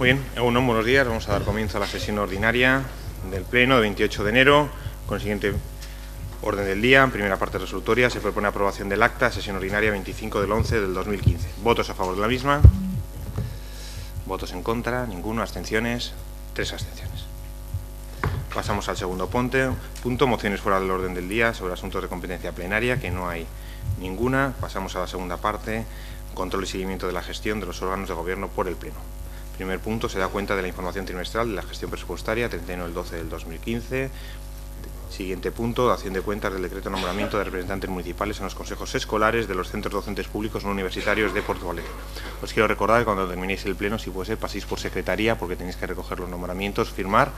Muy bien, buenos días. Vamos a dar comienzo a la sesión ordinaria del Pleno de 28 de enero, con el siguiente orden del día. En primera parte resolutoria se propone aprobación del acta, sesión ordinaria 25 del 11 del 2015. ¿Votos a favor de la misma? ¿Votos en contra? Ninguno. ¿Abstenciones? 3 abstenciones. Pasamos al segundo punto, mociones fuera del orden del día sobre asuntos de competencia plenaria, que no hay ninguna. Pasamos a la segunda parte, control y seguimiento de la gestión de los órganos de gobierno por el Pleno. Primer punto, se da cuenta de la información trimestral de la gestión presupuestaria 31 del 12 del 2015. Siguiente punto, dación de cuentas del decreto de nombramiento de representantes municipales en los consejos escolares de los centros docentes públicos no universitarios de Portugalete. Os quiero recordar que cuando terminéis el pleno, si puede ser, paséis por secretaría, porque tenéis que recoger los nombramientos, firmar,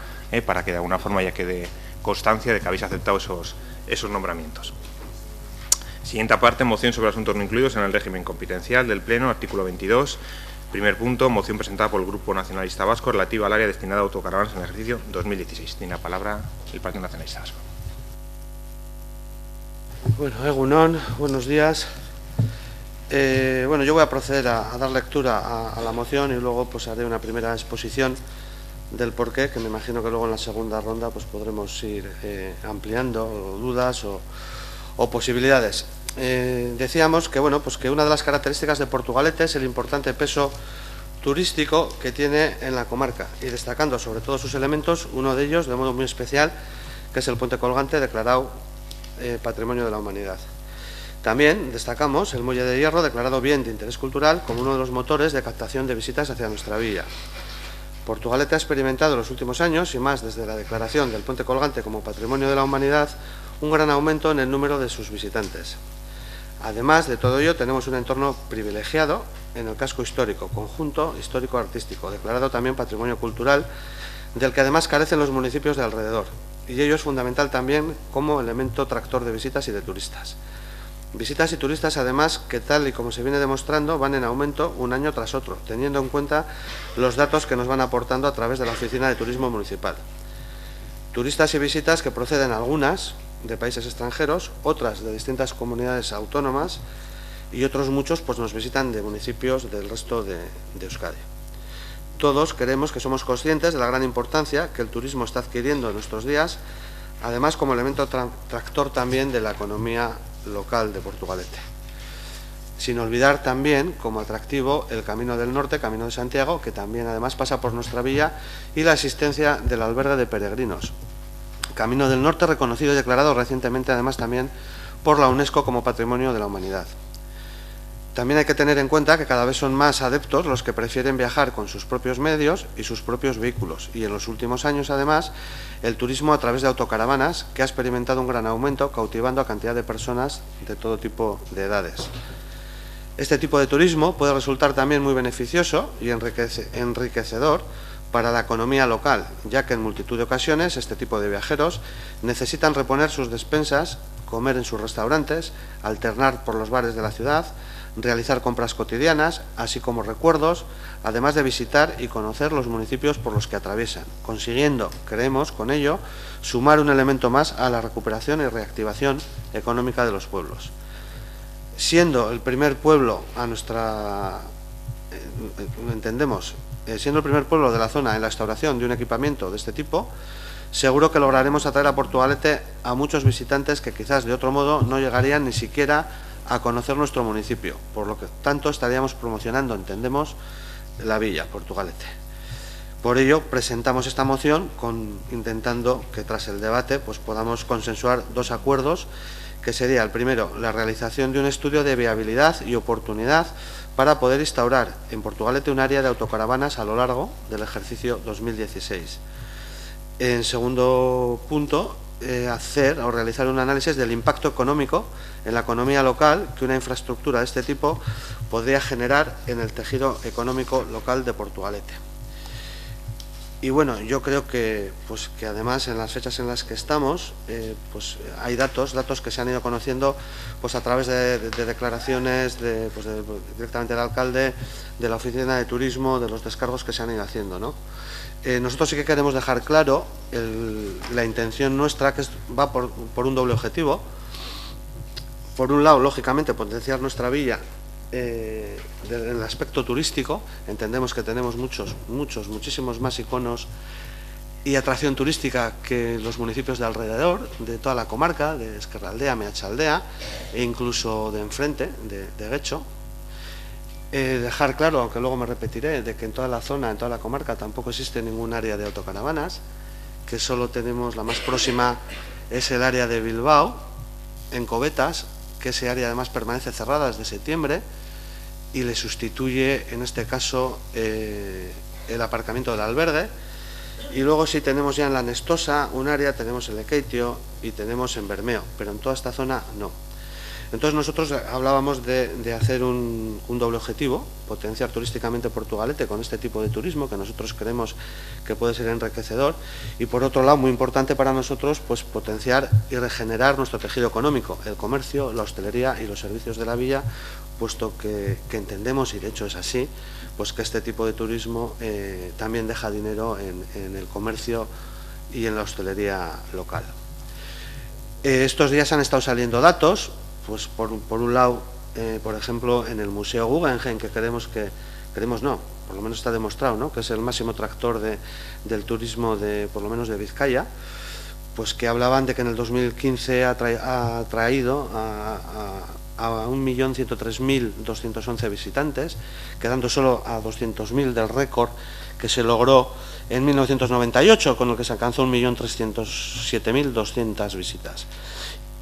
para que de alguna forma ya quede constancia de que habéis aceptado esos nombramientos. Siguiente parte, moción sobre asuntos no incluidos en el régimen competencial del pleno, artículo 22. Primer punto, moción presentada por el Grupo Nacionalista Vasco relativa al área destinada a autocaravanas en el ejercicio 2016. Tiene la palabra el Partido Nacionalista Vasco. Bueno, Egunon, buenos días. Yo voy a proceder a dar lectura a la moción y luego pues haré una primera exposición del porqué, que me imagino que luego en la segunda ronda pues podremos ir ampliando dudas o posibilidades. Decíamos que, que una de las características de Portugalete es el importante peso turístico que tiene en la comarca, y destacando sobre todos sus elementos, uno de ellos de modo muy especial, que es el puente colgante declarado Patrimonio de la Humanidad. También destacamos el muelle de hierro, declarado bien de interés cultural, como uno de los motores de captación de visitas hacia nuestra villa. Portugalete ha experimentado en los últimos años, y más desde la declaración del puente colgante como Patrimonio de la Humanidad, un gran aumento en el número de sus visitantes. Además de todo ello, tenemos un entorno privilegiado en el casco histórico, conjunto histórico-artístico, declarado también Patrimonio Cultural, del que además carecen los municipios de alrededor, y ello es fundamental también como elemento tractor de visitas y de turistas. Visitas y turistas, además, que tal y como se viene demostrando, van en aumento un año tras otro, teniendo en cuenta los datos que nos van aportando a través de la Oficina de Turismo Municipal. Turistas y visitas que proceden algunas de países extranjeros, otras de distintas comunidades autónomas, y otros muchos pues nos visitan de municipios del resto de Euskadi. Todos creemos que somos conscientes de la gran importancia que el turismo está adquiriendo en nuestros días, además como elemento tractor también de la economía local de Portugalete. Sin olvidar también como atractivo el Camino del Norte, Camino de Santiago, que también además pasa por nuestra villa, y la existencia del albergue de peregrinos. Camino del Norte reconocido y declarado recientemente además también por la UNESCO como Patrimonio de la Humanidad. También hay que tener en cuenta que cada vez son más adeptos los que prefieren viajar con sus propios medios y sus propios vehículos, y en los últimos años además el turismo a través de autocaravanas, que ha experimentado un gran aumento, cautivando a cantidad de personas de todo tipo de edades. Este tipo de turismo puede resultar también muy beneficioso y enriquecedor para la economía local, ya que en multitud de ocasiones este tipo de viajeros necesitan reponer sus despensas, comer en sus restaurantes, alternar por los bares de la ciudad, realizar compras cotidianas, así como recuerdos, además de visitar y conocer los municipios por los que atraviesan, consiguiendo, creemos, con ello, sumar un elemento más a la recuperación y reactivación económica de los pueblos. Siendo el primer pueblo siendo el primer pueblo de la zona en la instauración de un equipamiento de este tipo, seguro que lograremos atraer a Portugalete a muchos visitantes que quizás de otro modo no llegarían ni siquiera a conocer nuestro municipio, por lo que tanto estaríamos promocionando, entendemos, la villa Portugalete. Por ello presentamos esta moción intentando que tras el debate pues podamos consensuar dos acuerdos, que sería el primero, la realización de un estudio de viabilidad y oportunidad para poder instaurar en Portugalete un área de autocaravanas a lo largo del ejercicio 2016. En segundo punto, realizar un análisis del impacto económico en la economía local que una infraestructura de este tipo podría generar en el tejido económico local de Portugalete. Y bueno, yo creo que además en las fechas en las que estamos, hay datos que se han ido conociendo a través de declaraciones directamente del alcalde, de la oficina de turismo, de los descargos que se han ido haciendo, ¿no? Nosotros sí que queremos dejar claro la intención nuestra, que va por un doble objetivo. Por un lado, lógicamente, potenciar nuestra villa en el aspecto turístico, entendemos que tenemos muchísimos más iconos y atracción turística que los municipios de alrededor, de toda la comarca, de Ezkerraldea, Meatzaldea e incluso de enfrente, de Getxo. Dejar claro, aunque luego me repetiré, de que en toda la zona, en toda la comarca, tampoco existe ningún área de autocaravanas, que solo tenemos, la más próxima es el área de Bilbao, en Cobetas, que ese área además permanece cerrada desde septiembre y le sustituye, en este caso, el aparcamiento del albergue. Y luego sí tenemos ya en la Nestosa un área, tenemos en Lekeitio y tenemos en Bermeo, pero en toda esta zona no. Entonces nosotros hablábamos de hacer un doble objetivo, potenciar turísticamente Portugalete con este tipo de turismo que nosotros creemos que puede ser enriquecedor, y por otro lado, muy importante para nosotros, pues potenciar y regenerar nuestro tejido económico, el comercio, la hostelería y los servicios de la villa, puesto que entendemos, y de hecho es así, pues que este tipo de turismo también deja dinero en el comercio y en la hostelería local. Estos días han estado saliendo datos. Pues por un lado, por ejemplo, en el Museo Guggenheim, que por lo menos está demostrado, ¿no?, que es el máximo tractor del turismo por lo menos de Vizcaya, pues que hablaban de que en el 2015 ha traído a 1.103.211 visitantes, quedando solo a 200.000 del récord que se logró en 1998, con el que se alcanzó 1.307.200 visitas.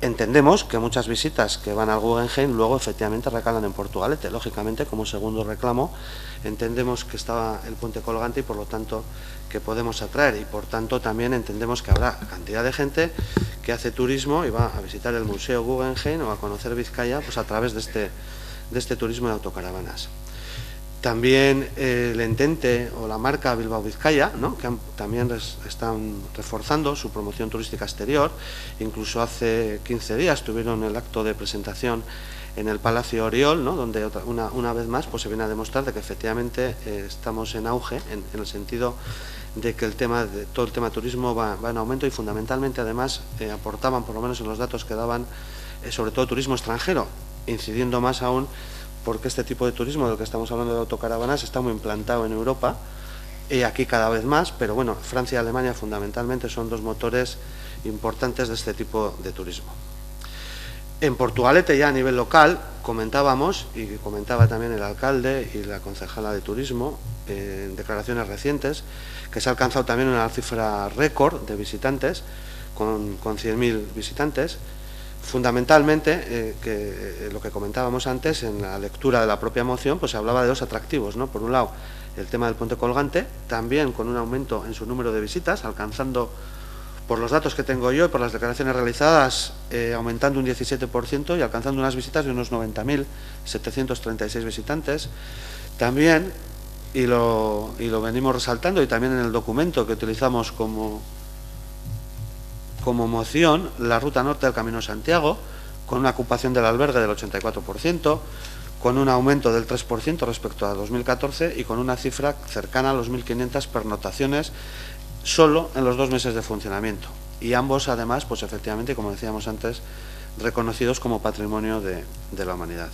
Entendemos que muchas visitas que van al Guggenheim luego efectivamente recalan en Portugalete. Lógicamente, como segundo reclamo, entendemos que estaba el puente colgante y por lo tanto que podemos atraer, y por tanto también entendemos que habrá cantidad de gente que hace turismo y va a visitar el Museo Guggenheim o a conocer Vizcaya pues a través de este turismo de autocaravanas. También el Entente o la marca Bilbao Vizcaya, ¿no?, que también están reforzando su promoción turística exterior. Incluso hace 15 días tuvieron el acto de presentación en el Palacio Oriol, ¿no?, donde una vez más pues se viene a demostrar de que efectivamente estamos en auge en el sentido de que todo el tema turismo va en aumento, y fundamentalmente además aportaban, por lo menos en los datos que daban, sobre todo turismo extranjero, incidiendo más aún porque este tipo de turismo del que estamos hablando de autocaravanas está muy implantado en Europa y aquí cada vez más, pero bueno, Francia y Alemania fundamentalmente son dos motores importantes de este tipo de turismo. En Portugalete, ya a nivel local, comentábamos, y comentaba también el alcalde y la concejala de turismo en declaraciones recientes, que se ha alcanzado también una cifra récord de visitantes, con 100.000 visitantes. Fundamentalmente, lo que comentábamos antes, en la lectura de la propia moción, pues se hablaba de dos atractivos, ¿no? Por un lado, el tema del puente colgante, también con un aumento en su número de visitas, alcanzando, por los datos que tengo yo y por las declaraciones realizadas, aumentando un 17% y alcanzando unas visitas de unos 90.736 visitantes. También, y lo venimos resaltando, y también en el documento que utilizamos como moción, la ruta norte del Camino de Santiago, con una ocupación del albergue del 84%, con un aumento del 3% respecto a 2014 y con una cifra cercana a los 1.500 pernoctaciones solo en los 2 meses de funcionamiento. Y ambos, además, pues efectivamente, como decíamos antes, reconocidos como patrimonio de la humanidad.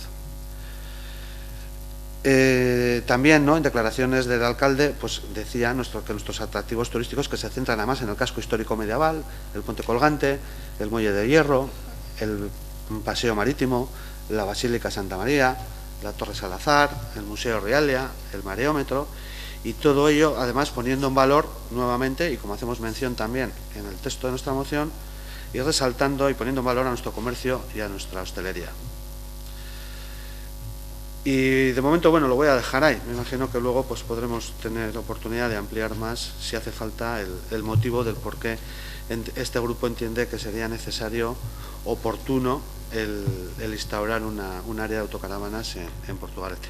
También, ¿no?, en declaraciones del alcalde, pues decía que nuestros atractivos turísticos, que se centran además en el casco histórico medieval, el puente colgante, el muelle de hierro, el paseo marítimo, la Basílica Santa María, la Torre Salazar, el Museo Rialia, el mareómetro, y todo ello además poniendo en valor nuevamente, y como hacemos mención también en el texto de nuestra moción, y resaltando y poniendo en valor a nuestro comercio y a nuestra hostelería. Y de momento, bueno, lo voy a dejar ahí. Me imagino que luego pues podremos tener oportunidad de ampliar más, si hace falta, el motivo del por qué este grupo entiende que sería necesario, oportuno, el instaurar un área de autocaravanas en Portugalete.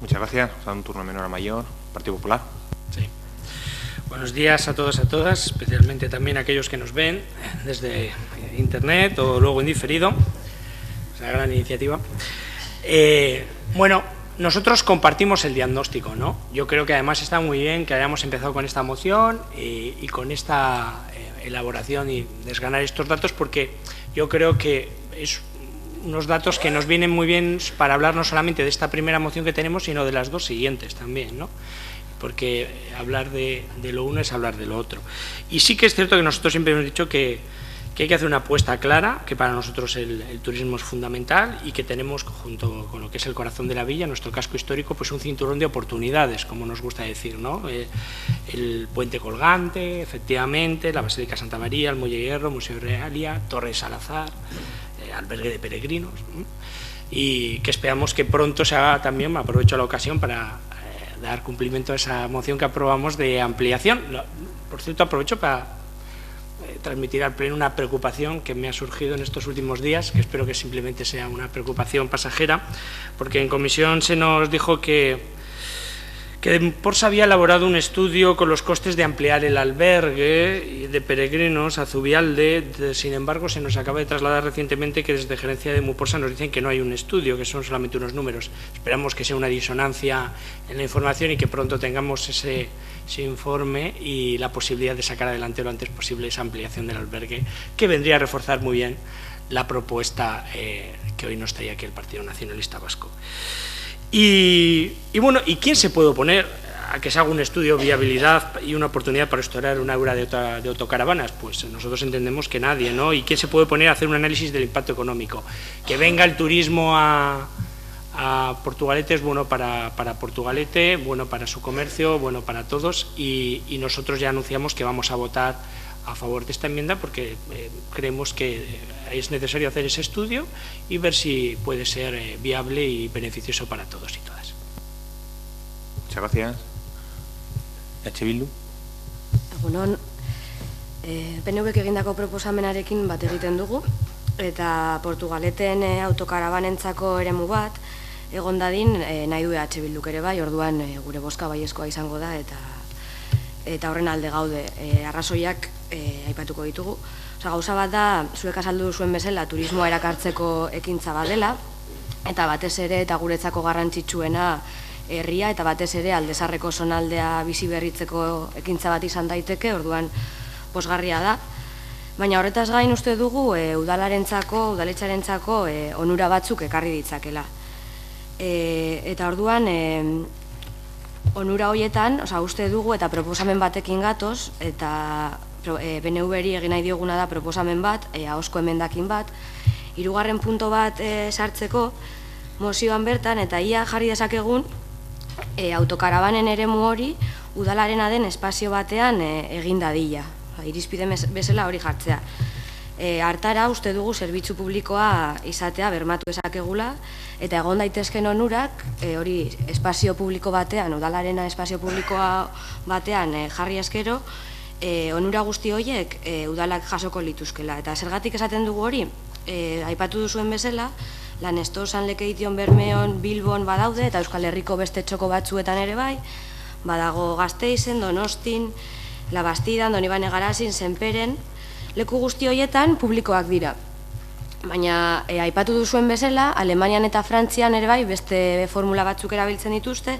Muchas gracias. A un turno menor a mayor. Partido Popular. Sí. Buenos días a todos y a todas, especialmente también a aquellos que nos ven desde Internet o luego en diferido. Es una gran iniciativa. Bueno, nosotros compartimos el diagnóstico, ¿no? Yo creo que además está muy bien que hayamos empezado con esta moción y con esta elaboración y desgranar estos datos, porque yo creo que es unos datos que nos vienen muy bien para hablar no solamente de esta primera moción que tenemos, sino de las dos siguientes también, ¿no? Porque hablar de lo uno es hablar de lo otro. Y sí que es cierto que nosotros siempre hemos dicho que hay que hacer una apuesta clara, que para nosotros el turismo es fundamental y que tenemos, junto con lo que es el corazón de la villa, nuestro casco histórico, pues un cinturón de oportunidades, como nos gusta decir, ¿no? El puente colgante, efectivamente, la Basílica Santa María, el Muelle Hierro, Museo Realia, Torre Salazar, albergue de peregrinos, ¿no? Y que esperamos que pronto se haga también, aprovecho la ocasión para dar cumplimiento a esa moción que aprobamos de ampliación. Por cierto, aprovecho para transmitir al Pleno una preocupación que me ha surgido en estos últimos días, que espero que simplemente sea una preocupación pasajera, porque en comisión se nos dijo que Porsa había elaborado un estudio con los costes de ampliar el albergue de peregrinos a Zubialde. Sin embargo, se nos acaba de trasladar recientemente que desde gerencia de Muporsa nos dicen que no hay un estudio, que son solamente unos números. Esperamos que sea una disonancia en la información y que pronto tengamos ese informe y la posibilidad de sacar adelante lo antes posible esa ampliación del albergue, que vendría a reforzar muy bien la propuesta que hoy nos trae aquí el Partido Nacionalista Vasco. Y bueno, ¿y quién se puede oponer a que se haga un estudio de viabilidad y una oportunidad para restaurar una obra de autocaravanas? Pues nosotros entendemos que nadie, ¿no? ¿Y quién se puede oponer a hacer un análisis del impacto económico? Que venga el turismo a Portugalete es bueno para Portugalete, bueno para su comercio, bueno para todos, y nosotros ya anunciamos que vamos a votar a favor de esta enmienda porque creemos que es necesario hacer ese estudio y ver si puede ser viable y beneficioso para todos y todas. Muchas gracias. Bildu. Egunon, PNVk egindako proposamenarekin bat egiten dugu, eta Portugaleten autokarabanentzako eremu bat, egon dadin nahi du Bilduk ere bai, orduan gure bozka baiezkoa izango da, eta horren alde gaude. Arrazoiak aipatuko ditugu. Gauza bat da, zuek azaldu zuen bezala, turismoa erakartzeko ekintza badela, eta batez ere, eta guretzako garrantzitsuena herria, eta batez ere Aldezarreko zonaldea bizi berritzeko ekintza bat izan daiteke, orduan pozgarria da. Baina horretaz gain uste dugu udaletxarentzako onura batzuk ekarri ditzakela. Eta orduan onura horietan, uste dugu eta proposamen batekin gatoz, eta BNV-ri egin nahi dioguna da proposamen bat, ahozko emendakin bat, 3. punto bat sartzeko mozioan bertan, eta ia jarri dezakegun autokarabanen eremu hori udalarena den espazio batean egin dadila, irizpide bezala hori jartzea. Hartara uste dugu zerbitzu publikoa izatea bermatu ezakegula, eta egon daitezken onurak hori espazio publiko batean, udalarena espazio publikoa batean jarri eskero, onura guzti horiek udalak jasoko lituzkela. Eta zergatik esaten dugu hori, aipatu duzuen bezala, Lanesto, San Lekeition, Bermeon, Bilbon badaude, eta Euskal Herriko beste txoko batzuetan ere bai, badago Gasteizen, Donostin, Labastidan, Donibane Garazin, Senperen, leku guzti horietan publikoak dira. Baina aipatu duzuen bezala, Alemanian eta Frantzian ere bai beste formula batzuk erabiltzen dituzte,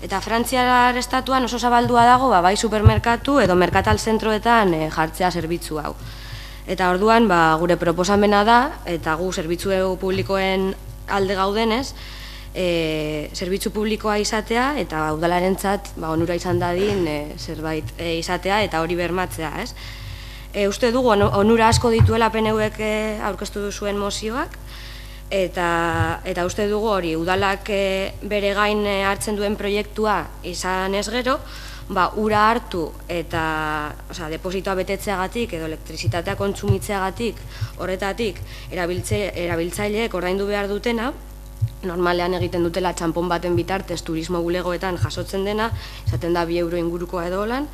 eta Frantziar estatuan oso zabaldua dago bai supermerkatu edo merkatal zentroetan jartzea zerbitzu hau. Eta orduan gure proposamena da, eta gu zerbitzu publikoen alde gaudenez, zerbitzu publikoa izatea eta udalarentzat onura izan dadin zerbait izatea eta hori bermatzea, ez? Uste dugu onura asko dituela PNVek aurkeztu duzuen mozioak, eta uste dugu hori udalak bere gain hartzen duen proiektua izan ez gero, ura hartu eta depositoa betetzeagatik edo elektrizitatea kontsumitzeagatik horretatik erabiltzaileek ordaindu behar dutena, normalean egiten dutela txanpon baten bitartez turismo bulegoetan jasotzen dena, izaten da 2 euro ingurukoa edo holan,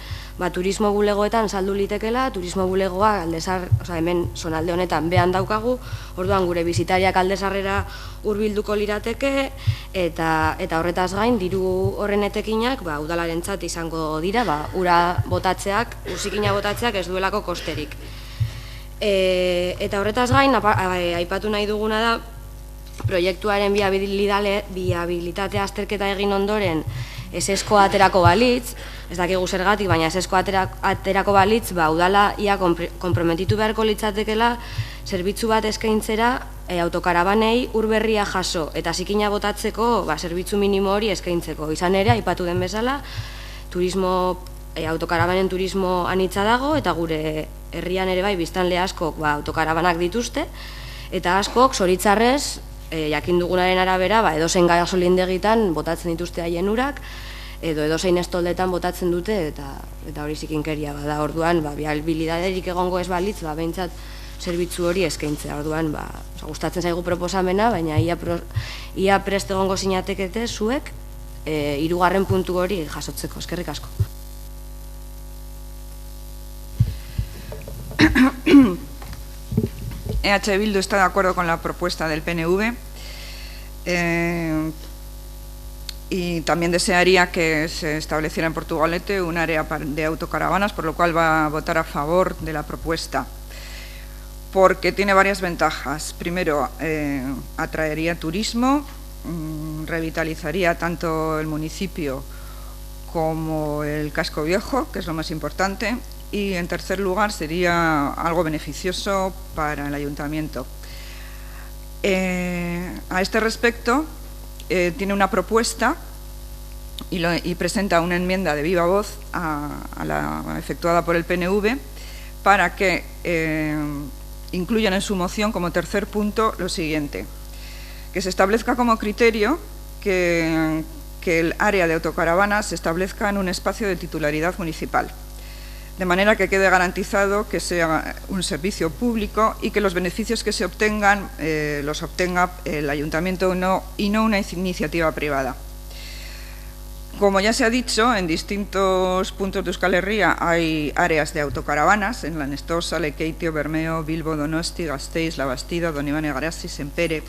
turismo bulegoetan saldu litekela, turismo bulegoa Aldezar, hemen zonalde honetan behan daukagu, orduan gure bizitariak Aldezarrera hurbilduko lirateke, eta horretaz gain, diru horren etekinak udalarentzat izango dira, ura botatzeak, urzikina botatzeak ez duelako kosterik. Eta horretaz gain, aipatu nahi duguna da, proiektuaren viabilitatea azterketa egin ondoren esesko aterako balitz, ez dakigu zergatik, baina esesko aterako balitz, udala ia konprometitu beharko litzatekela zerbitzu bat eskaintzera autokarabanei urberria jaso eta zikina botatzeko zerbitzu minimo hori eskaintzeko. Izan ere, aipatu den bezala, autokarabanen turismo anitza dago eta gure herrian ere bai biztanle askok autokarabanak dituzte eta askok zoritzarrez jakin dugunaren arabera edozein gasolindegitan botatzen dituzte haien urak edo edozein estoldetan botatzen dute eta hori zikinkeria bada. Orduan bialbilidaderik egongo ez balitz behintzat zerbitzu hori eskaintzea. Orduan gustatzen zaigu proposamena, baina ia prest egongo zinatekete zuek 3. puntu hori jasotzeko. Eskerrik asko. EH Bildu está de acuerdo con la propuesta del PNV y también desearía que se estableciera en Portugalete un área de autocaravanas, por lo cual va a votar a favor de la propuesta, porque tiene varias ventajas. Primero, atraería turismo, revitalizaría tanto el municipio como el casco viejo, que es lo más importante, y en tercer lugar sería algo beneficioso para el ayuntamiento. A este respecto, tiene una propuesta y presenta una enmienda de viva voz a la efectuada por el PNV para que incluyan en su moción como tercer punto lo siguiente: que se establezca como criterio que el área de autocaravanas se establezca en un espacio de titularidad municipal, de manera que quede garantizado que sea un servicio público y que los beneficios que se obtengan los obtenga el ayuntamiento y no una iniciativa privada. Como ya se ha dicho, en distintos puntos de Euskal Herria hay áreas de autocaravanas, en Lanestosa, Lekeitio, Bermeo, Bilbo, Donosti, Gasteiz, La Bastida, Don Iván Egarasi, Sempere,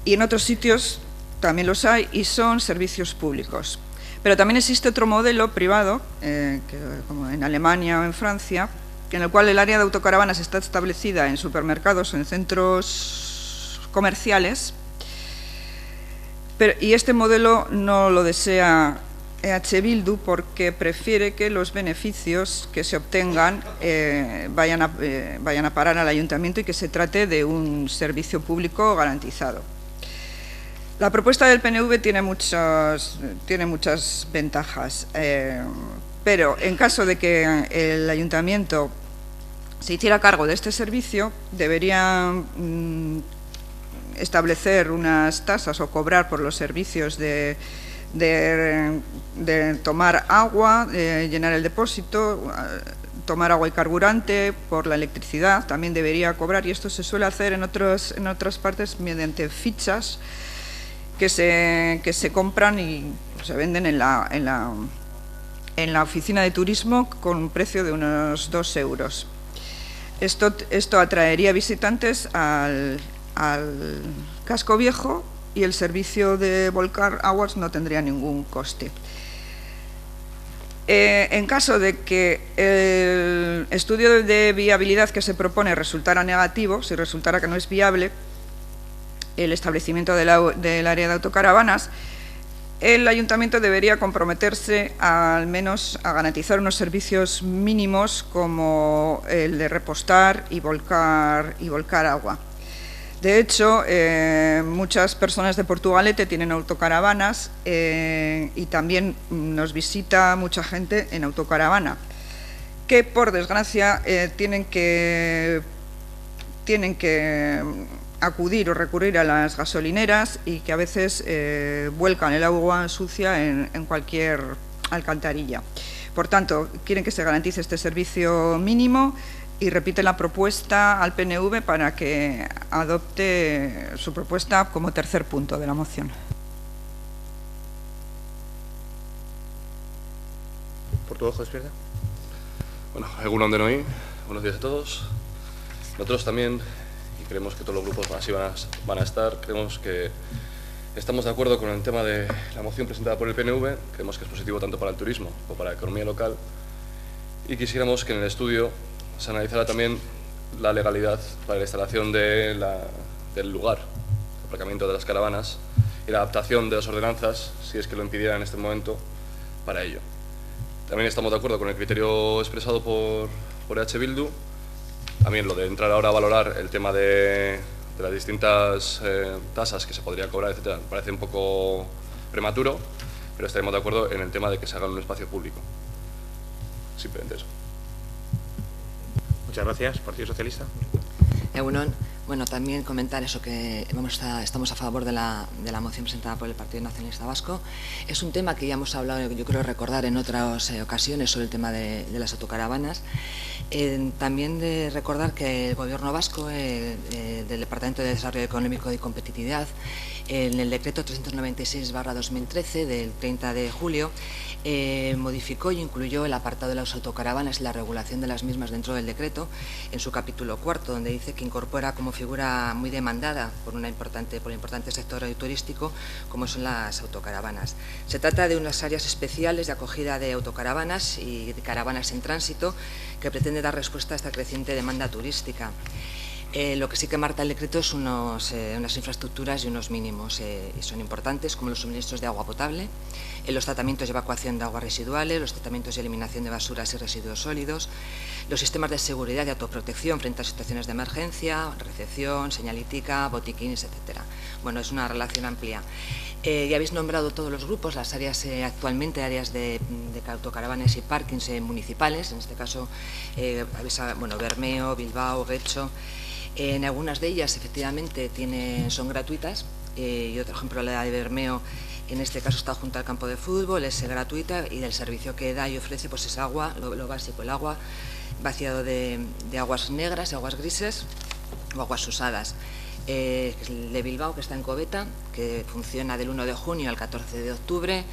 y en otros sitios también los hay y son servicios públicos. Pero también existe otro modelo privado, como en Alemania o en Francia, en el cual el área de autocaravanas está establecida en supermercados o en centros comerciales, y este modelo no lo desea EH Bildu porque prefiere que los beneficios que se obtengan vayan a parar al ayuntamiento y que se trate de un servicio público garantizado. La propuesta del PNV tiene muchas ventajas, pero en caso de que el ayuntamiento se hiciera cargo de este servicio, debería establecer unas tasas o cobrar por los servicios de tomar agua, de llenar el depósito, tomar agua y carburante, por la electricidad también debería cobrar, y esto se suele hacer en otras partes mediante fichas que se compran y se venden en la oficina de turismo con un precio de unos 2 euros. Esto atraería visitantes al casco viejo y el servicio de volcar aguas no tendría ningún coste. En caso de que el estudio de viabilidad que se propone resultara negativo, si resultara que no es viable el establecimiento del área de autocaravanas, el ayuntamiento debería comprometerse al menos a garantizar unos servicios mínimos como el de repostar y volcar agua. De hecho, muchas personas de Portugalete tienen autocaravanas y también nos visita mucha gente en autocaravana, que por desgracia tienen que acudir o recurrir a las gasolineras y que a veces vuelcan el agua sucia en cualquier alcantarilla. Por tanto, quieren que se garantice este servicio mínimo y repiten la propuesta al PNV para que adopte su propuesta como tercer punto de la moción. Portuojo, izquierda. Bueno, egun on denoi, buenos días a todos. Nosotros también, y creemos que todos los grupos así van a estar, creemos que estamos de acuerdo con el tema de la moción presentada por el PNV, creemos que es positivo tanto para el turismo como para la economía local, y quisiéramos que en el estudio se analizara también la legalidad para la instalación del lugar de aparcamiento de las caravanas y la adaptación de las ordenanzas, si es que lo impidiera en este momento, para ello. También estamos de acuerdo con el criterio expresado por EH Bildu. También lo de entrar ahora a valorar el tema de las distintas tasas que se podría cobrar, etcétera, me parece un poco prematuro, pero estaremos de acuerdo en el tema de que se haga en un espacio público. Simplemente eso. Muchas gracias. Partido Socialista. Egunon. Bueno, también comentar eso, que estamos a favor de la moción presentada por el Partido Nacionalista Vasco. Es un tema que ya hemos hablado, yo creo recordar en otras ocasiones, sobre el tema de las autocaravanas. También de recordar que el Gobierno vasco, del Departamento de Desarrollo Económico y Competitividad, en el decreto 396/2013 del 30 de julio, modificó y incluyó el apartado de las autocaravanas y la regulación de las mismas dentro del decreto, en su capítulo 4, donde dice que incorpora como figura muy demandada por el importante sector turístico, como son las autocaravanas. Se trata de unas áreas especiales de acogida de autocaravanas y de caravanas en tránsito que pretende dar respuesta a esta creciente demanda turística. Lo que sí que marca el decreto es unas infraestructuras y unos mínimos, y son importantes, como los suministros de agua potable, los tratamientos y evacuación de aguas residuales, los tratamientos y eliminación de basuras y residuos sólidos, los sistemas de seguridad y autoprotección frente a situaciones de emergencia, recepción, señalítica, botiquines, etcétera. Bueno, es una relación amplia. Ya habéis nombrado todos los grupos, las áreas actualmente, áreas de autocaravanas y parkings municipales, en este caso Bermeo, Bilbao, Getxo. En algunas de ellas, efectivamente, son gratuitas, y otro ejemplo, la de Bermeo, en este caso está junto al campo de fútbol, es gratuita, y del servicio que da y ofrece pues es agua, lo básico, el agua, vaciado de aguas negras, aguas grises o aguas usadas. El de Bilbao, que está en Coveta, que funciona del 1 de junio al 14 de octubre,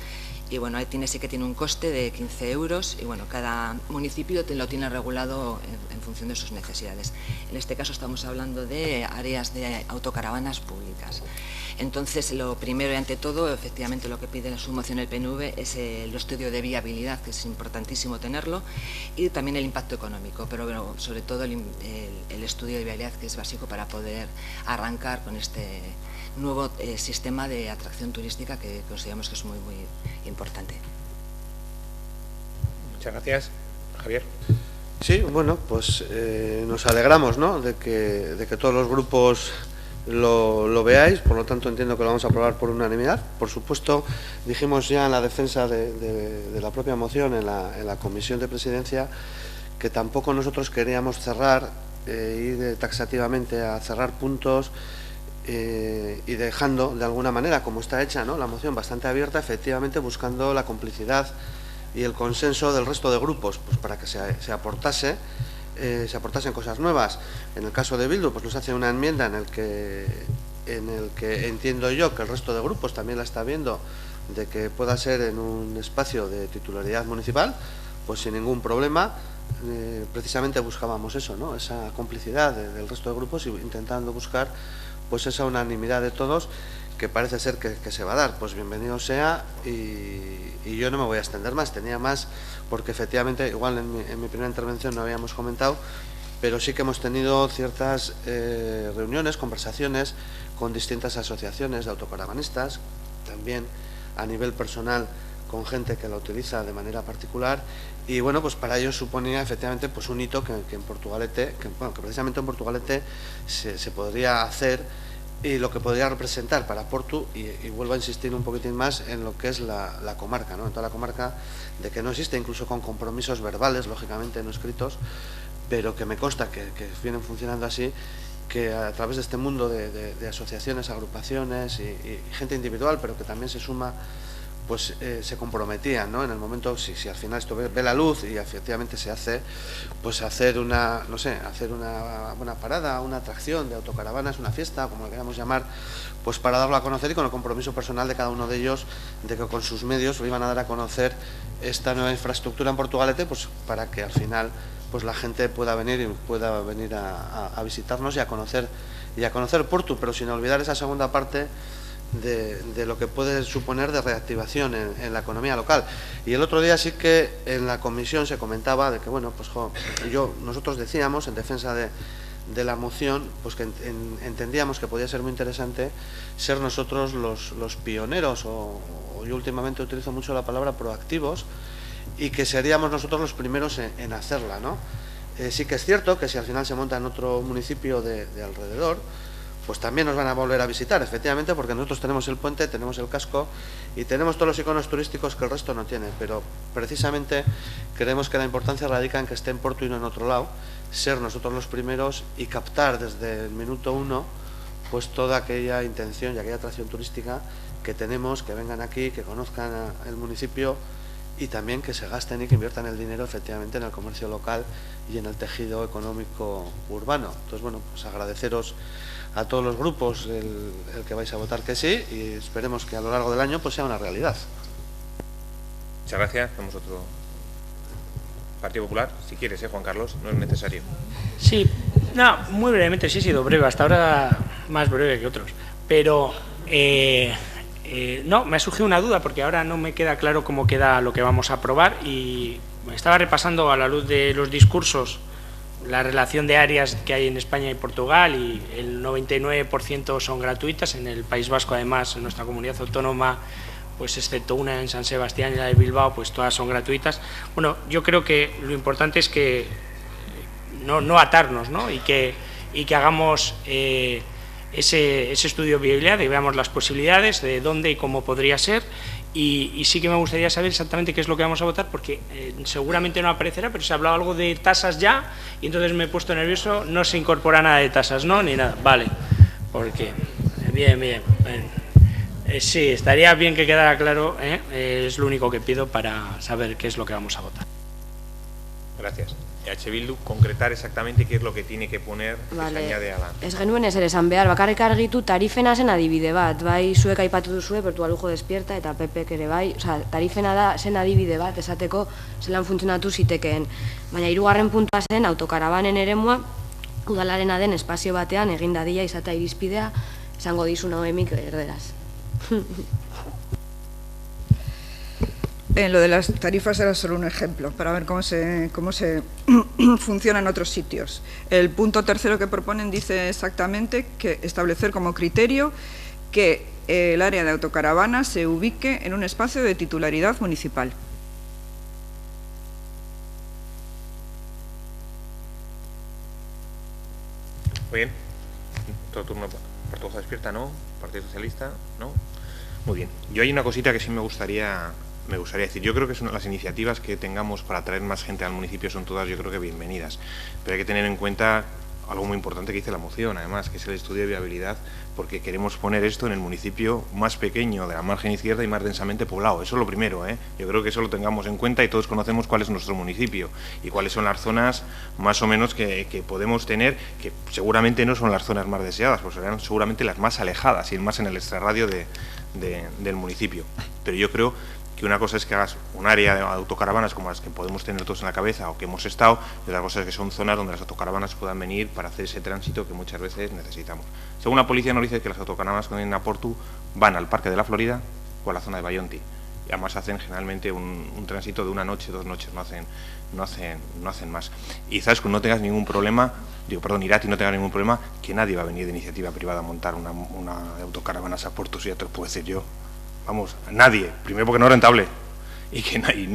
y bueno, ahí sí que tiene un coste de 15 euros, y bueno, cada municipio lo tiene regulado en función de sus necesidades. En este caso estamos hablando de áreas de autocaravanas públicas. Entonces, lo primero y ante todo, efectivamente, lo que pide en su moción el PNV es el estudio de viabilidad, que es importantísimo tenerlo, y también el impacto económico, pero bueno, sobre todo el estudio de viabilidad, que es básico para poder arrancar con este nuevo sistema de atracción turística que consideramos que es muy, muy importante. Muchas gracias. Javier. Sí, bueno, pues nos alegramos, ¿no?, de que todos los grupos lo veáis, por lo tanto entiendo que lo vamos a aprobar por unanimidad. Por supuesto, dijimos ya en la defensa de la propia moción en la Comisión de Presidencia que tampoco nosotros queríamos cerrar, ir taxativamente a cerrar puntos, y dejando de alguna manera, como está hecha, ¿no?, la moción bastante abierta, efectivamente buscando la complicidad y el consenso del resto de grupos, pues para que se aportasen cosas nuevas. En el caso de Bildu, pues nos hace una enmienda en el que entiendo yo que el resto de grupos también la está viendo, de que pueda ser en un espacio de titularidad municipal, pues sin ningún problema. Precisamente buscábamos eso, ¿no?, esa complicidad del resto de grupos, y intentando buscar pues esa unanimidad de todos, que parece ser que se va a dar. Pues bienvenido sea, y yo no me voy a extender más, tenía más, porque efectivamente, igual en mi primera intervención no habíamos comentado, pero sí que hemos tenido ciertas reuniones, conversaciones con distintas asociaciones de autocaravanistas, también a nivel personal con gente que la utiliza de manera particular, y bueno, pues para ellos suponía efectivamente pues un hito que en Portugalete, que precisamente en Portugalete se podría hacer, y lo que podría representar para Portu, y vuelvo a insistir un poquitín más en lo que es la comarca, ¿no?, en toda la comarca, de que no existe, incluso con compromisos verbales, lógicamente no escritos, pero que me consta que vienen funcionando así, que a través de este mundo de asociaciones, agrupaciones y gente individual, pero que también se suma, pues se comprometían, ¿no?, en el momento, si al final esto ve la luz y efectivamente se hace, pues hacer una buena parada, una atracción de autocaravanas, una fiesta, como lo queramos llamar, pues para darlo a conocer, y con el compromiso personal de cada uno de ellos, de que con sus medios lo iban a dar a conocer esta nueva infraestructura en Portugalete, pues para que al final pues la gente pueda venir a visitarnos y a conocer Portu, pero sin olvidar esa segunda parte de lo que puede suponer de reactivación en la economía local. Y el otro día sí que en la comisión se comentaba de que, bueno, pues nosotros decíamos, en defensa de la moción, pues que entendíamos que podía ser muy interesante ser nosotros los pioneros, o yo últimamente utilizo mucho la palabra proactivos, y que seríamos nosotros los primeros en hacerla, ¿no? Sí que es cierto que si al final se monta en otro municipio de alrededor, pues también nos van a volver a visitar, efectivamente, porque nosotros tenemos el puente, tenemos el casco y tenemos todos los iconos turísticos que el resto no tiene, pero precisamente creemos que la importancia radica en que esté en Porto y no en otro lado, ser nosotros los primeros y captar desde el minuto 1 pues toda aquella intención y aquella atracción turística que tenemos, que vengan aquí, que conozcan el municipio y también que se gasten y que inviertan el dinero efectivamente en el comercio local y en el tejido económico urbano. Entonces, bueno, pues agradeceros a todos los grupos el que vais a votar que sí, y esperemos que a lo largo del año pues sea una realidad. Muchas gracias. Tenemos otro. Partido Popular, si quieres, Juan Carlos, no es necesario. Sí, no, muy brevemente, sí he sido breve, hasta ahora más breve que otros, pero no, me ha surgido una duda porque ahora no me queda claro cómo queda lo que vamos a aprobar, y estaba repasando a la luz de los discursos la relación de áreas que hay en España y Portugal, y el 99% son gratuitas. En el País Vasco, además, en nuestra comunidad autónoma, pues excepto una en San Sebastián y la de Bilbao, pues todas son gratuitas. Bueno, yo creo que lo importante es que no atarnos, ¿no? y que hagamos ese estudio de viabilidad y veamos las posibilidades de dónde y cómo podría ser. Y sí que me gustaría saber exactamente qué es lo que vamos a votar, porque seguramente no aparecerá, pero se ha hablado algo de tasas ya, y entonces me he puesto nervioso. No se incorpora nada de tasas, ¿no? Ni nada. Vale, porque bien. Sí, estaría bien que quedara claro, es lo único que pido para saber qué es lo que vamos a votar. Gracias. EH Bildu, concretar exactamente qué es lo que tiene que poner, vale. Que se añade a la... Ez genuen ezer esan behar, bakarrik argitu tarifena zen adibide bat, bai zuek aipatu duzue, Portugal Lujo Despierta eta PPek ere bai, osea, tarifena da zen adibide bat, esateko zelan funtzionatu zitekeen. Baina hirugarren puntua zen autokarabanen eremua udalarena den espazio batean egin dadila izatea irizpidea, esango dizu Noemik erderaz. Lo de las tarifas era solo un ejemplo para ver cómo se funciona en otros sitios. El punto tercero que proponen dice exactamente que establecer como criterio que el área de autocaravana se ubique en un espacio de titularidad municipal. Muy bien. Todo turno. Partido Despierta, ¿no? Partido Socialista, ¿no? Muy bien. Yo hay una cosita que sí me gustaría decir. Yo creo que son las iniciativas que tengamos para atraer más gente al municipio, son todas, yo creo que bienvenidas, pero hay que tener en cuenta algo muy importante que dice la moción, además, que es el estudio de viabilidad, porque queremos poner esto en el municipio más pequeño de la margen izquierda y más densamente poblado. Eso es lo primero, Yo creo que eso lo tengamos en cuenta, y todos conocemos cuál es nuestro municipio y cuáles son las zonas más o menos que podemos tener, que seguramente no son las zonas más deseadas, pues serán seguramente las más alejadas y más en el extrarradio del municipio. Pero yo creo que una cosa es que hagas un área de autocaravanas como las que podemos tener todos en la cabeza o que hemos estado, y otra cosa es que son zonas donde las autocaravanas puedan venir para hacer ese tránsito que muchas veces necesitamos. Según la policía nos dice que las autocaravanas que vienen a Porto van al Parque de la Florida o a la zona de Bayonti, y además hacen generalmente un tránsito de una noche, 2 noches, no hacen más. Y sabes que no tengas ningún problema, Irati no tenga ningún problema, que nadie va a venir de iniciativa privada a montar una autocaravana a Porto, si ya te lo puedo decir yo. Vamos, nadie, primero porque no es rentable, y que nadie,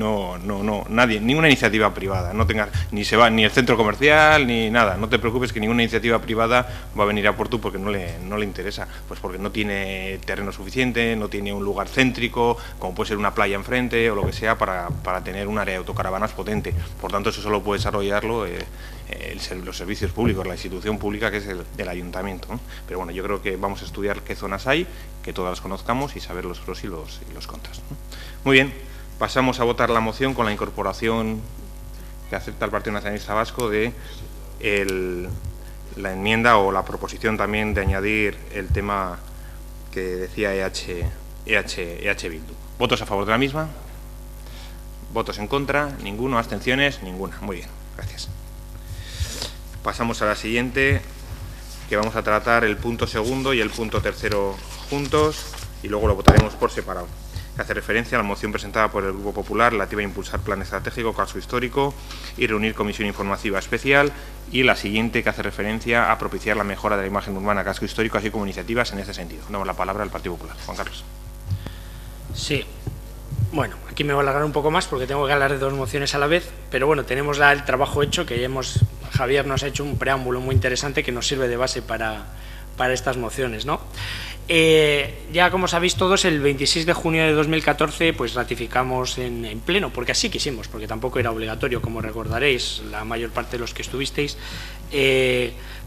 ninguna iniciativa privada, no tengas, ni el centro comercial, ni nada, no te preocupes que ninguna iniciativa privada va a venir a Porto porque no le interesa, pues porque no tiene terreno suficiente, no tiene un lugar céntrico, como puede ser una playa enfrente o lo que sea, para tener un área de autocaravanas potente. Por tanto, eso solo puede desarrollarlo los servicios públicos, la institución pública que es el ayuntamiento, ¿no? Pero bueno, yo creo que vamos a estudiar qué zonas hay, que todas las conozcamos y saber los pros y los contras, ¿no? Muy bien, pasamos a votar la moción con la incorporación que acepta el Partido Nacionalista Vasco de la enmienda o la proposición también de añadir el tema que decía EH Bildu. ¿Votos a favor de la misma? ¿Votos en contra? Ninguno. ¿Abstenciones? Ninguna. Muy bien, gracias. Pasamos a la siguiente, que vamos a tratar el punto segundo y el punto tercero juntos, y luego lo votaremos por separado. que hace referencia a la moción presentada por el Grupo Popular relativa a impulsar plan estratégico casco histórico y reunir comisión informativa especial, y la siguiente, que hace referencia a propiciar la mejora de la imagen urbana casco histórico, así como iniciativas en este sentido. Damos la palabra al Partido Popular. Juan Carlos. Sí. Bueno, aquí me voy a alargar un poco más porque tengo que hablar de dos mociones a la vez, pero bueno, tenemos ya el trabajo hecho, que Javier nos ha hecho un preámbulo muy interesante que nos sirve de base para estas mociones, ¿no? Ya como sabéis todos, el 26 de junio de 2014 pues ratificamos en pleno, porque así quisimos, porque tampoco era obligatorio, como recordaréis, la mayor parte de los que estuvisteis,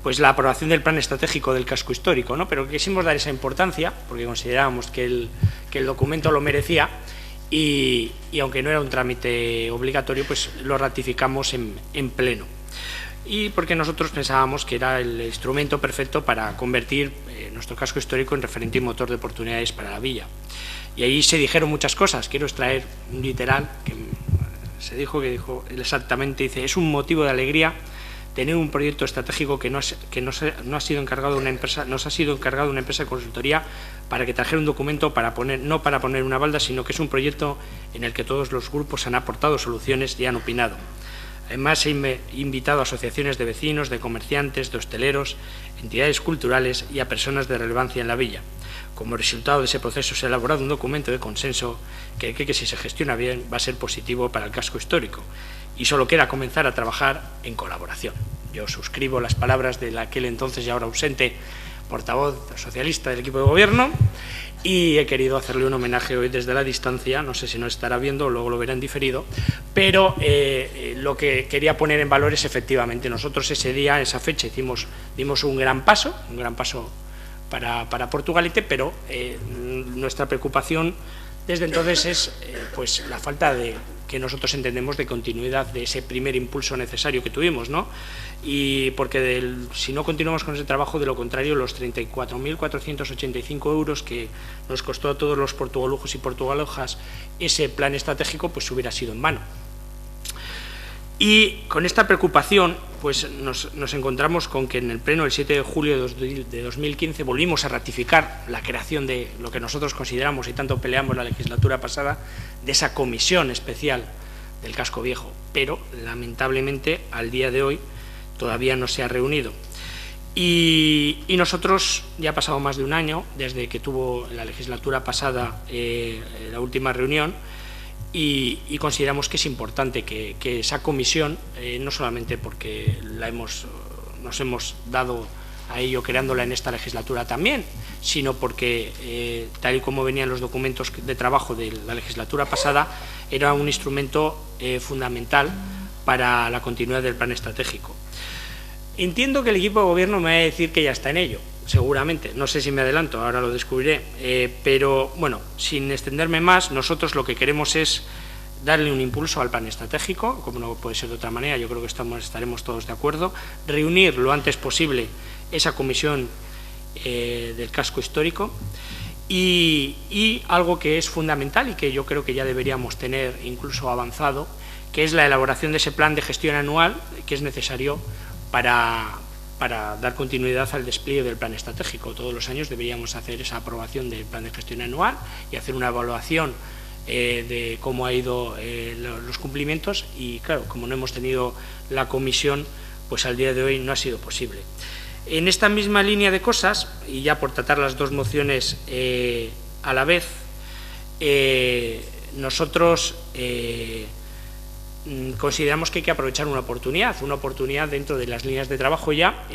pues la aprobación del plan estratégico del casco histórico, ¿no? Pero quisimos dar esa importancia, porque considerábamos que el documento lo merecía, y aunque no era un trámite obligatorio, pues lo ratificamos en pleno. Y porque nosotros pensábamos que era el instrumento perfecto para convertir nuestro casco histórico en referente y motor de oportunidades para la villa. Y ahí se dijeron muchas cosas. Quiero extraer un literal que se dijo, exactamente, dice: es un motivo de alegría tener un proyecto estratégico que nos ha sido encargado de una empresa de consultoría para que trajera un documento no para poner una balda, sino que es un proyecto en el que todos los grupos han aportado soluciones y han opinado. Además, he invitado a asociaciones de vecinos, de comerciantes, de hosteleros, entidades culturales y a personas de relevancia en la villa. Como resultado de ese proceso se ha elaborado un documento de consenso que si se gestiona bien va a ser positivo para el casco histórico, y solo queda comenzar a trabajar en colaboración. Yo suscribo las palabras de aquel entonces y ahora ausente portavoz socialista del equipo de gobierno, y he querido hacerle un homenaje hoy desde la distancia. No sé si nos estará viendo, luego lo verá en diferido, pero lo que quería poner en valor es efectivamente, nosotros ese día, esa fecha, dimos un gran paso para Portugalete, pero nuestra preocupación desde entonces es pues la falta de, que nosotros entendemos, de continuidad de ese primer impulso necesario que tuvimos, ¿no? Y porque si no continuamos con ese trabajo, de lo contrario, los 34.485 euros que nos costó a todos los portugalujos y portugalejas ese plan estratégico, pues hubiera sido en vano. Y con esta preocupación pues nos encontramos con que en el pleno del 7 de julio de 2015 volvimos a ratificar la creación de lo que nosotros consideramos, y tanto peleamos la legislatura pasada, de esa comisión especial del casco viejo, pero lamentablemente al día de hoy todavía no se ha reunido. Y nosotros, ya ha pasado más de un año desde que tuvo la legislatura pasada la última reunión, y consideramos que es importante que esa comisión, no solamente porque nos hemos dado a ello creándola en esta legislatura también, sino porque, tal y como venían los documentos de trabajo de la legislatura pasada, era un instrumento fundamental para la continuidad del plan estratégico. Entiendo que el equipo de gobierno me va a decir que ya está en ello, seguramente, no sé si me adelanto, ahora lo descubriré, pero bueno, sin extenderme más, nosotros lo que queremos es darle un impulso al plan estratégico, como no puede ser de otra manera, yo creo que estaremos todos de acuerdo, reunir lo antes posible esa comisión del casco histórico, y algo que es fundamental y que yo creo que ya deberíamos tener incluso avanzado, que es la elaboración de ese plan de gestión anual que es necesario para dar continuidad al despliegue del plan estratégico. Todos los años deberíamos hacer esa aprobación del plan de gestión anual y hacer una evaluación de cómo ha ido los cumplimientos, y claro, como no hemos tenido la comisión, pues al día de hoy no ha sido posible. En esta misma línea de cosas, y ya por tratar las dos mociones a la vez, nosotros consideramos que hay que aprovechar una oportunidad dentro de las líneas de trabajo ya.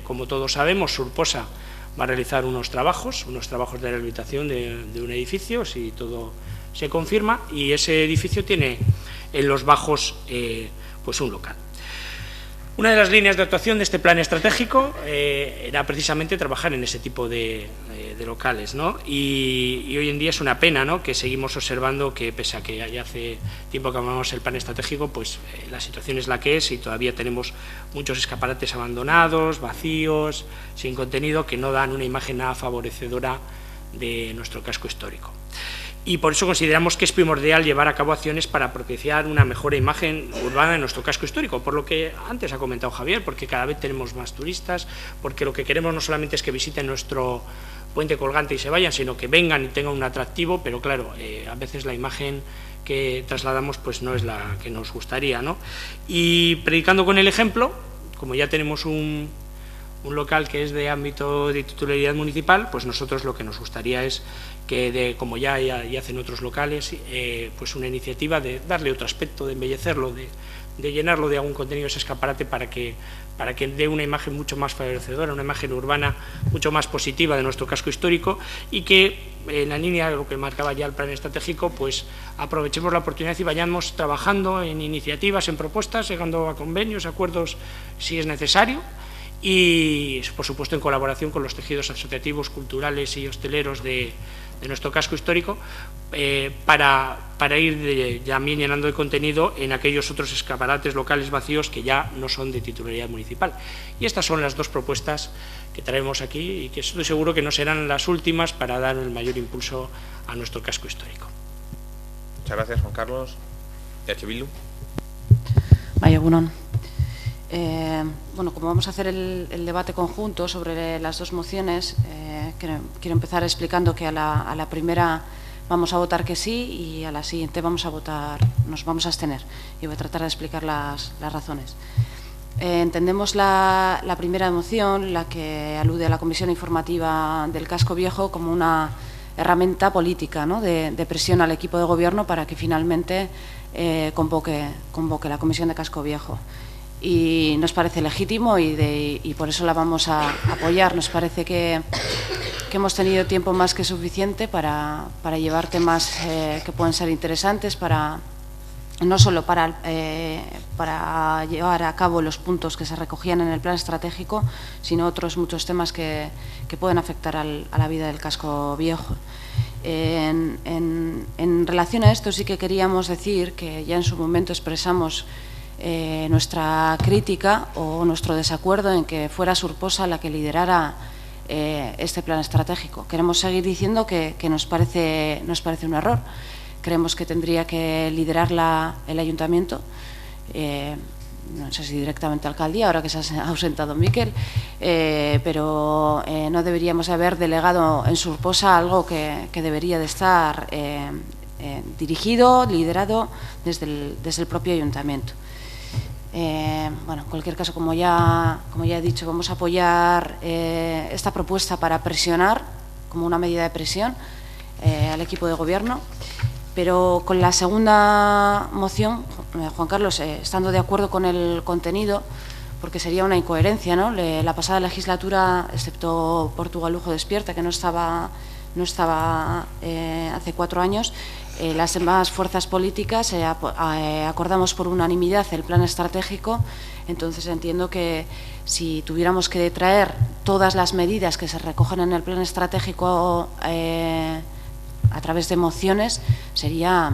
Como todos sabemos, Surposa va a realizar unos trabajos de rehabilitación de un edificio, si todo se confirma, y ese edificio tiene en los bajos pues un local. Una de las líneas de actuación de este plan estratégico era precisamente trabajar en ese tipo de locales, ¿no? Y hoy en día es una pena, ¿no?, que seguimos observando que, pese a que ya hace tiempo que acabamos el plan estratégico, pues la situación es la que es, y todavía tenemos muchos escaparates abandonados, vacíos, sin contenido, que no dan una imagen nada favorecedora de nuestro casco histórico. Y por eso consideramos que es primordial llevar a cabo acciones para propiciar una mejor imagen urbana de nuestro casco histórico, por lo que antes ha comentado Javier, porque cada vez tenemos más turistas, porque lo que queremos no solamente es que visiten nuestro puente colgante y se vayan, sino que vengan y tengan un atractivo, pero claro, a veces la imagen que trasladamos pues no es la que nos gustaría, ¿no? Y predicando con el ejemplo, como ya tenemos un local que es de ámbito de titularidad municipal, pues nosotros lo que nos gustaría es que, como ya hacen otros locales, pues una iniciativa de darle otro aspecto, de embellecerlo, de llenarlo de algún contenido ese escaparate para que dé una imagen mucho más favorecedora, una imagen urbana mucho más positiva de nuestro casco histórico, y que en la línea de lo que marcaba ya el plan estratégico, pues aprovechemos la oportunidad y vayamos trabajando en iniciativas, en propuestas, llegando a convenios, acuerdos si es necesario, y por supuesto en colaboración con los tejidos asociativos, culturales y hosteleros de nuestro casco histórico, para ir también llenando de contenido en aquellos otros escaparates locales vacíos que ya no son de titularidad municipal. Y estas son las dos propuestas que traemos aquí y que estoy seguro que no serán las últimas para dar el mayor impulso a nuestro casco histórico. Muchas gracias, Juan Carlos. EH Bildu. Bai, egunon. Bueno, como vamos a hacer el debate conjunto sobre las dos mociones, quiero empezar explicando que a la primera vamos a votar que sí y a la siguiente nos vamos a abstener, y voy a tratar de explicar las razones. Entendemos la primera moción, la que alude a la Comisión Informativa del Casco Viejo, como una herramienta política, ¿no?, de presión al equipo de gobierno para que finalmente convoque la Comisión de Casco Viejo. Y nos parece legítimo y por eso la vamos a apoyar. Nos parece que hemos tenido tiempo más que suficiente para llevar temas que pueden ser interesantes, no solo para llevar a cabo los puntos que se recogían en el plan estratégico, sino otros muchos temas que pueden afectar a la vida del casco viejo. En relación a esto sí que queríamos decir que ya en su momento expresamos nuestra crítica o nuestro desacuerdo en que fuera Surposa la que liderara este plan estratégico. Queremos seguir diciendo que nos parece un error. Creemos que tendría que liderarla el ayuntamiento, no sé si directamente alcaldía, ahora que se ha ausentado Miquel, pero no deberíamos haber delegado en Surposa algo que debería de estar dirigido, liderado desde el propio ayuntamiento. Bueno, en cualquier caso, como ya he dicho, vamos a apoyar esta propuesta para presionar, como una medida de presión, al equipo de gobierno, pero con la segunda moción, Juan Carlos, estando de acuerdo con el contenido, porque sería una incoherencia, ¿no? La pasada legislatura, excepto Portugal Lujo Despierta, que no estaba hace 4 años, las demás fuerzas políticas acordamos por unanimidad el plan estratégico. Entonces entiendo que si tuviéramos que traer todas las medidas que se recogen en el plan estratégico a través de mociones, sería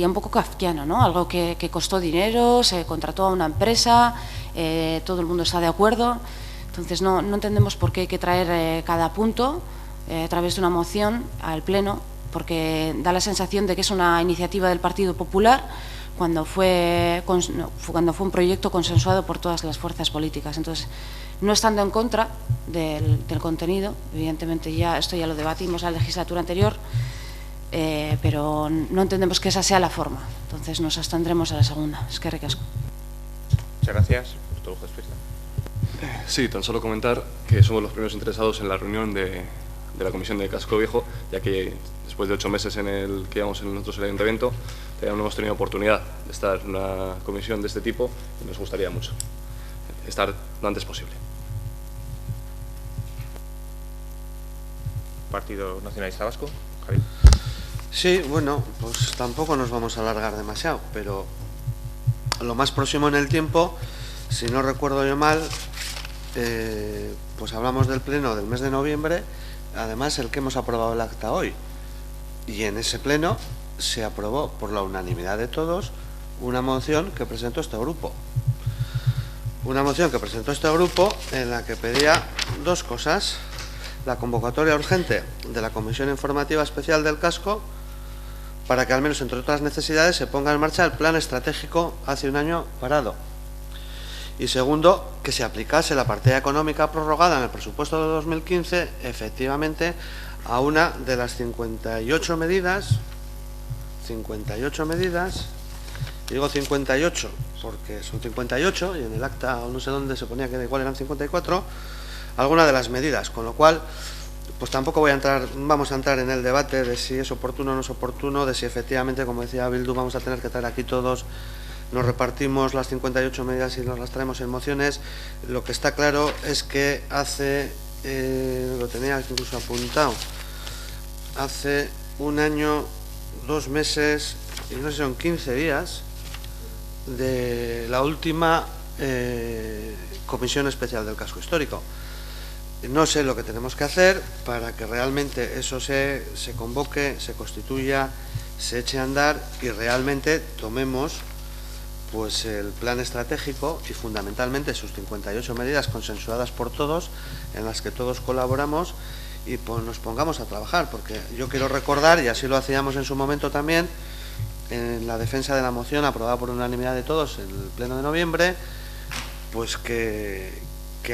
un poco kafkiano, ¿no? Algo que costó dinero, se contrató a una empresa, todo el mundo está de acuerdo. Entonces no entendemos por qué hay que traer cada punto a través de una moción al Pleno, porque da la sensación de que es una iniciativa del Partido Popular cuando fue un proyecto consensuado por todas las fuerzas políticas. Entonces, no estando en contra del contenido, evidentemente esto ya lo debatimos la legislatura anterior, pero no entendemos que esa sea la forma. Entonces nos abstendremos a la segunda. Eskerrik asko. Muchas gracias. Sí, tan solo comentar que somos los primeros interesados en la reunión de la Comisión de Casco Viejo, ya que después de 8 meses en el que llevamos nosotros el ayuntamiento, no hemos tenido oportunidad de estar en una comisión de este tipo y nos gustaría mucho estar lo antes posible. Partido Nacionalista Vasco, Javier. Sí, bueno, pues tampoco nos vamos a alargar demasiado, pero lo más próximo en el tiempo, si no recuerdo yo mal, pues hablamos del pleno del mes de noviembre, además el que hemos aprobado el acta hoy, y en ese pleno se aprobó por la unanimidad de todos una moción que presentó este grupo. Una moción que presentó este grupo en la que pedía 2 cosas: la convocatoria urgente de la Comisión Informativa Especial del Casco para que, al menos entre otras necesidades, se ponga en marcha el plan estratégico hace un año parado, Y segundo, que se aplicase la partida económica prorrogada en el presupuesto de 2015, efectivamente, a una de las 58 medidas, digo 58 porque son 58 y en el acta o no sé dónde se ponía que igual eran 54, alguna de las medidas, con lo cual pues tampoco vamos a entrar en el debate de si es oportuno o no es oportuno, de si efectivamente, como decía Bildu, vamos a tener que traer aquí todos, nos repartimos las 58 medidas y nos las traemos en mociones. Lo que está claro es que hace, lo tenía incluso apuntado, hace un año, 2 meses y no sé, son 15 días de la última Comisión Especial del Casco Histórico. No sé lo que tenemos que hacer para que realmente eso se convoque, se constituya, se eche a andar y realmente tomemos pues el plan estratégico y fundamentalmente sus 58 medidas consensuadas por todos, en las que todos colaboramos y pues nos pongamos a trabajar, porque yo quiero recordar, y así lo hacíamos en su momento también, en la defensa de la moción aprobada por unanimidad de todos en el pleno de noviembre, pues que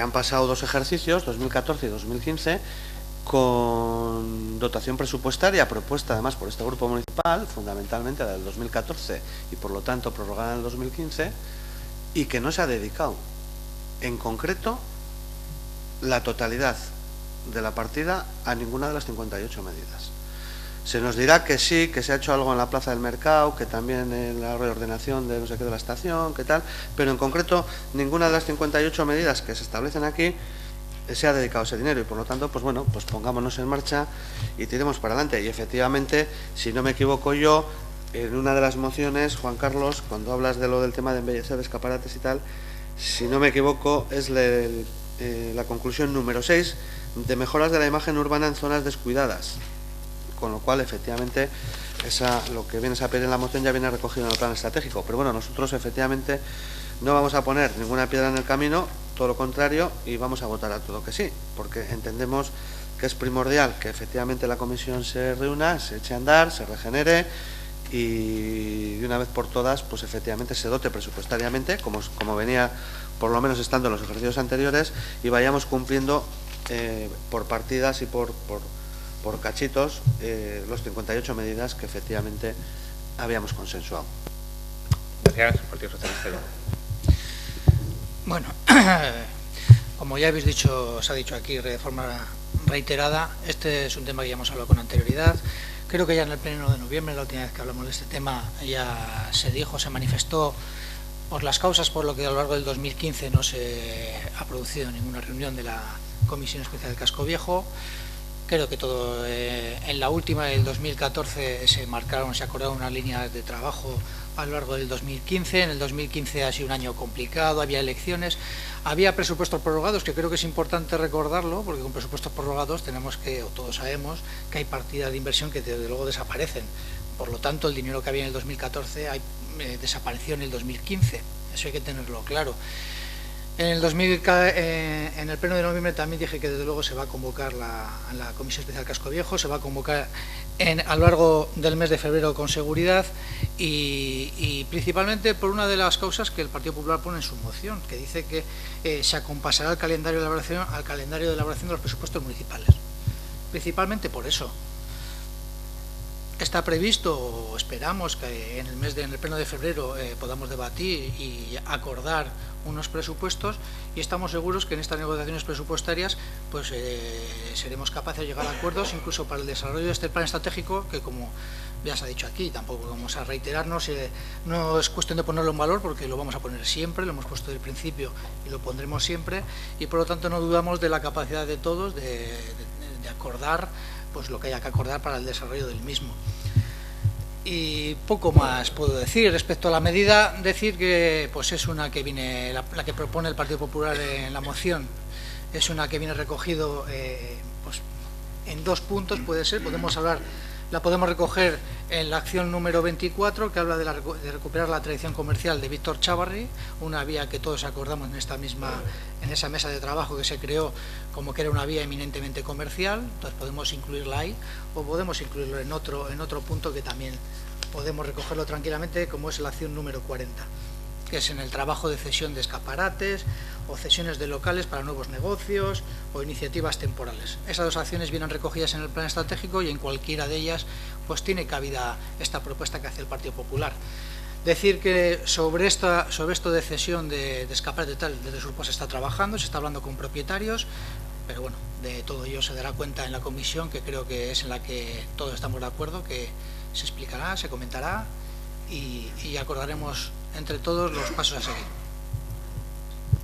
han pasado 2 ejercicios, 2014 y 2015, con dotación presupuestaria propuesta además por este grupo municipal, fundamentalmente la del 2014 y por lo tanto prorrogada en el 2015, y que no se ha dedicado en concreto la totalidad de la partida a ninguna de las 58 medidas. Se nos dirá que sí, que se ha hecho algo en la Plaza del Mercado, que también en la reordenación de no sé qué de la estación, que tal, pero en concreto ninguna de las 58 medidas que se establecen aquí se ha dedicado ese dinero y por lo tanto, pues bueno, pues pongámonos en marcha y tiremos para adelante. Y efectivamente, si no me equivoco yo, en una de las mociones, Juan Carlos, cuando hablas de lo del tema de embellecer escaparates y tal, si no me equivoco, es la conclusión número 6 de mejoras de la imagen urbana en zonas descuidadas. Con lo cual, efectivamente, lo que viene a pedir en la moción ya viene recogido en el plan estratégico. Pero bueno, nosotros efectivamente no vamos a poner ninguna piedra en el camino, todo lo contrario, y vamos a votar a todo que sí, porque entendemos que es primordial que efectivamente la comisión se reúna, se eche a andar, se regenere y de una vez por todas, pues efectivamente se dote presupuestariamente, como venía por lo menos estando en los ejercicios anteriores, y vayamos cumpliendo por partidas y por cachitos los 58 medidas que efectivamente habíamos consensuado. Gracias, Partido Socialista. Bueno, como ya habéis dicho, se ha dicho aquí de forma reiterada, este es un tema que ya hemos hablado con anterioridad. Creo que ya en el pleno de noviembre, la última vez que hablamos de este tema, ya se dijo, se manifestó por las causas por lo que a lo largo del 2015 no se ha producido ninguna reunión de la Comisión Especial del Casco Viejo. Creo que todo en la última del 2014 se acordaron unas líneas de trabajo a lo largo del 2015. En el 2015 ha sido un año complicado, había elecciones, había presupuestos prorrogados, que creo que es importante recordarlo, porque con presupuestos prorrogados todos sabemos que hay partidas de inversión que desde luego desaparecen. Por lo tanto, el dinero que había en el 2014 desapareció en el 2015. Eso hay que tenerlo claro. En el pleno de noviembre también dije que desde luego se va a convocar la Comisión Especial Casco Viejo, se va a convocar a lo largo del mes de febrero con seguridad y principalmente por una de las causas que el Partido Popular pone en su moción, que dice que se acompasará al calendario de elaboración de los presupuestos municipales. Principalmente por eso. Está previsto, o esperamos que en el pleno de febrero podamos debatir y acordar unos presupuestos, y estamos seguros que en estas negociaciones presupuestarias pues seremos capaces de llegar a acuerdos incluso para el desarrollo de este plan estratégico, que como ya se ha dicho aquí, tampoco vamos a reiterarnos, no es cuestión de ponerlo en valor porque lo vamos a poner siempre, lo hemos puesto desde el principio y lo pondremos siempre, y por lo tanto no dudamos de la capacidad de todos de acordar pues lo que haya que acordar para el desarrollo del mismo. Y poco más puedo decir respecto a la medida. Decir que pues es una que viene, la que propone el Partido Popular en la moción, es una que viene recogido pues en 2 puntos, puede ser, la podemos recoger en la acción número 24, que habla de recuperar la tradición comercial de Víctor Chávarri, una vía que todos acordamos en esa mesa de trabajo que se creó como que era una vía eminentemente comercial. Entonces podemos incluirla ahí, o podemos incluirlo en otro punto que también podemos recogerlo tranquilamente, como es la acción número 40. que es en el trabajo de cesión de escaparates o cesiones de locales para nuevos negocios o iniciativas temporales. Esas dos acciones vienen recogidas en el plan estratégico y en cualquiera de ellas pues tiene cabida esta propuesta que hace el Partido Popular. Decir que sobre esto de cesión de escaparate tal, desde Surposa se está trabajando, se está hablando con propietarios, pero bueno, de todo ello se dará cuenta en la comisión, que creo que es en la que todos estamos de acuerdo, que se explicará, se comentará y acordaremos entre todos los pasos a seguir.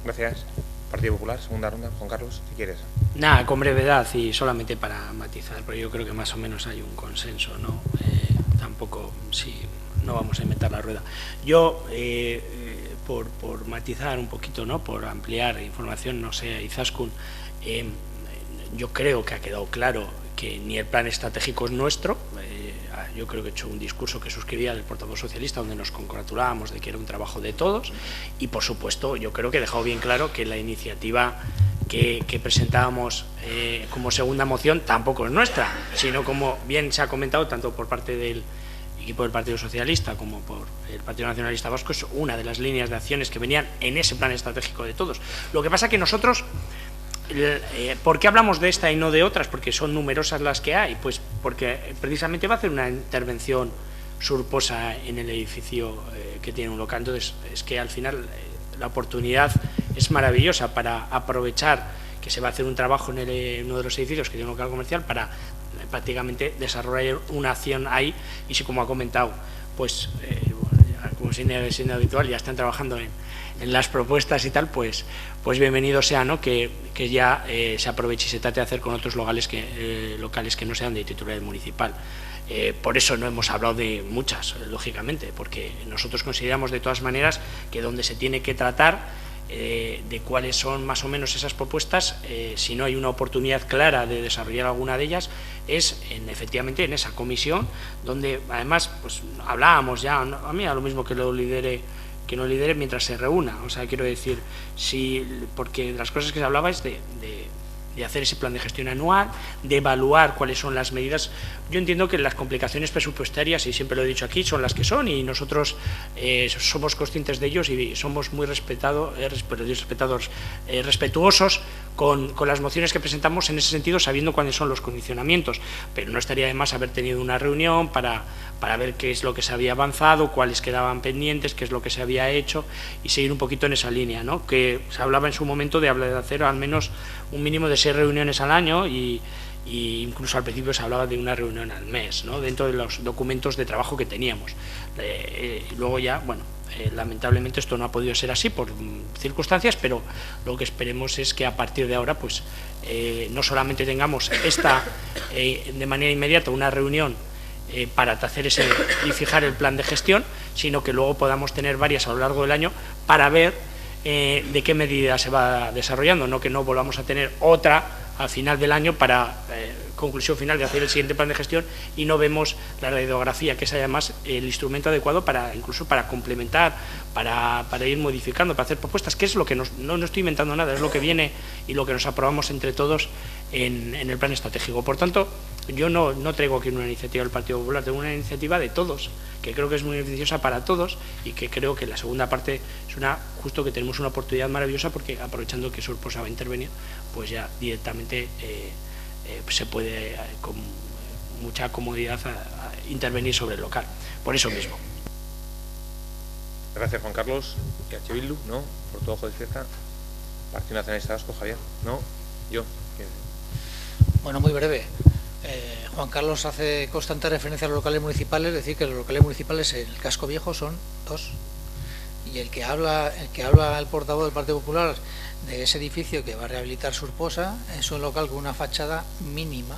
Gracias. Partido Popular, segunda ronda. Juan Carlos, si quieres. Nada, con brevedad y solamente para matizar, porque yo creo que más o menos hay un consenso, ¿no? Tampoco, sí, no vamos a inventar la rueda. Yo, por matizar un poquito, ¿no? Por ampliar información, no sé, Izaskun, yo creo que ha quedado claro que ni el plan estratégico es nuestro. Yo creo que he hecho un discurso que suscribía el portavoz socialista, donde nos congratulábamos de que era un trabajo de todos, y por supuesto yo creo que he dejado bien claro que la iniciativa que presentábamos como segunda moción tampoco es nuestra, sino, como bien se ha comentado tanto por parte del equipo del Partido Socialista como por el Partido Nacionalista Vasco, es una de las líneas de acciones que venían en ese plan estratégico de todos. Lo que pasa que nosotros, ¿por qué hablamos de esta y no de otras? Porque son numerosas las que hay. Pues porque precisamente va a hacer una intervención Surposa en el edificio que tiene un local. Entonces, es que al final la oportunidad es maravillosa para aprovechar que se va a hacer un trabajo en uno de los edificios que tiene un local comercial para prácticamente desarrollar una acción ahí. Y si, como ha comentado, pues como siendo habitual, ya están trabajando en las propuestas y tal, pues bienvenido sea, ¿no? Que ya se aproveche y se trate de hacer con otros locales que no sean de titularidad municipal. Por eso no hemos hablado de muchas, lógicamente, porque nosotros consideramos de todas maneras que donde se tiene que tratar de cuáles son más o menos esas propuestas, si no hay una oportunidad clara de desarrollar alguna de ellas, es efectivamente en esa comisión, donde además pues hablábamos ya, a mí a lo mismo que no lidere mientras se reúna. O sea, quiero decir, porque de las cosas que se hablaba es de hacer ese plan de gestión anual, de evaluar cuáles son las medidas. Yo entiendo que las complicaciones presupuestarias, y siempre lo he dicho aquí, son las que son, y nosotros somos conscientes de ellos y somos muy respetuosos con las mociones que presentamos en ese sentido, sabiendo cuáles son los condicionamientos. Pero no estaría de más haber tenido una reunión para ver qué es lo que se había avanzado, cuáles quedaban pendientes, qué es lo que se había hecho, y seguir un poquito en esa línea, ¿no? Que se hablaba en su momento de hacer al menos un mínimo de 6 reuniones al año, y incluso al principio se hablaba de una reunión al mes, ¿no? Dentro de los documentos de trabajo que teníamos. Luego ya, bueno, lamentablemente esto no ha podido ser así por circunstancias, pero lo que esperemos es que a partir de ahora pues no solamente tengamos de manera inmediata una reunión para hacer y fijar el plan de gestión, sino que luego podamos tener varias a lo largo del año para ver de qué medida se va desarrollando, no que no volvamos a tener otra al final del año para conclusión final de hacer el siguiente plan de gestión y no vemos la radiografía, que es además el instrumento adecuado incluso para complementar, para ir modificando, para hacer propuestas, que es lo que no estoy inventando nada, es lo que viene y lo que nos aprobamos entre todos en el plan estratégico. Por tanto, yo no traigo aquí una iniciativa del Partido Popular, tengo una iniciativa de todos, que creo que es muy beneficiosa para todos, y que creo que la segunda parte es justo que tenemos una oportunidad maravillosa, porque aprovechando que Surposa va a intervenir, pues ya directamente se puede con mucha comodidad intervenir sobre el local. Por eso mismo. Gracias, Juan Carlos. ¿Y Bildu? ¿No? ¿Por tu ojo de cierta? ¿Partido Nacionalista Vasco, Javier? ¿No? ¿Yo? Bueno, muy breve. Juan Carlos hace constante referencia a los locales municipales, es decir, que los locales municipales en el casco viejo son 2. Y el que habla el portavoz del Partido Popular de ese edificio que va a rehabilitar Surposa es un local con una fachada mínima,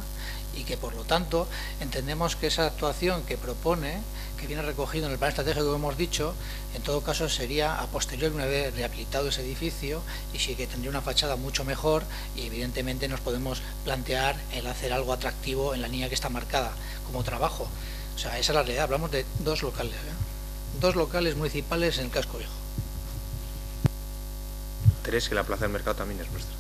y que por lo tanto entendemos que esa actuación que propone, que viene recogido en el plan estratégico que hemos dicho, en todo caso sería a posteriori, una vez rehabilitado ese edificio, y sí que tendría una fachada mucho mejor, y evidentemente nos podemos plantear el hacer algo atractivo en la línea que está marcada como trabajo. O sea, esa es la realidad. Hablamos de 2 locales, 2 locales municipales en el casco viejo. 3, que la plaza del mercado también es nuestra,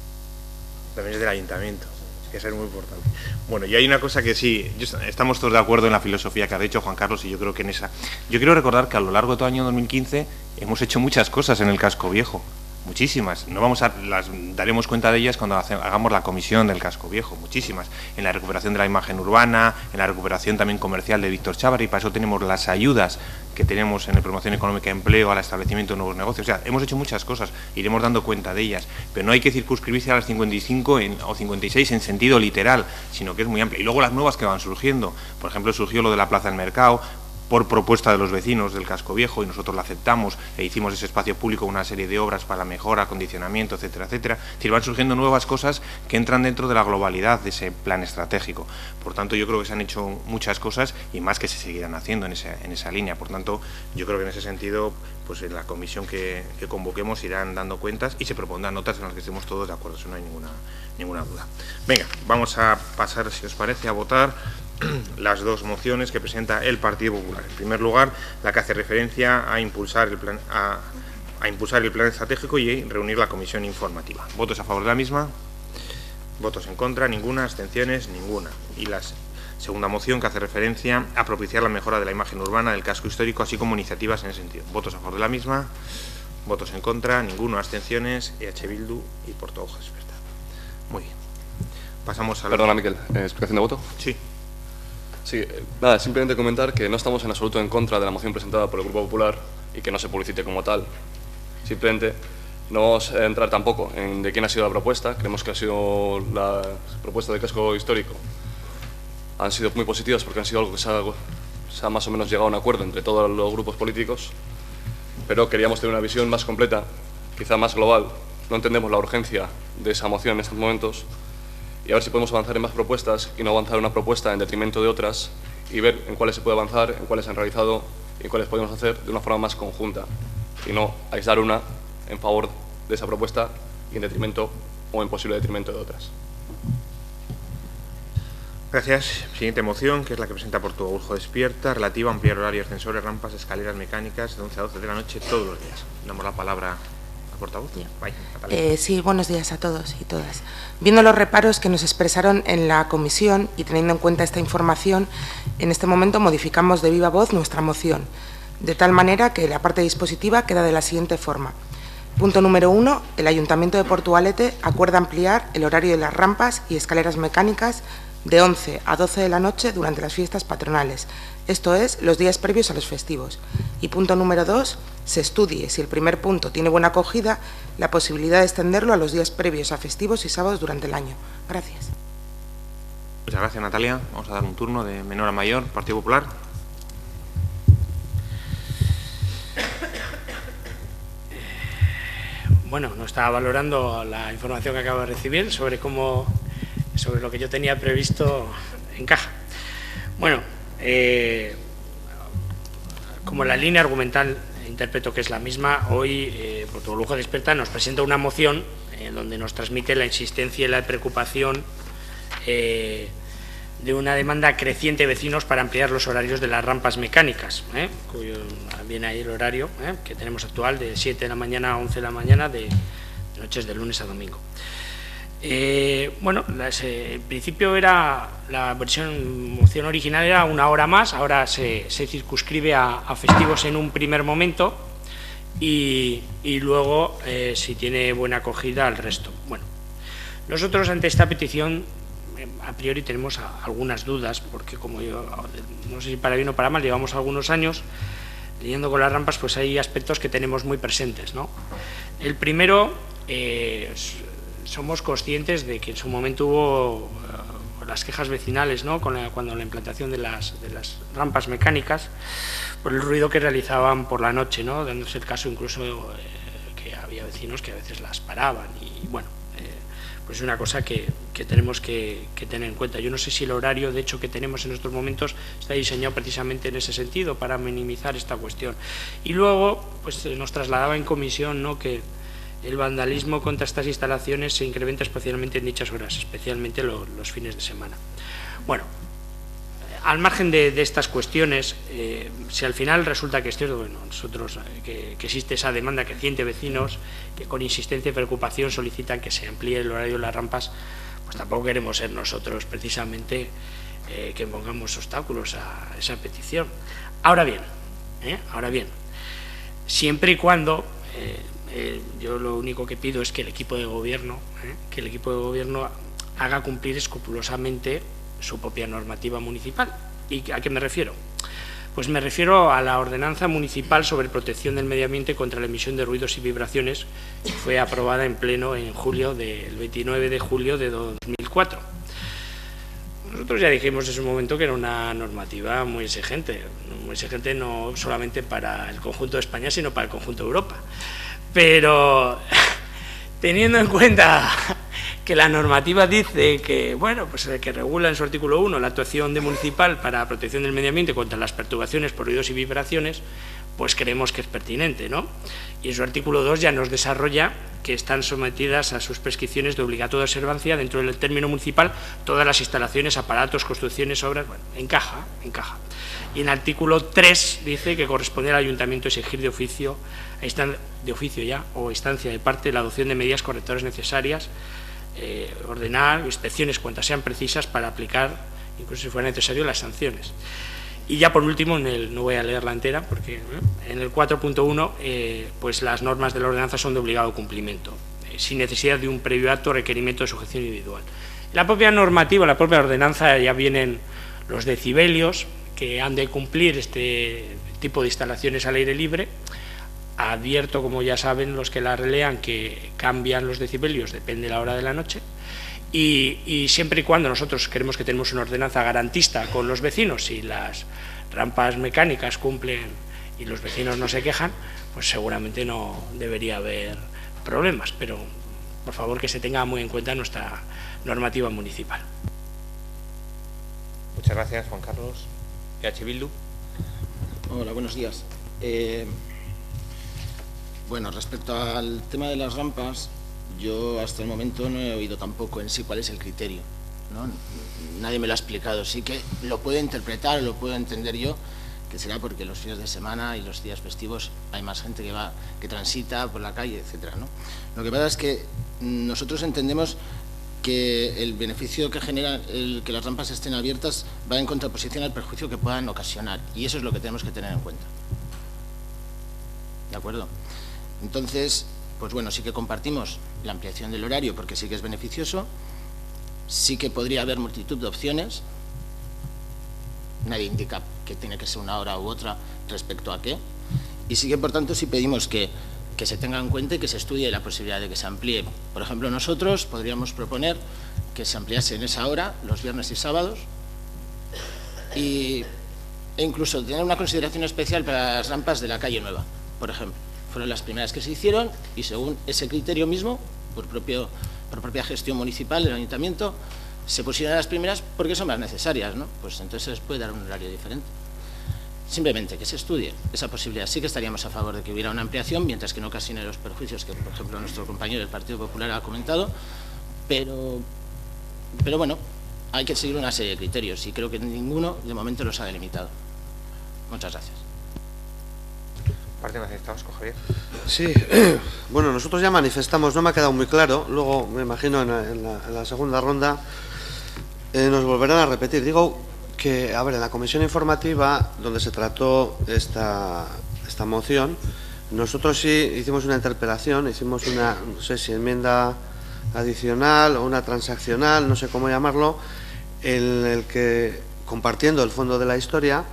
también es del ayuntamiento, que es muy importante. Bueno, y hay una cosa que sí, estamos todos de acuerdo en la filosofía que ha dicho Juan Carlos, y yo creo que yo quiero recordar que a lo largo de todo el año 2015 hemos hecho muchas cosas en el casco viejo, muchísimas. No las daremos cuenta de ellas cuando hagamos la comisión del casco viejo, muchísimas. En la recuperación de la imagen urbana, en la recuperación también comercial de Víctor Chávarri, y para eso tenemos las ayudas que tenemos en la promoción económica de empleo, al establecimiento de nuevos negocios. O sea, hemos hecho muchas cosas, iremos dando cuenta de ellas, pero no hay que circunscribirse a las 55 o 56 en sentido literal, sino que es muy amplia. Y luego las nuevas que van surgiendo. Por ejemplo, surgió lo de la Plaza del Mercado, por propuesta de los vecinos del casco viejo, y nosotros la aceptamos e hicimos ese espacio público una serie de obras para la mejora, acondicionamiento, etcétera, etcétera. Es decir, van surgiendo nuevas cosas que entran dentro de la globalidad de ese plan estratégico. Por tanto, yo creo que se han hecho muchas cosas y más que se seguirán haciendo en esa línea. Por tanto, yo creo que en ese sentido, pues en la comisión que convoquemos irán dando cuentas y se propondrán notas en las que estemos todos de acuerdo, eso no hay ninguna duda. Venga, vamos a pasar, si os parece, a votar las dos mociones que presenta el Partido Popular. En primer lugar, la que hace referencia a impulsar el plan estratégico y reunir la comisión informativa. ¿Votos a favor de la misma? ¿Votos en contra? Ninguna. ¿Abstenciones? Ninguna. Y la segunda moción, que hace referencia a propiciar la mejora de la imagen urbana del casco histórico, así como iniciativas en ese sentido. ¿Votos a favor de la misma? ¿Votos en contra? Ninguno. ¿Abstenciones? EH Bildu y Portavoz Experta. Muy bien. Pasamos a la... Perdona, Miquel, ¿explicación de voto? Sí. Sí, nada, simplemente comentar que no estamos en absoluto en contra de la moción presentada por el Grupo Popular y que no se publicite como tal. Simplemente no vamos a entrar tampoco en de quién ha sido la propuesta. Creemos que ha sido la propuesta del casco histórico. Han sido muy positivas porque han sido algo que se ha más o menos llegado a un acuerdo entre todos los grupos políticos, pero queríamos tener una visión más completa, quizá más global. No entendemos la urgencia de esa moción en estos momentos, y a ver si podemos avanzar en más propuestas y no avanzar una propuesta en detrimento de otras, y ver en cuáles se puede avanzar, en cuáles se han realizado y en cuáles podemos hacer de una forma más conjunta, y no aislar una en favor de esa propuesta y en detrimento o en posible detrimento de otras. Gracias. Siguiente moción, que es la que presenta Portavoz Despierta, relativa a ampliar horarios, ascensores, rampas, escaleras mecánicas de 11 a 12 de la noche todos los días. Damos la palabra al portavoz. Sí, buenos días a todos y todas. Viendo los reparos que nos expresaron en la comisión y teniendo en cuenta esta información, en este momento modificamos de viva voz nuestra moción, de tal manera que la parte dispositiva queda de la siguiente forma. Punto número 1. El Ayuntamiento de Portugalete acuerda ampliar el horario de las rampas y escaleras mecánicas de 11 a 12 de la noche durante las fiestas patronales, esto es, los días previos a los festivos. Y punto número 2. Se estudie, si el primer punto tiene buena acogida, la posibilidad de extenderlo a los días previos a festivos y sábados durante el año. Gracias. Muchas gracias, Natalia. Vamos a dar un turno de menor a mayor. Partido Popular. Bueno, no estaba valorando la información que acabo de recibir sobre lo que yo tenía previsto encaja. Bueno, como la línea argumental interpreto que es la misma, hoy Portavoz Despierta nos presenta una moción donde nos transmite la insistencia y la preocupación de una demanda creciente de vecinos para ampliar los horarios de las rampas mecánicas, cuyo viene ahí el horario que tenemos actual de 7 de la mañana a 11 de la mañana de noches de lunes a domingo. Bueno, en principio era la moción original era una hora más, ahora se circunscribe a festivos en un primer momento y luego, si tiene buena acogida, al resto. Bueno, nosotros ante esta petición, a priori tenemos algunas dudas, porque como yo, no sé si para bien o para mal, llevamos algunos años lidiando con las rampas, pues hay aspectos que tenemos muy presentes, ¿no? El primero, somos conscientes de que en su momento hubo las quejas vecinales, ¿no?, cuando la implantación de las rampas mecánicas, por el ruido que realizaban por la noche, ¿no?, dándose el caso incluso que había vecinos que a veces las paraban y bueno, pues es una cosa que tenemos que tener en cuenta. Yo no sé si el horario, de hecho, que tenemos en estos momentos está diseñado precisamente en ese sentido, para minimizar esta cuestión. Y luego, pues nos trasladaba en comisión, ¿no?, que el vandalismo contra estas instalaciones se incrementa especialmente en dichas horas, especialmente los fines de semana. Bueno, al margen de estas cuestiones, si al final resulta que es cierto, bueno, nosotros que existe esa demanda creciente de vecinos que con insistencia y preocupación solicitan que se amplíe el horario de las rampas, pues tampoco queremos ser nosotros precisamente que pongamos obstáculos a esa petición. Ahora bien, siempre y cuando, yo lo único que pido es que el equipo de gobierno haga cumplir escrupulosamente su propia normativa municipal. ¿Y a qué me refiero? Pues me refiero a la ordenanza municipal sobre protección del medio ambiente contra la emisión de ruidos y vibraciones, que fue aprobada en pleno el 29 de julio de 2004. Nosotros ya dijimos en su momento que era una normativa muy exigente no solamente para el conjunto de España, sino para el conjunto de Europa. Pero teniendo en cuenta que la normativa dice que, bueno, pues que regula en su artículo 1 la actuación municipal para la protección del medio ambiente contra las perturbaciones por ruidos y vibraciones, pues creemos que es pertinente, ¿no? Y en su artículo 2 ya nos desarrolla que están sometidas a sus prescripciones de obligatoria observancia dentro del término municipal todas las instalaciones, aparatos, construcciones, obras, bueno, encaja. Y en el artículo 3 dice que corresponde al ayuntamiento exigir de oficio o instancia de parte la adopción de medidas correctoras necesarias, ordenar inspecciones cuantas sean precisas para aplicar, incluso si fuera necesario, las sanciones. Y ya por último, no voy a leerla entera, porque en el 4.1 pues las normas de la ordenanza son de obligado cumplimiento, sin necesidad de un previo acto o requerimiento de sujeción individual. En la propia normativa, la propia ordenanza, ya vienen los decibelios que han de cumplir este tipo de instalaciones al aire libre. Advierto, como ya saben los que la relean, que cambian los decibelios, depende de la hora de la noche, y siempre y cuando nosotros creemos que tenemos una ordenanza garantista con los vecinos y las rampas mecánicas cumplen y los vecinos no se quejan, pues seguramente no debería haber problemas, pero por favor que se tenga muy en cuenta nuestra normativa municipal. Muchas gracias, Juan Carlos. EH Bildu. Hola, buenos días. Bueno, respecto al tema de las rampas, yo hasta el momento no he oído tampoco en sí cuál es el criterio, ¿no? Nadie me lo ha explicado. Sí que lo puedo interpretar, lo puedo entender yo, que será porque los fines de semana y los días festivos hay más gente que transita por la calle, etcétera, ¿no? Lo que pasa es que nosotros entendemos que el beneficio que genera el que las rampas estén abiertas va en contraposición al perjuicio que puedan ocasionar, y eso es lo que tenemos que tener en cuenta. ¿De acuerdo? Entonces, pues bueno, sí que compartimos la ampliación del horario porque sí que es beneficioso, sí que podría haber multitud de opciones, nadie indica que tiene que ser una hora u otra respecto a qué, y sí que por tanto sí pedimos que se tenga en cuenta y que se estudie la posibilidad de que se amplíe. Por ejemplo, nosotros podríamos proponer que se ampliase en esa hora los viernes y sábados e incluso tener una consideración especial para las rampas de la calle Nueva, por ejemplo. Fueron las primeras que se hicieron y según ese criterio mismo, por propia gestión municipal del ayuntamiento, se pusieron las primeras porque son más necesarias, ¿no? Pues entonces se les puede dar un horario diferente. Simplemente que se estudie esa posibilidad. Sí que estaríamos a favor de que hubiera una ampliación, mientras que no ocasione los perjuicios que, por ejemplo, nuestro compañero del Partido Popular ha comentado, pero bueno, hay que seguir una serie de criterios y creo que ninguno de momento los ha delimitado. Muchas gracias. Partido Nacionalista Vasco, Javier. Sí, bueno, nosotros ya manifestamos, no me ha quedado muy claro, luego me imagino en la segunda ronda nos volverán a repetir. Digo que, a ver, en la comisión informativa donde se trató esta moción, nosotros sí hicimos una interpelación, hicimos una, no sé si enmienda adicional o una transaccional, no sé cómo llamarlo, en el que, compartiendo el fondo de la historia,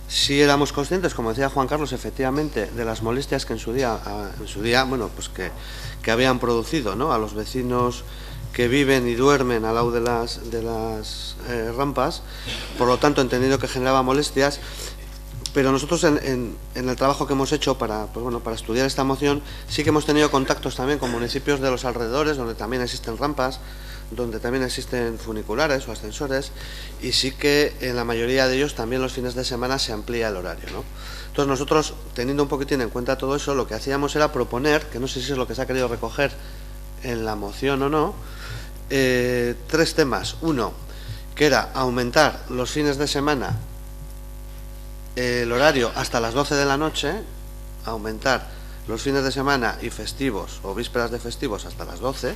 sí éramos conscientes, como decía Juan Carlos, efectivamente, de las molestias que en su día, bueno, pues que habían producido, ¿no?, a los vecinos que viven y duermen al lado de las rampas, por lo tanto entendiendo que generaba molestias, pero nosotros en el trabajo que hemos hecho para estudiar esta moción, sí que hemos tenido contactos también con municipios de los alrededores, donde también existen rampas, donde también existen funiculares o ascensores, y sí que en la mayoría de ellos también los fines de semana se amplía el horario, ¿no? Entonces nosotros, teniendo un poquitín en cuenta todo eso, lo que hacíamos era proponer, que no sé si es lo que se ha querido recoger en la moción o no, 3 temas. Uno, que era aumentar los fines de semana el horario hasta las 12 de la noche, aumentar los fines de semana y festivos o vísperas de festivos hasta las 12,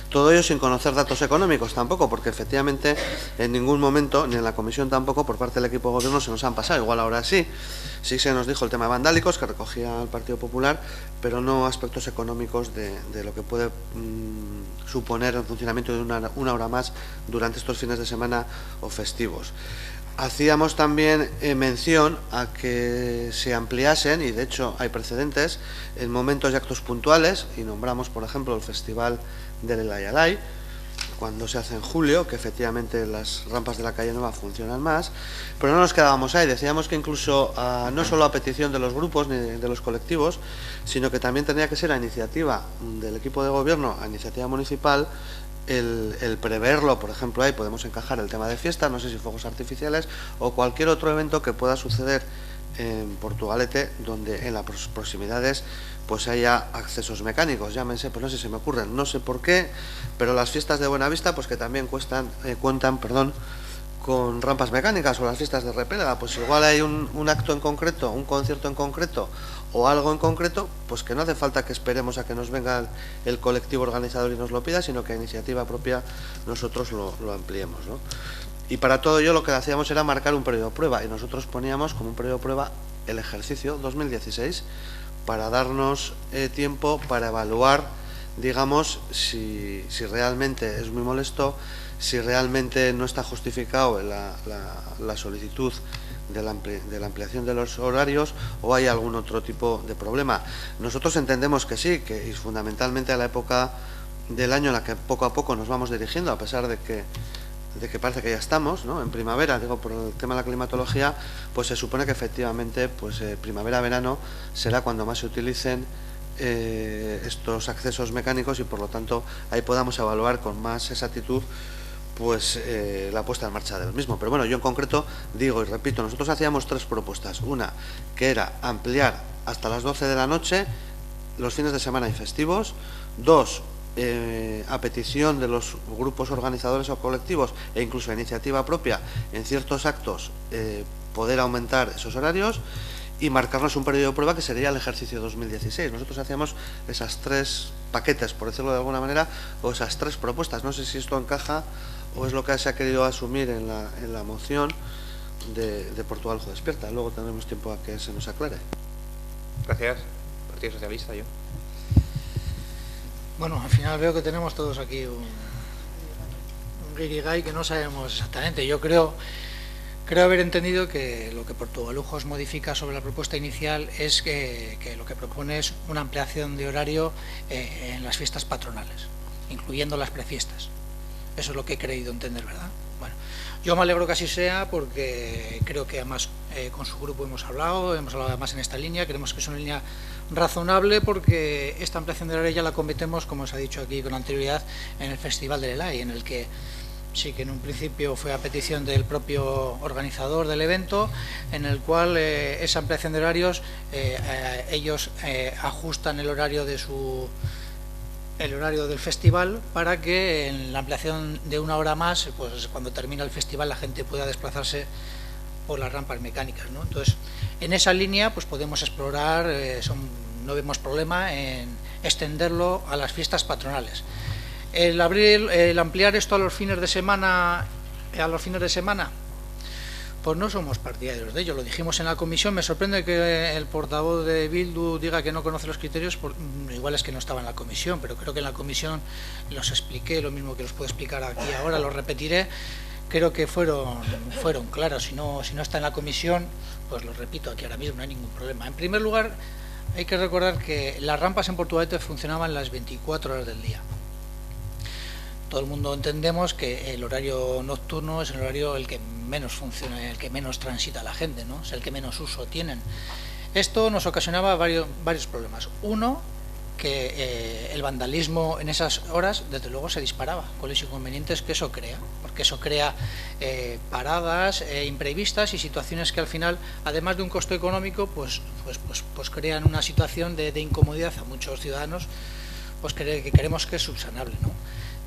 todo ello sin conocer datos económicos tampoco, porque efectivamente en ningún momento, ni en la comisión tampoco, por parte del equipo de gobierno se nos han pasado, igual ahora sí se nos dijo el tema de vandálicos que recogía el Partido Popular, pero no aspectos económicos de lo que puede suponer el funcionamiento de una hora más durante estos fines de semana o festivos. Hacíamos también mención a que se ampliasen, y de hecho hay precedentes, en momentos y actos puntuales, y nombramos, por ejemplo, el Festival del Elayalay, cuando se hace en julio, que efectivamente las rampas de la calle Nueva funcionan más, pero no nos quedábamos ahí, decíamos que incluso no solo a petición de los grupos ni de los colectivos, sino que también tenía que ser a iniciativa del equipo de gobierno, a iniciativa municipal, el preverlo. Por ejemplo, ahí podemos encajar el tema de fiesta, no sé si fuegos artificiales o cualquier otro evento que pueda suceder en Portugalete, donde en las proximidades pues haya accesos mecánicos, llámense, pues no sé si me ocurren, no sé por qué, pero las fiestas de Buenavista, pues que también cuentan con rampas mecánicas, o las fiestas de Repélega, pues igual hay un acto en concreto, un concierto en concreto o algo en concreto, pues que no hace falta que esperemos a que nos venga el colectivo organizador y nos lo pida, sino que a iniciativa propia nosotros lo ampliemos, ¿no? Y para todo ello lo que hacíamos era marcar un periodo de prueba, y nosotros poníamos como un periodo de prueba el ejercicio 2016, para darnos tiempo para evaluar, digamos, si realmente es muy molesto, si realmente no está justificado la solicitud de la ampliación de los horarios, o hay algún otro tipo de problema. Nosotros entendemos que sí, que es fundamentalmente a la época del año en la que poco a poco nos vamos dirigiendo, a pesar de que parece que ya estamos, ¿no?, en primavera, digo, por el tema de la climatología, pues se supone que efectivamente pues primavera-verano será cuando más se utilicen estos accesos mecánicos, y por lo tanto ahí podamos evaluar con más exactitud pues la puesta en marcha del mismo. Pero bueno, yo en concreto digo y repito, nosotros hacíamos tres propuestas. Una, que era ampliar hasta las 12 de la noche los fines de semana y festivos. Dos, a petición de los grupos organizadores o colectivos, e incluso a iniciativa propia, en ciertos actos poder aumentar esos horarios, y marcarnos un periodo de prueba que sería el ejercicio 2016. Nosotros hacíamos esas tres paquetes, por decirlo de alguna manera, o esas tres propuestas. No sé si esto encaja o es lo que se ha querido asumir en la moción de Portugal Ojo Despierta. Luego tendremos tiempo a que se nos aclare. Gracias. Partido Socialista, yo. Bueno, al final veo que tenemos todos aquí un guirigay que no sabemos exactamente. Yo creo haber entendido que lo que Portugalujos modifica sobre la propuesta inicial es que lo que propone es una ampliación de horario en las fiestas patronales, incluyendo las prefiestas. Eso es lo que he creído entender, ¿verdad? Bueno, yo me alegro que así sea, porque creo que además con su grupo hemos hablado además en esta línea. Creemos que es una línea razonable, porque esta ampliación de horario ya la cometemos, como se ha dicho aquí con anterioridad, en el Festival del Elay, en el que sí que en un principio fue a petición del propio organizador del evento, en el cual esa ampliación de horarios, ellos ajustan el horario del festival, para que en la ampliación de una hora más, pues cuando termina el festival, la gente pueda desplazarse por las rampas mecánicas, ¿no? Entonces, en esa línea pues podemos explorar, no vemos problema en extenderlo a las fiestas patronales. El ampliar esto a los fines de semana, pues no somos partidarios de ello. Lo dijimos en la comisión. Me sorprende que el portavoz de Bildu diga que no conoce los criterios, igual es que no estaba en la comisión, pero creo que en la comisión los expliqué, lo mismo que los puedo explicar aquí ahora, lo repetiré. Creo que fueron claros. Si no está en la comisión, pues lo repito aquí ahora mismo, no hay ningún problema. En primer lugar, hay que recordar que las rampas en Portugalete funcionaban las 24 horas del día. Todo el mundo entendemos que el horario nocturno es el horario el que menos funciona, el que menos transita la gente, ¿no? Es el que menos uso tienen. Esto nos ocasionaba varios problemas. Uno, que el vandalismo en esas horas, desde luego, se disparaba, con los inconvenientes que eso crea, porque eso crea paradas imprevistas y situaciones que al final, además de un costo económico, pues crean una situación de incomodidad a muchos ciudadanos, pues que creemos que es subsanable, ¿no?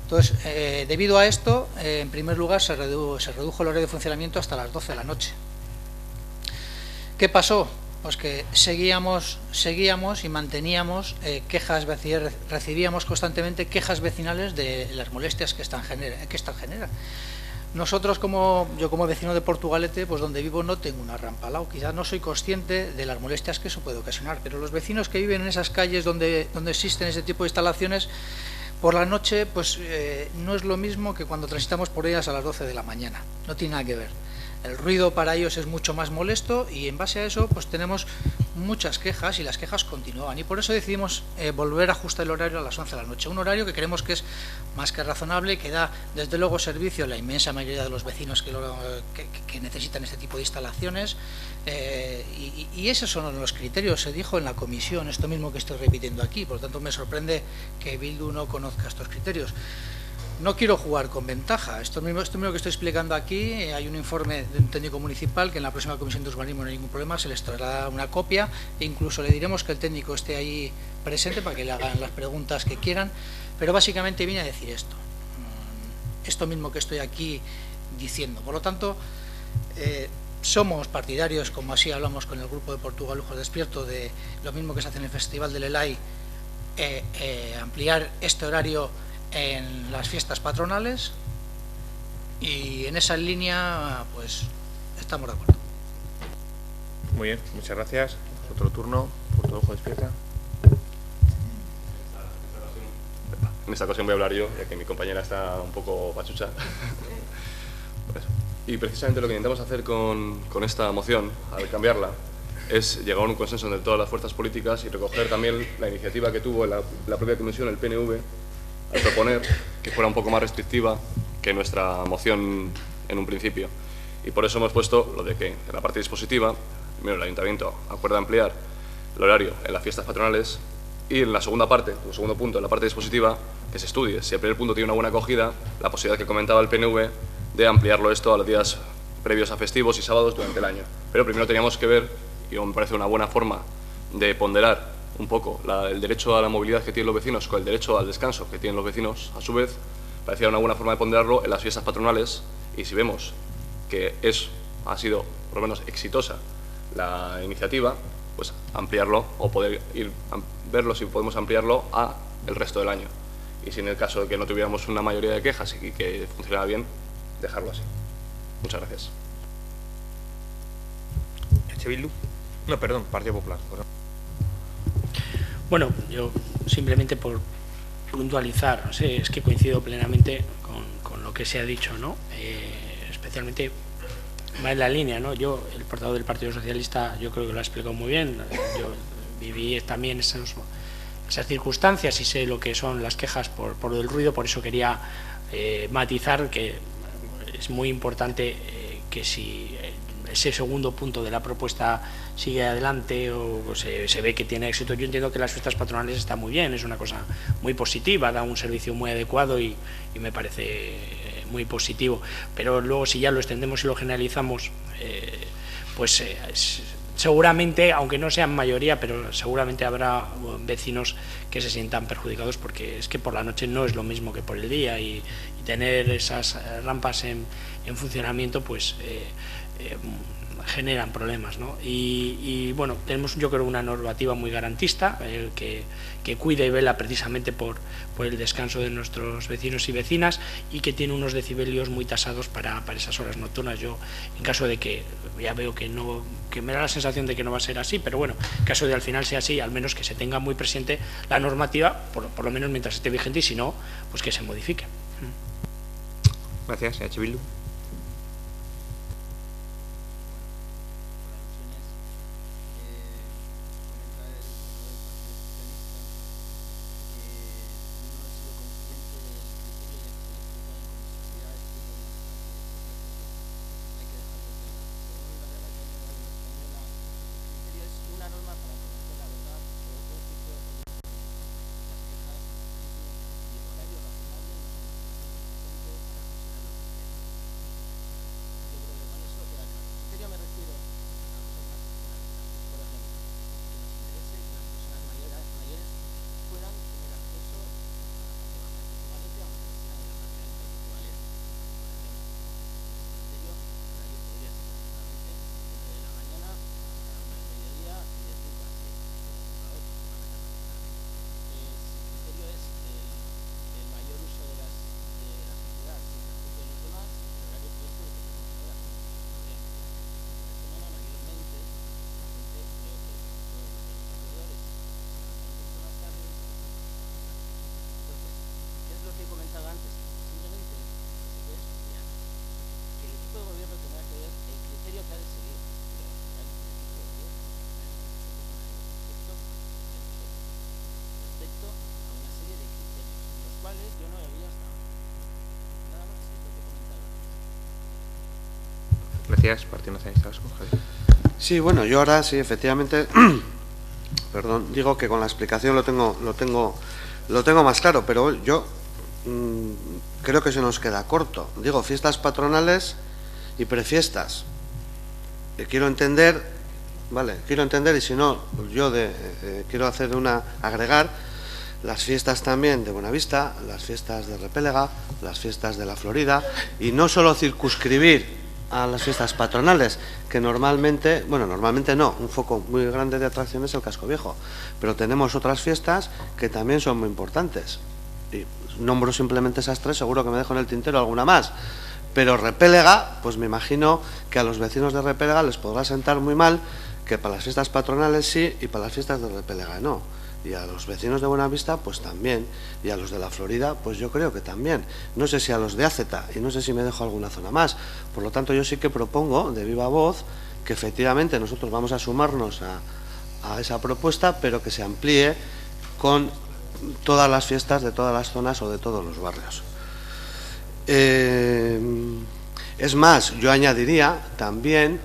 Entonces, debido a esto, en primer lugar, se redujo el horario de funcionamiento hasta las 12 de la noche. ¿Qué pasó? pues que seguíamos y manteníamos quejas, recibíamos constantemente quejas vecinales de las molestias que estas generan. Nosotros, yo como vecino de Portugalete, pues donde vivo no tengo una rampa al lado. Quizás no soy consciente de las molestias que eso puede ocasionar, pero los vecinos que viven en esas calles donde existen ese tipo de instalaciones, por la noche, pues no es lo mismo que cuando transitamos por ellas a las 12 de la mañana. No tiene nada que ver. El ruido para ellos es mucho más molesto y en base a eso pues tenemos muchas quejas y las quejas continúan. Y por eso decidimos volver a ajustar el horario a las 11 de la noche. Un horario que creemos que es más que razonable, que da desde luego servicio a la inmensa mayoría de los vecinos que necesitan este tipo de instalaciones. Y esos son los criterios, se dijo en la comisión, esto mismo que estoy repitiendo aquí. Por lo tanto me sorprende que Bildu no conozca estos criterios. No quiero jugar con ventaja. Esto mismo que estoy explicando aquí, hay un informe de un técnico municipal que en la próxima comisión de urbanismo no hay ningún problema, se les traerá una copia e incluso le diremos que el técnico esté ahí presente para que le hagan las preguntas que quieran, pero básicamente viene a decir esto mismo que estoy aquí diciendo. Por lo tanto, somos partidarios, como así hablamos con el grupo de Portugal Lujo Despierto, de lo mismo que se hace en el Festival del Elai, ampliar este horario en las fiestas patronales, y en esa línea pues estamos de acuerdo. Muy bien, muchas gracias. Otro turno, Portugal Despierta. En esta ocasión voy a hablar yo, ya que mi compañera está un poco pachucha. Y precisamente lo que intentamos hacer con esta moción, al cambiarla, es llegar a un consenso entre todas las fuerzas políticas y recoger también la iniciativa que tuvo la propia comisión, el PNV, al proponer que fuera un poco más restrictiva que nuestra moción en un principio. Y por eso hemos puesto lo de que en la parte dispositiva, primero el Ayuntamiento acuerda ampliar el horario en las fiestas patronales, y en la segunda parte, el segundo punto, en la parte dispositiva, que se estudie, si el primer punto tiene una buena acogida, la posibilidad que comentaba el PNV de ampliarlo esto a los días previos a festivos y sábados durante el año. Pero primero teníamos que ver, y me parece una buena forma de ponderar un poco el derecho a la movilidad que tienen los vecinos con el derecho al descanso que tienen los vecinos, a su vez, parecía una buena forma de ponderarlo en las fiestas patronales, y si vemos que ha sido por lo menos exitosa la iniciativa, pues ampliarlo o poder verlo si podemos ampliarlo a el resto del año. Y si en el caso de que no tuviéramos una mayoría de quejas y que funcionara bien, dejarlo así. Muchas gracias. Bildu. No, perdón, Partido Popular. Bueno, yo simplemente por puntualizar, no sé, es que coincido plenamente con lo que se ha dicho, ¿no? Especialmente va en la línea, ¿no? Yo, el portavoz del Partido Socialista, yo creo que lo ha explicado muy bien. Yo viví también esas circunstancias y sé lo que son las quejas por el ruido, por eso quería matizar que es muy importante que si ese segundo punto de la propuesta sigue adelante o se ve que tiene éxito. Yo entiendo que las fiestas patronales está muy bien, es una cosa muy positiva, da un servicio muy adecuado y me parece muy positivo, pero luego si ya lo extendemos y lo generalizamos, seguramente, aunque no sean mayoría, pero seguramente habrá vecinos que se sientan perjudicados, porque es que por la noche no es lo mismo que por el día, y tener esas rampas en funcionamiento pues generan problemas, ¿no? Y bueno, tenemos, yo creo, una normativa muy garantista que cuida y vela precisamente por el descanso de nuestros vecinos y vecinas, y que tiene unos decibelios muy tasados para esas horas nocturnas. Yo, en caso de que, ya veo que me da la sensación de que no va a ser así, pero bueno, en caso de al final sea así, al menos que se tenga muy presente la normativa, por lo menos mientras esté vigente, y si no, pues que se modifique. Gracias, Bildu. Gracias, Partido Nacionalista Vasco. Javier. Sí, bueno, yo ahora sí, efectivamente, perdón, digo que con la explicación lo tengo más claro, pero yo creo que se nos queda corto. Digo, fiestas patronales y prefiestas. Quiero entender, vale, y si no, pues yo quiero hacer agregar las fiestas también de Buenavista, las fiestas de Repélega, las fiestas de la Florida, y no solo circunscribir a las fiestas patronales, que normalmente no, un foco muy grande de atracción es el Casco Viejo, pero tenemos otras fiestas que también son muy importantes, y nombro simplemente esas tres, seguro que me dejo en el tintero alguna más, pero Repélega, pues me imagino que a los vecinos de Repélega les podrá sentar muy mal que para las fiestas patronales sí y para las fiestas de Repélega no. Y a los vecinos de Buenavista, pues también. Y a los de la Florida, pues yo creo que también. No sé si a los de Áceta, y no sé si me dejo alguna zona más. Por lo tanto, yo sí que propongo, de viva voz, que efectivamente nosotros vamos a sumarnos a esa propuesta, pero que se amplíe con todas las fiestas de todas las zonas o de todos los barrios. Es más, yo añadiría también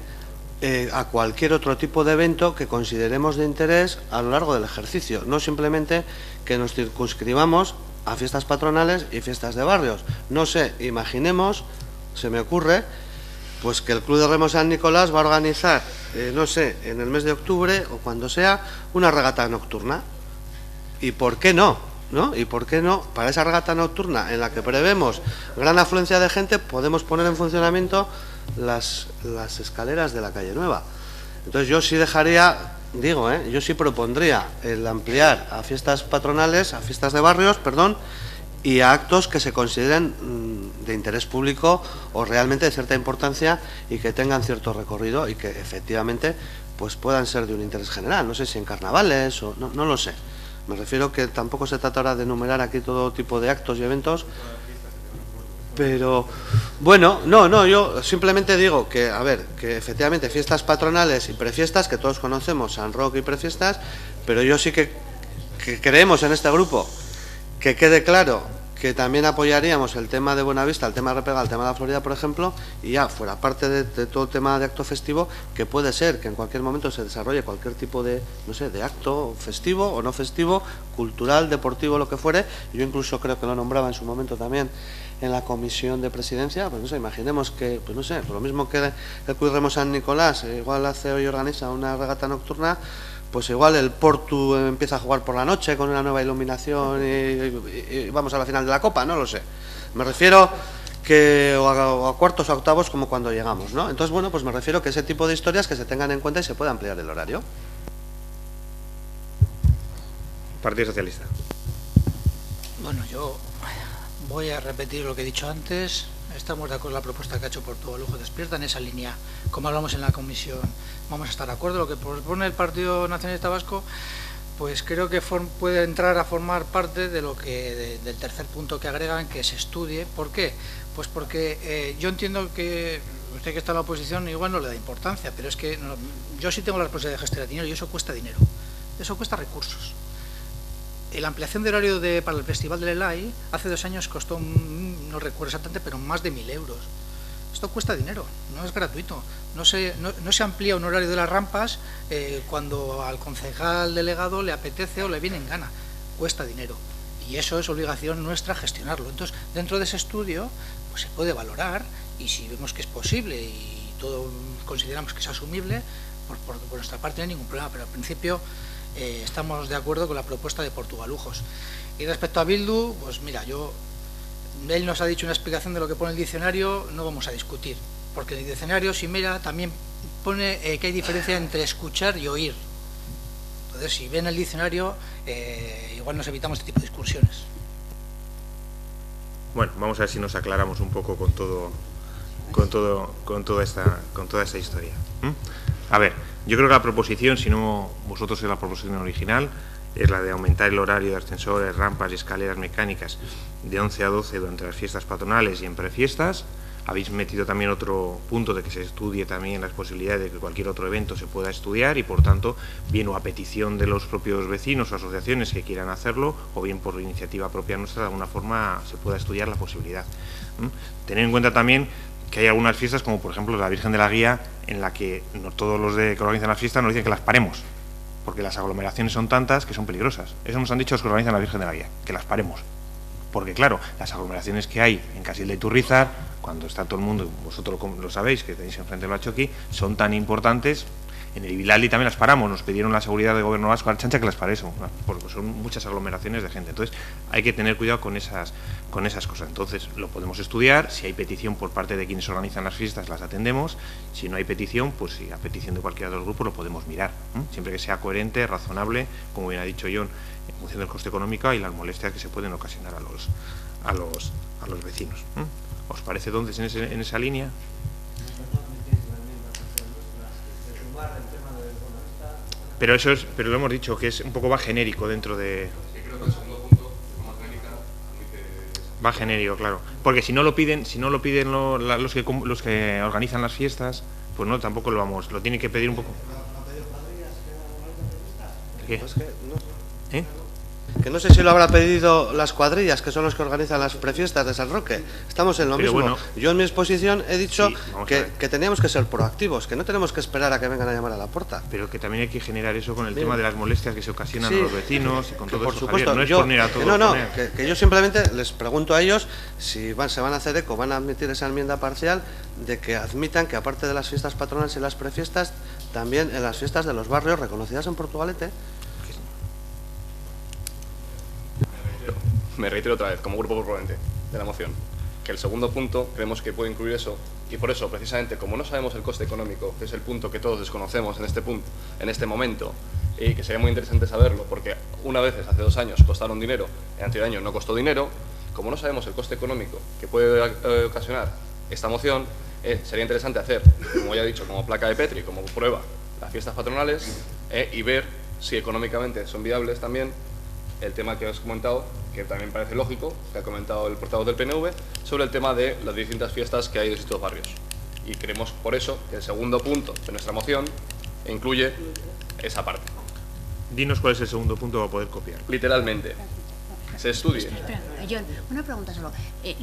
a cualquier otro tipo de evento que consideremos de interés a lo largo del ejercicio, no simplemente que nos circunscribamos a fiestas patronales y fiestas de barrios. No sé, imaginemos, se me ocurre, pues que el Club de Remo San Nicolás va a organizar, no sé, en el mes de octubre o cuando sea, una regata nocturna. ¿Y por qué no? ¿Y por qué no? Para esa regata nocturna en la que prevemos gran afluencia de gente, podemos poner en funcionamiento las escaleras de la calle Nueva. Entonces yo sí yo sí propondría el ampliar a fiestas patronales, a fiestas de barrios, y a actos que se consideren de interés público o realmente de cierta importancia y que tengan cierto recorrido y que efectivamente pues puedan ser de un interés general. No sé si en carnavales o no lo sé. Me refiero que tampoco se trata ahora de enumerar aquí todo tipo de actos y eventos, pero bueno, yo simplemente digo que, que efectivamente fiestas patronales y prefiestas, que todos conocemos, San Roque y prefiestas, pero yo sí que creemos en este grupo, que quede claro que también apoyaríamos el tema de Buenavista, el tema de Repélega, el tema de la Florida, por ejemplo, y ya fuera parte de todo el tema de acto festivo, que puede ser que en cualquier momento se desarrolle cualquier tipo de, no sé, de acto festivo o no festivo, cultural, deportivo, lo que fuere. Yo incluso creo que lo nombraba en su momento también en la comisión de presidencia, pues no sé, imaginemos que, pues no sé, por lo mismo que el Club Remo San Nicolás igual hace hoy organiza una regata nocturna, pues igual el Portu empieza a jugar por la noche con una nueva iluminación y vamos a la final de la Copa, no lo sé. Me refiero que o a cuartos o a octavos como cuando llegamos, ¿no? Entonces, bueno, pues me refiero que ese tipo de historias que se tengan en cuenta y se pueda ampliar el horario. Partido Socialista. Bueno, yo voy a repetir lo que he dicho antes. Estamos de acuerdo con la propuesta que ha hecho Portugalujo Despierta en esa línea. Como hablamos en la comisión, vamos a estar de acuerdo. Lo que propone el Partido Nacionalista Vasco, pues creo que puede entrar a formar parte de del tercer punto que agregan, que se estudie. ¿Por qué? Pues porque yo entiendo que usted, que está en la oposición, igual no le da importancia, pero es que yo sí tengo la responsabilidad de gestionar dinero y eso cuesta dinero, eso cuesta recursos. La ampliación de horario para el Festival del ELAI hace 2 años costó, no recuerdo exactamente, pero más de 1.000 euros. Esto cuesta dinero, no es gratuito. No se amplía un horario de las rampas cuando al concejal delegado le apetece o le viene en gana. Cuesta dinero. Y eso es obligación nuestra gestionarlo. Entonces, dentro de ese estudio, pues se puede valorar, y si vemos que es posible y todo consideramos que es asumible, por nuestra parte no hay ningún problema, pero al principio estamos de acuerdo con la propuesta de Portugalujos. Y respecto a Bildu, pues mira, él nos ha dicho una explicación de lo que pone el diccionario, no vamos a discutir, porque el diccionario, si mira, también pone que hay diferencia entre escuchar y oír. Entonces, si ven el diccionario, igual nos evitamos este tipo de discusiones. Bueno, vamos a ver si nos aclaramos un poco con toda esta historia. A ver, yo creo que la proposición, si no vosotros es la proposición original, es la de aumentar el horario de ascensores, rampas y escaleras mecánicas de 11 a 12 durante las fiestas patronales y en prefiestas, Habéis metido también otro punto de que se estudie también las posibilidades de que cualquier otro evento se pueda estudiar y, por tanto, bien o a petición de los propios vecinos o asociaciones que quieran hacerlo, o bien por iniciativa propia nuestra, de alguna forma se pueda estudiar la posibilidad. Tener en cuenta también que hay algunas fiestas, como por ejemplo la Virgen de la Guía, en la que no todos los que organizan las fiestas nos dicen que las paremos, porque las aglomeraciones son tantas que son peligrosas. Eso nos han dicho los que organizan la Virgen de la Guía, que las paremos. Porque claro, las aglomeraciones que hay en Casil de Iturrizar, cuando está todo el mundo, vosotros lo sabéis, que tenéis enfrente el Bachoqui, son tan importantes. En el Ibilaldi también las paramos, nos pidieron la seguridad del Gobierno vasco a Archancha que las paremos, porque son muchas aglomeraciones de gente. Entonces hay que tener cuidado con esas cosas. Entonces lo podemos estudiar, si hay petición por parte de quienes organizan las fiestas las atendemos, si no hay petición, pues si a petición de cualquiera de los grupos lo podemos mirar, siempre que sea coherente, razonable, como bien ha dicho John, en función del coste económico y las molestias que se pueden ocasionar a los vecinos. ¿Os parece entonces en esa línea? Pero pero lo hemos dicho, que es un poco va genérico dentro de... Sí, creo que el segundo punto, de forma genérica, va genérico, claro. Porque si no lo piden los que organizan las fiestas, pues no, tampoco lo tienen que pedir un poco. ¿Qué? Que no sé si lo habrá pedido las cuadrillas, que son los que organizan las prefiestas de San Roque. Estamos en lo mismo. Bueno, yo en mi exposición he dicho que teníamos que ser proactivos, que no tenemos que esperar a que vengan a llamar a la puerta. Pero que también hay que generar eso con el tema de las molestias que se ocasionan a los vecinos y con todo por eso, supuesto, Javier, no es poner a todos. Que yo simplemente les pregunto a ellos si se van a hacer eco, van a admitir esa enmienda parcial de que admitan que aparte de las fiestas patronales y las prefiestas, también en las fiestas de los barrios reconocidas en Portugalete. Me reitero otra vez, como grupo proponente de la moción, que el segundo punto creemos que puede incluir eso, y por eso, precisamente, como no sabemos el coste económico, que es el punto que todos desconocemos en este momento, y que sería muy interesante saberlo, porque una vez, hace 2 años, costaron dinero, el anterior año no costó dinero, como no sabemos el coste económico que puede ocasionar esta moción, sería interesante hacer, como ya he dicho, como placa de Petri, como prueba, las fiestas patronales, y ver si económicamente son viables también el tema que has comentado, que también parece lógico, que ha comentado el portavoz del PNV, sobre el tema de las distintas fiestas que hay de distintos barrios. Y creemos, por eso, que el segundo punto de nuestra moción incluye esa parte. Dinos cuál es el segundo punto para poder copiar. Literalmente, se estudie. Espera, John, una pregunta solo.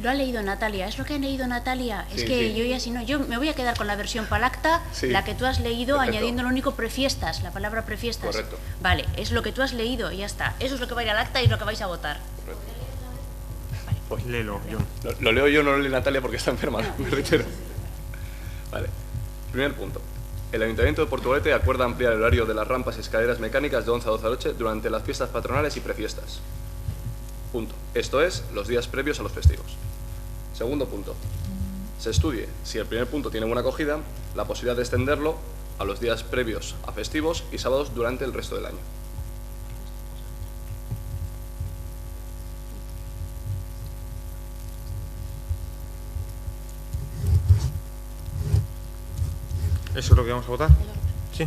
¿Lo ha leído Natalia? ¿Es lo que ha leído Natalia? Es sí, que sí. yo ya si no, yo me voy a quedar con la versión palacta, sí. La que tú has leído, Perfecto. añadiendo lo único prefiestas, la palabra prefiestas. Correcto. Vale, es lo que tú has leído y ya está. Eso es lo que va a ir al acta y es lo que vais a votar. Vale. Pues léelo, John. Lo leo yo, no lo lee Natalia porque está enferma, me reitero. Vale. Primer punto. El Ayuntamiento de Portugalete acuerda ampliar el horario de las rampas y escaleras mecánicas de 11 a 12 de la noche durante las fiestas patronales y prefiestas. Punto. Esto es, los días previos a los festivos. Segundo punto. Se estudie, si el primer punto tiene buena acogida, la posibilidad de extenderlo a los días previos a festivos y sábados durante el resto del año. ¿Eso es lo que vamos a votar? Sí.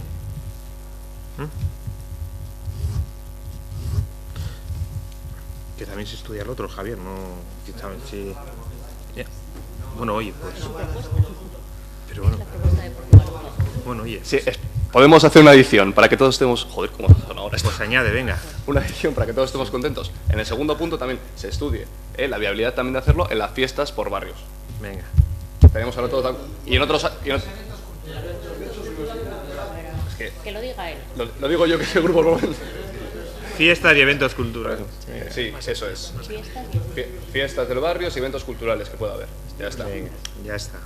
Que también se estudia el otro, Javier, no... Sí. Bueno, oye, pues... Pero bueno... Bueno, oye... Sí, podemos hacer una edición para que todos estemos... Joder, ¿cómo son ahora esto? Pues añade, venga. Una edición para que todos estemos contentos. En el segundo punto también se estudie la viabilidad también de hacerlo en las fiestas por barrios. Venga. Tenemos ahora todos... Y en otros... Que lo diga él. Lo digo yo, que es el grupo... Fiestas y eventos culturales. Sí, eso es. Fiestas del barrio y eventos culturales que pueda haber. Ya está. Venga, ya está.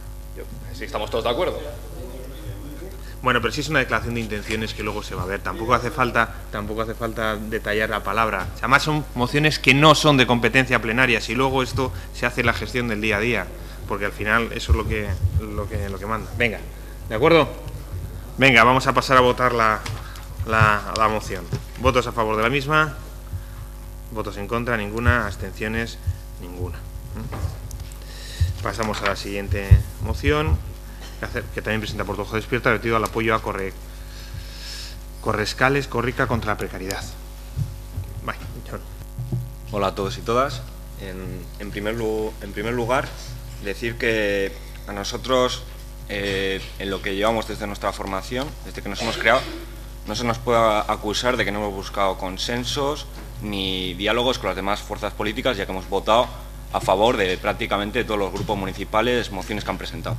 Sí, estamos todos de acuerdo. Bueno, pero sí es una declaración de intenciones que luego se va a ver. Tampoco hace falta detallar la palabra. Además son mociones que no son de competencia plenaria. Si luego esto se hace en la gestión del día a día, porque al final eso es lo que manda. Venga, ¿de acuerdo? Venga, vamos a pasar a votar la moción. ¿Votos a favor de la misma? ¿Votos en contra? Ninguna. ¿Abstenciones? Ninguna. Pasamos a la siguiente moción, que también presenta Portojo Despierta, vertido al apoyo a Correscales, Corrica contra la precariedad. Vale, Hola a todos y todas. En primer lugar, decir que A nosotros, en lo que llevamos desde nuestra formación, desde que nos hemos creado, no se nos puede acusar de que no hemos buscado consensos ni diálogos con las demás fuerzas políticas, ya que hemos votado a favor de prácticamente todos los grupos municipales, mociones que han presentado.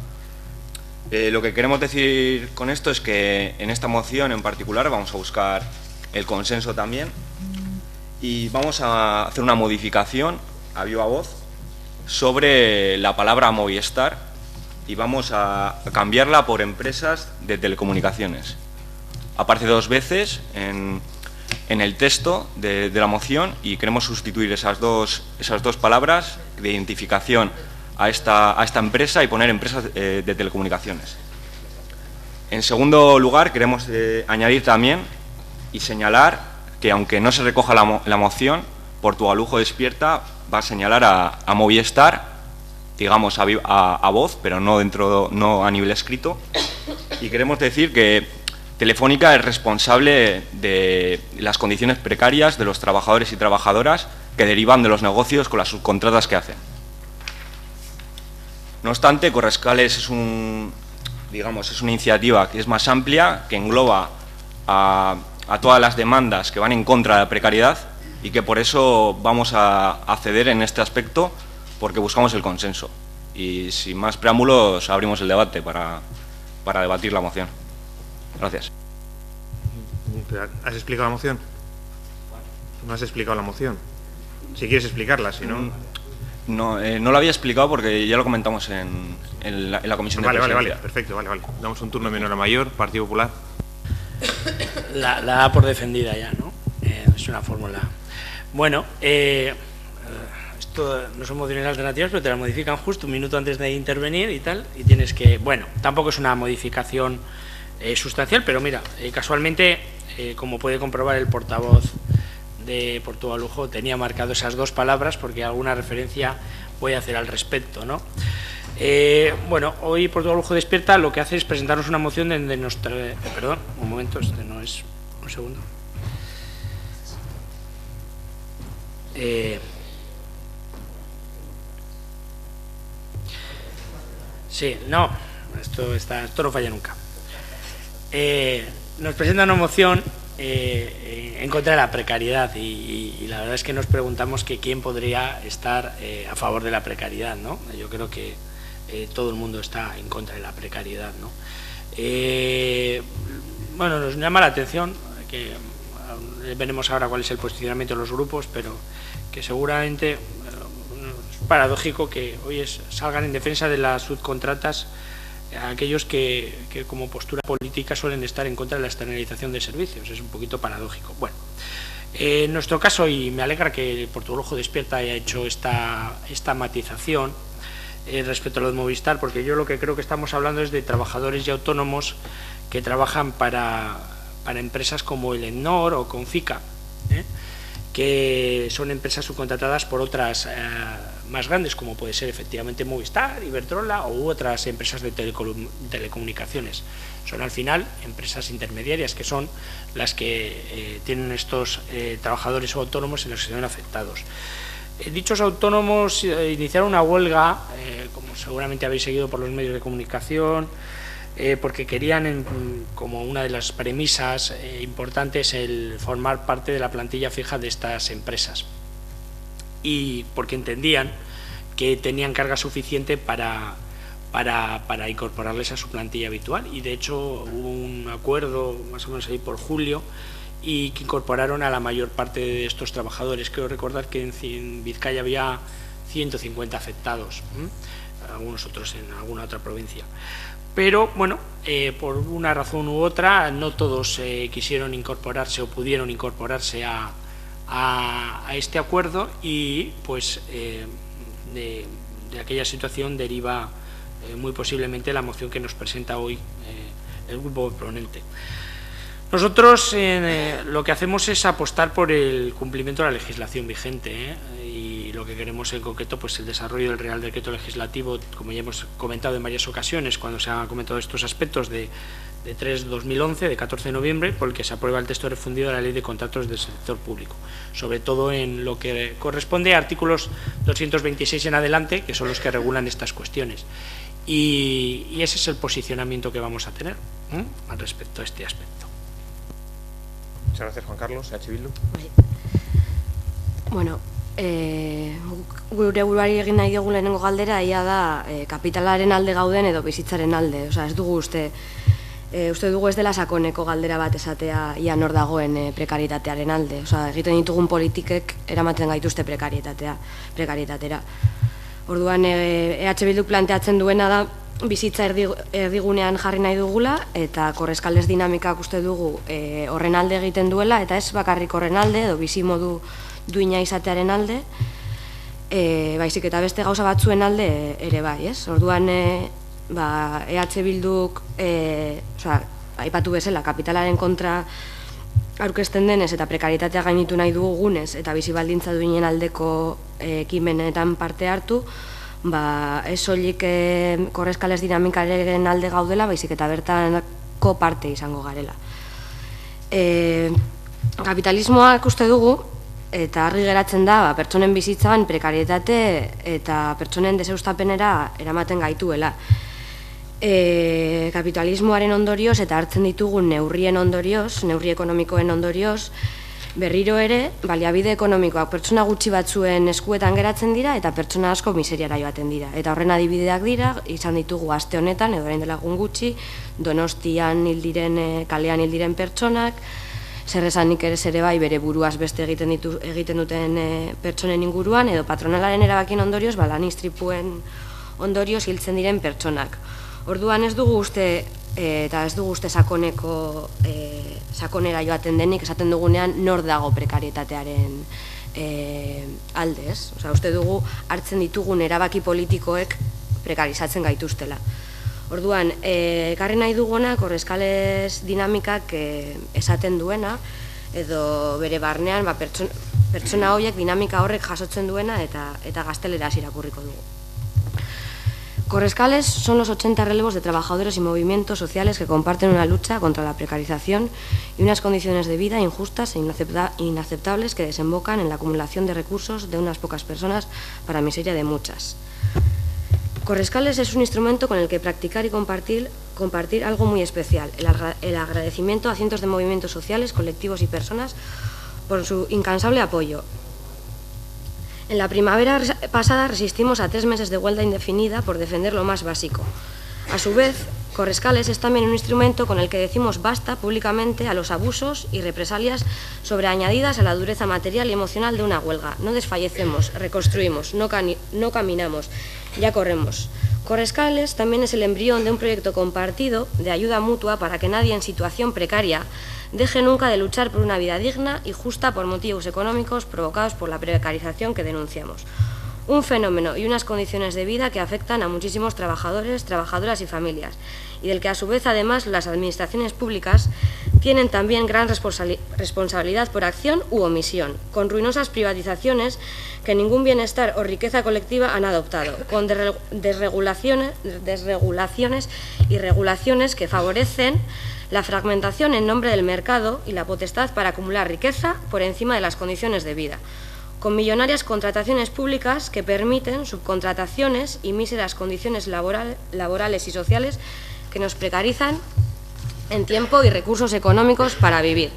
Lo que queremos decir con esto es que en esta moción en particular vamos a buscar el consenso también y vamos a hacer una modificación a viva voz sobre la palabra Movistar y vamos a cambiarla por empresas de telecomunicaciones. Aparece 2 veces en el texto de la moción y queremos sustituir esas dos palabras de identificación a esta empresa y poner empresas de telecomunicaciones. En segundo lugar, queremos añadir también y señalar que, aunque no se recoja la moción, Portugal Lujo Despierta va a señalar a Movistar, digamos a voz, pero no a nivel escrito, y queremos decir que Telefónica es responsable de las condiciones precarias de los trabajadores y trabajadoras que derivan de los negocios con las subcontratas que hacen. No obstante, Correscales es una iniciativa que es más amplia, que engloba a todas las demandas que van en contra de la precariedad y que por eso vamos a ceder en este aspecto, porque buscamos el consenso. Y sin más preámbulos, abrimos el debate para debatir la moción. Gracias. ¿Has explicado la moción? ¿No has explicado la moción? Si quieres explicarla, si no... No lo había explicado porque ya lo comentamos en la comisión de presidencia. Vale, perfecto, vale. Damos un turno de menor a mayor, Partido Popular. La da por defendida ya, ¿no? Es una fórmula. Bueno, esto no son mociones alternativas, pero te las modifican justo un minuto antes de intervenir y tal, y tienes que... Bueno, tampoco es una modificación sustancial, pero mira, casualmente, como puede comprobar el portavoz de Portugal Lujo, tenía marcado esas 2 palabras porque alguna referencia voy a hacer al respecto, ¿no? Bueno, hoy Portugal Lujo Despierta lo que hace es presentarnos una moción de nuestra... Perdón, un momento, este no es... Un segundo. Sí, no, esto no falla nunca. Nos presenta una moción en contra de la precariedad y la verdad es que nos preguntamos que quién podría estar a favor de la precariedad, ¿no? Yo creo que todo el mundo está en contra de la precariedad, ¿no? Bueno, nos llama la atención que veremos ahora cuál es el posicionamiento de los grupos, pero que seguramente es paradójico que hoy salgan en defensa de las subcontratas aquellos que como postura política suelen estar en contra de la externalización de servicios. Es un poquito paradójico. Bueno, en nuestro caso, y me alegra que Portugal Lujo Despierta haya hecho esta matización respecto a lo de Movistar, porque yo lo que creo que estamos hablando es de trabajadores y autónomos que trabajan para empresas como el ENNOR o Confica, que son empresas subcontratadas por otras más grandes, como puede ser efectivamente Movistar, Iberdrola u otras empresas de telecomunicaciones. Son al final empresas intermediarias que son las que tienen estos trabajadores o autónomos en los que se ven afectados. Dichos autónomos iniciaron una huelga, como seguramente habéis seguido por los medios de comunicación, porque querían, como una de las premisas importantes, el formar parte de la plantilla fija de estas empresas, y porque entendían que tenían carga suficiente para incorporarles a su plantilla habitual, y de hecho hubo un acuerdo más o menos ahí por julio y que incorporaron a la mayor parte de estos trabajadores. Quiero recordar que en Vizcaya había 150 afectados, algunos otros en alguna otra provincia. Pero, bueno, por una razón u otra, no todos quisieron incorporarse o pudieron incorporarse a este acuerdo, y pues de aquella situación deriva muy posiblemente la moción que nos presenta hoy el grupo proponente. Nosotros lo que hacemos es apostar por el cumplimiento de la legislación vigente, y lo que queremos en concreto, pues el desarrollo del Real Decreto Legislativo, como ya hemos comentado en varias ocasiones cuando se han comentado estos aspectos, de 3/2011, de 14 de noviembre, por el que se aprueba el texto refundido de la Ley de Contratos del Sector Público, sobre todo en lo que corresponde a artículos 226 en adelante, que son los que regulan estas cuestiones. y ese es el posicionamiento que vamos a tener al respecto a este aspecto. Muchas gracias, Juan Carlos. EH Bildu. Bueno, gure buruari egin nahi dugu lehenengo galdera, ia da kapitalaren alde gauden edo bizitzaren alde. Osa, ez dugu uste dugu ez dela sakoneko galdera bat esatea ia nor dagoen prekaritatearen alde. Osa, egiten ditugun politikek eramaten gaituzte prekaritatera. Orduan, EH Bilduk planteatzen duena da bizitza erdigunean jarri nahi dugula, eta Korreskalles dinamikak uste dugu horren alde egiten duela, eta ez bakarrik horren alde, edo bizi modu duina izatearen alde, baizik eta beste gauza batzuen alde ere bai, ez? Orduan, EH Bilduk, aipatu bezala, kapitalaren kontra aurkezten denez eta prekaritatea gainitu nahi dugu gunez, eta bizi baldintza duinen aldeko ekimenetan parte hartu, ez soilik Korreskalles dinamikaren alde gaudela, baizik eta bertanko parte izango garela. Kapitalismoak uste dugu, eta argi geratzen da, pertsonen bizitzan prekarietate eta pertsonen deseustapenera eramaten gaituela. Kapitalismoaren ondorioz eta hartzen ditugun neurrien ondorioz, neurri ekonomikoen ondorioz, berriro ere, baliabide ekonomikoak pertsona gutxi batzuen eskuetan geratzen dira eta pertsona asko miseriara joaten dira. Eta horren adibideak dira, izan ditugu aste honetan, edo orain dela egun gutxi, Donostian kalean hil diren pertsonak, zer esanik ere bai bere buruaz beste egiten duten pertsonen inguruan, edo patronalaren erabakien ondorioz, lan istripuen ondorioz hiltzen diren pertsonak. Orduan ez dugu uste, eta ez dugu uste sakonera joaten denik, esaten dugunean nor dago prekarietatearen aldez. Uste dugu hartzen ditugun erabaki politikoek prekarizatzen gaituztela. Orduan, ekarri nahi duguna Korreskalles dinamikak esaten duena, edo bere barnean pertsona horiek dinamika horrek jasotzen duena eta gazteleraz irakurriko dugu. Korreskalles son los 80 relevos de trabajadores y movimientos sociales que comparten una lucha contra la precarización y unas condiciones de vida injustas e inaceptables que desembocan en la acumulación de recursos de unas pocas personas para miseria de muchas. Korreskalles es un instrumento con el que practicar y compartir algo muy especial, el agradecimiento a cientos de movimientos sociales, colectivos y personas por su incansable apoyo. En la primavera pasada resistimos a 3 meses de huelga indefinida por defender lo más básico. A su vez, Korreskalles es también un instrumento con el que decimos basta públicamente a los abusos y represalias sobreañadidas a la dureza material y emocional de una huelga. No desfallecemos, reconstruimos, no caminamos, ya corremos. Korreskalles también es el embrión de un proyecto compartido de ayuda mutua para que nadie en situación precaria deje nunca de luchar por una vida digna y justa por motivos económicos provocados por la precarización que denunciamos. Un fenómeno y unas condiciones de vida que afectan a muchísimos trabajadores, trabajadoras y familias, y del que a su vez además las administraciones públicas tienen también gran responsabilidad por acción u omisión, con ruinosas privatizaciones que ningún bienestar o riqueza colectiva han adoptado, con desregulaciones y regulaciones que favorecen la fragmentación en nombre del mercado y la potestad para acumular riqueza por encima de las condiciones de vida, con millonarias contrataciones públicas que permiten subcontrataciones y míseras condiciones laborales y sociales que nos precarizan en tiempo y recursos económicos para vivir,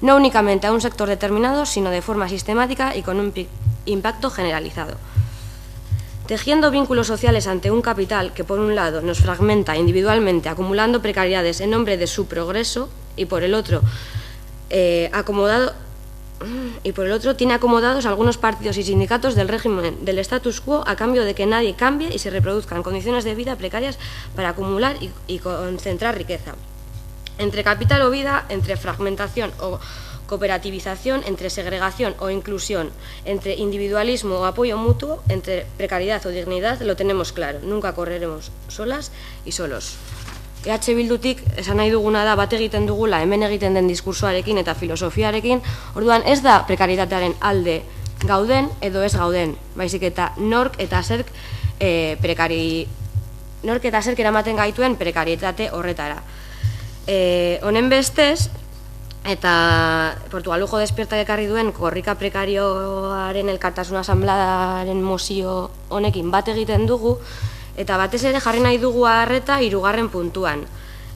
no únicamente a un sector determinado, sino de forma sistemática y con un impacto generalizado. Tejiendo vínculos sociales ante un capital que, por un lado, nos fragmenta individualmente, acumulando precariedades en nombre de su progreso, y por el otro, tiene acomodados algunos partidos y sindicatos del régimen del status quo a cambio de que nadie cambie y se reproduzcan condiciones de vida precarias para acumular y concentrar riqueza. Entre capital o vida, entre fragmentación o cooperativización, entre segregación o inclusión, entre individualismo o apoyo mutuo, entre precariedad o dignidad, lo tenemos claro. Nunca correremos solas y solos. EH Bildutik esan nahi duguna da bat egiten dugula hemen egiten den diskursoarekin eta filosofiarekin, orduan ez da prekaritatearen alde gauden edo ez gauden, baizik eta nork eta zerk eramaten gaituen prekarietate horretara. Honen bestez, eta Portugalujo Despiertak ekarri duen korrika prekarioaren elkartasun asanbladaren mozio honekin bat egiten dugu, Eta batez ere jarri nahi dugu arreta 3. puntuan.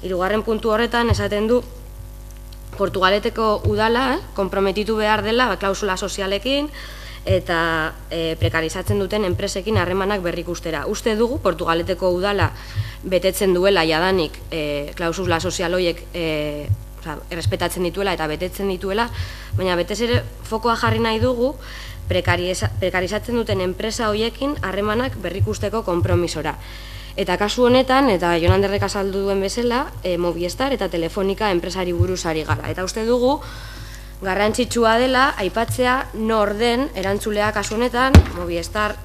3. puntu horretan esaten du Portugaleteko udala konprometitu behar dela klausula sozialekin eta prekarizatzen duten enpresekin harremanak berrikustera. Uste dugu Portugaleteko udala betetzen duela jadanik klausula sozial horiek errespetatzen dituela eta betetzen dituela, baina betez ere fokoa jarri nahi dugu prekarizatzen duten enpresa horiekin harremanak berrikusteko konpromisora. Eta kasu honetan, eta Jon Anderrek azaldu duen bezala, Movistar eta Telefonica enpresari buruz ari gara. Eta uste dugu, garrantzitsua dela, aipatzea nor den erantzulea kasu honetan, Movistar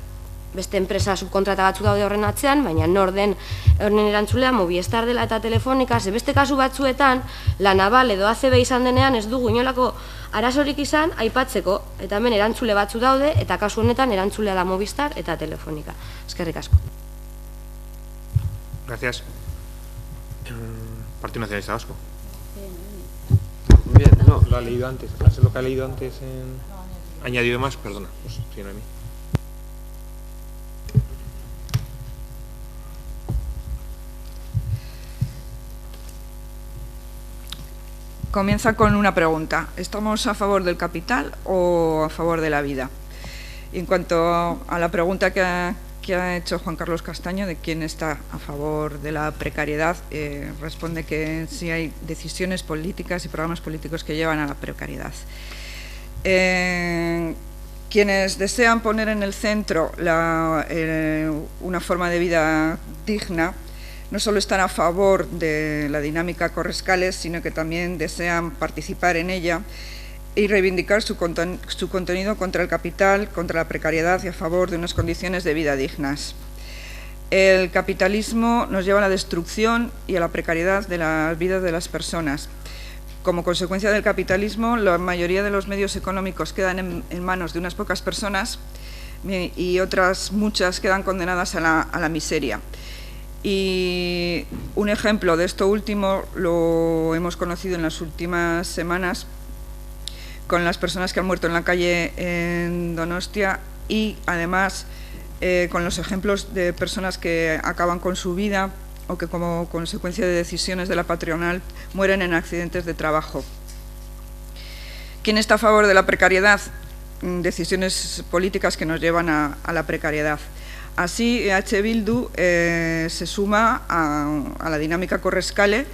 beste enpresa subkontrata batzu daude horren atzean, baina nor den horren erantzulea Movistar dela eta Telefonica, ze beste kasu batzuetan, La Naval edo ACB izan denean ez dugu inolako arazorik izan aipatzeko, eta hemen erantzule batzu daude, eta kasu honetan erantzulea da Movistar eta Telefonica. Eskerrik asko. Gracias. Partido Nacionalista Vasco. Bien, no. Lo ha leído antes. ¿Es lo que ha leído antes en... ¿Añadido más? Perdona. Pues sí, no hay mí. Comienza con una pregunta. ¿Estamos a favor del capital o a favor de la vida? Y en cuanto a la pregunta que ha hecho Juan Carlos Castaño, de quién está a favor de la precariedad, responde que sí hay decisiones políticas y programas políticos que llevan a la precariedad. Quienes desean poner en el centro una forma de vida digna, no solo están a favor de la dinámica Correscales, sino que también desean participar en ella y reivindicar su contenido contra el capital, contra la precariedad y a favor de unas condiciones de vida dignas. El capitalismo nos lleva a la destrucción y a la precariedad de las vidas de las personas. Como consecuencia del capitalismo, la mayoría de los medios económicos quedan en manos de unas pocas personas y otras muchas quedan condenadas a la miseria. Y un ejemplo de esto último lo hemos conocido en las últimas semanas con las personas que han muerto en la calle en Donostia y además con los ejemplos de personas que acaban con su vida o que como consecuencia de decisiones de la patronal mueren en accidentes de trabajo. ¿Quién está a favor de la precariedad? Decisiones políticas que nos llevan a la precariedad. Así, EH Bildu se suma a la dinámica Correscale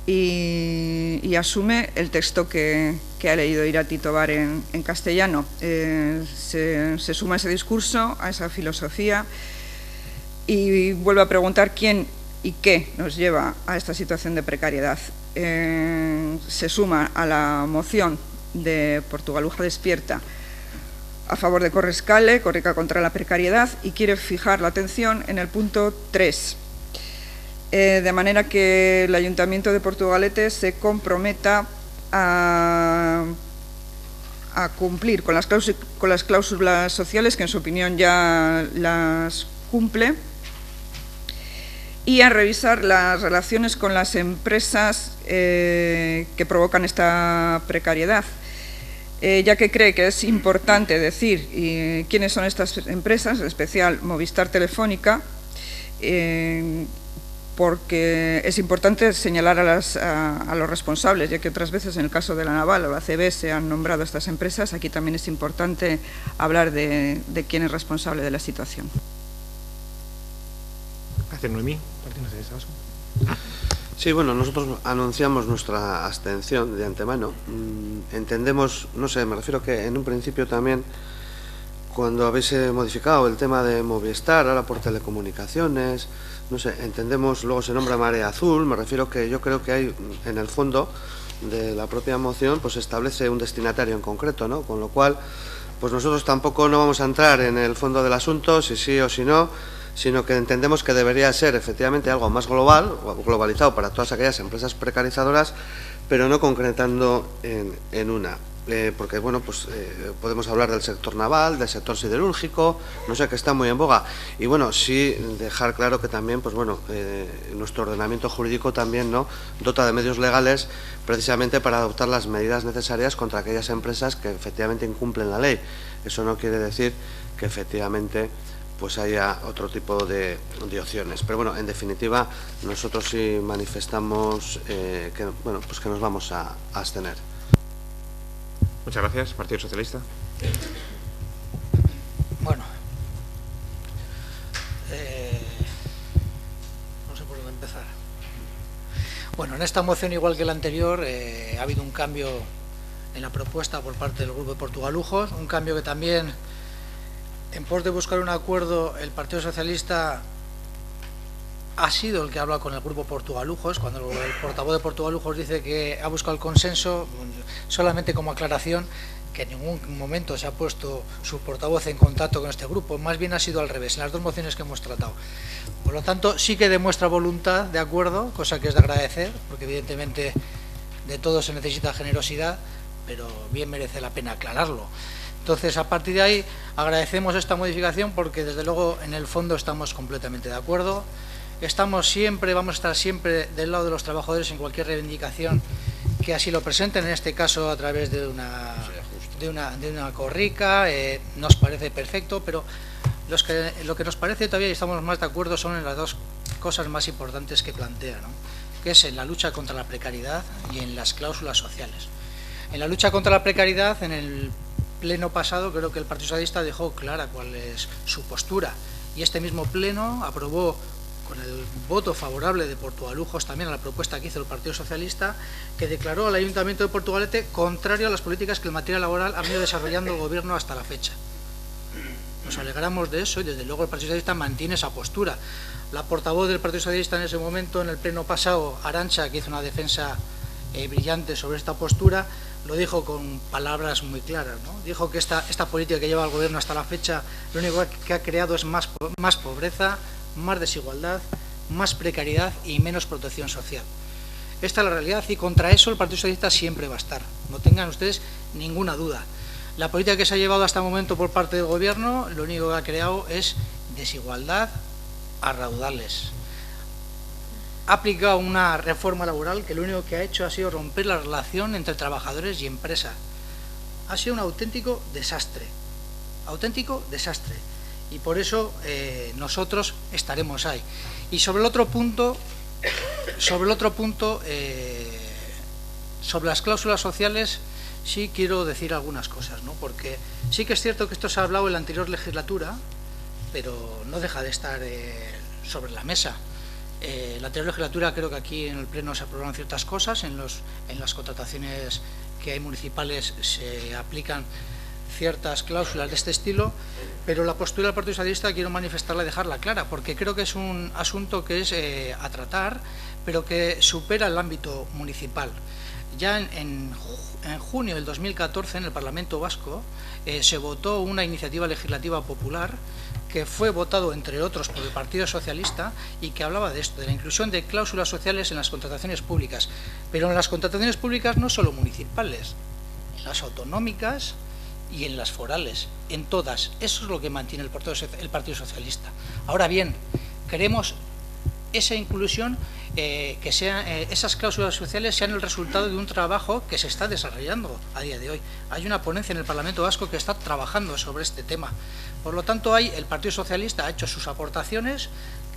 y asume el texto que ha leído Irati Tobar en castellano. Se suma a ese discurso, a esa filosofía y vuelve a preguntar quién y qué nos lleva a esta situación de precariedad. Se suma a la moción de Portugaluja Despierta a favor de Correscale, Corrica contra la precariedad, y quiere fijar la atención en el punto 3. De manera que el Ayuntamiento de Portugalete se comprometa a cumplir con las cláusulas sociales, que en su opinión ya las cumple, y a revisar las relaciones con las empresas que provocan esta precariedad, ya que cree que es importante decir quiénes son estas empresas, en especial Movistar Telefónica, porque es importante señalar a los responsables, ya que otras veces en el caso de La Naval o la ACB se han nombrado estas empresas. Aquí también es importante hablar de quién es responsable de la situación. Gracias, Noemí. Partido Nacionalista Vasco. Sí, bueno, nosotros anunciamos nuestra abstención de antemano. Entendemos, no sé, me refiero que en un principio también, cuando habéis modificado el tema de Movistar, ahora por telecomunicaciones, no sé, entendemos, luego se nombra Marea Azul, me refiero que yo creo que hay, en el fondo de la propia moción, pues establece un destinatario en concreto, ¿no? Con lo cual, pues nosotros tampoco no vamos a entrar en el fondo del asunto, si sí o si no, sino que entendemos que debería ser efectivamente algo más global, globalizado para todas aquellas empresas precarizadoras, pero no concretando en una. Porque, bueno, pues podemos hablar del sector naval, del sector siderúrgico, no sé, que está muy en boga. Y, bueno, sí dejar claro que también, pues bueno, nuestro ordenamiento jurídico también, ¿no?, dota de medios legales precisamente para adoptar las medidas necesarias contra aquellas empresas que efectivamente incumplen la ley. Eso no quiere decir que efectivamente pues haya otro tipo de opciones. Pero bueno, en definitiva, nosotros sí manifestamos que nos vamos a abstener. Muchas gracias. Partido Socialista. Bueno, no sé por dónde empezar. Bueno, en esta moción, igual que la anterior, ha habido un cambio en la propuesta por parte del Grupo de Portugalujos, un cambio que también, en pos de buscar un acuerdo, el Partido Socialista ha sido el que habla con el Grupo Portugalujos. Cuando el portavoz de Portugalujos dice que ha buscado el consenso, solamente como aclaración, que en ningún momento se ha puesto su portavoz en contacto con este grupo, más bien ha sido al revés, en las dos mociones que hemos tratado. Por lo tanto, sí que demuestra voluntad de acuerdo, cosa que es de agradecer, porque evidentemente de todo se necesita generosidad, pero bien merece la pena aclararlo. Entonces, a partir de ahí, agradecemos esta modificación porque, desde luego, en el fondo estamos completamente de acuerdo. Vamos a estar siempre del lado de los trabajadores en cualquier reivindicación que así lo presenten, en este caso a través de una corrica, nos parece perfecto, pero lo que nos parece todavía, y estamos más de acuerdo, son en las dos cosas más importantes que plantea, ¿no? Que es en la lucha contra la precariedad y en las cláusulas sociales. En la lucha contra la precariedad, en el pleno pasado, creo que el Partido Socialista dejó clara cuál es su postura, y este mismo pleno aprobó, con el voto favorable de Portugalujos también a la propuesta que hizo el Partido Socialista, que declaró al Ayuntamiento de Portugalete contrario a las políticas que en materia laboral ha venido desarrollando el Gobierno hasta la fecha. Nos alegramos de eso y desde luego el Partido Socialista mantiene esa postura. La portavoz del Partido Socialista en ese momento, en el pleno pasado, Arantxa, que hizo una defensa brillante sobre esta postura, lo dijo con palabras muy claras, ¿no? Dijo que esta política que lleva el Gobierno hasta la fecha, lo único que ha creado es más pobreza, más desigualdad, más precariedad y menos protección social. Esta es la realidad y contra eso el Partido Socialista siempre va a estar. No tengan ustedes ninguna duda. La política que se ha llevado hasta el momento por parte del Gobierno, lo único que ha creado es desigualdad a raudales. Ha aplicado una reforma laboral que lo único que ha hecho ha sido romper la relación entre trabajadores y empresa. Ha sido un auténtico desastre. Auténtico desastre. Y por eso nosotros estaremos ahí. Y sobre el otro punto, sobre las cláusulas sociales, sí quiero decir algunas cosas, ¿no? Porque sí que es cierto que esto se ha hablado en la anterior legislatura, pero no deja de estar sobre la mesa. La anterior legislatura, creo que aquí en el Pleno se aprobaron ciertas cosas, en las contrataciones que hay municipales se aplican ciertas cláusulas de este estilo, pero la postura del Partido Socialista quiero manifestarla y dejarla clara, porque creo que es un asunto que es a tratar, pero que supera el ámbito municipal. Ya en junio del 2014, en el Parlamento Vasco, se votó una iniciativa legislativa popular que fue votado, entre otros, por el Partido Socialista y que hablaba de esto, de la inclusión de cláusulas sociales en las contrataciones públicas, pero en las contrataciones públicas no solo municipales, en las autonómicas y en las forales, en todas. Eso es lo que mantiene el Partido Socialista. Ahora bien, queremos esa inclusión, que esas cláusulas sociales sean el resultado de un trabajo que se está desarrollando a día de hoy. Hay una ponencia en el Parlamento Vasco que está trabajando sobre este tema. Por lo tanto, el Partido Socialista ha hecho sus aportaciones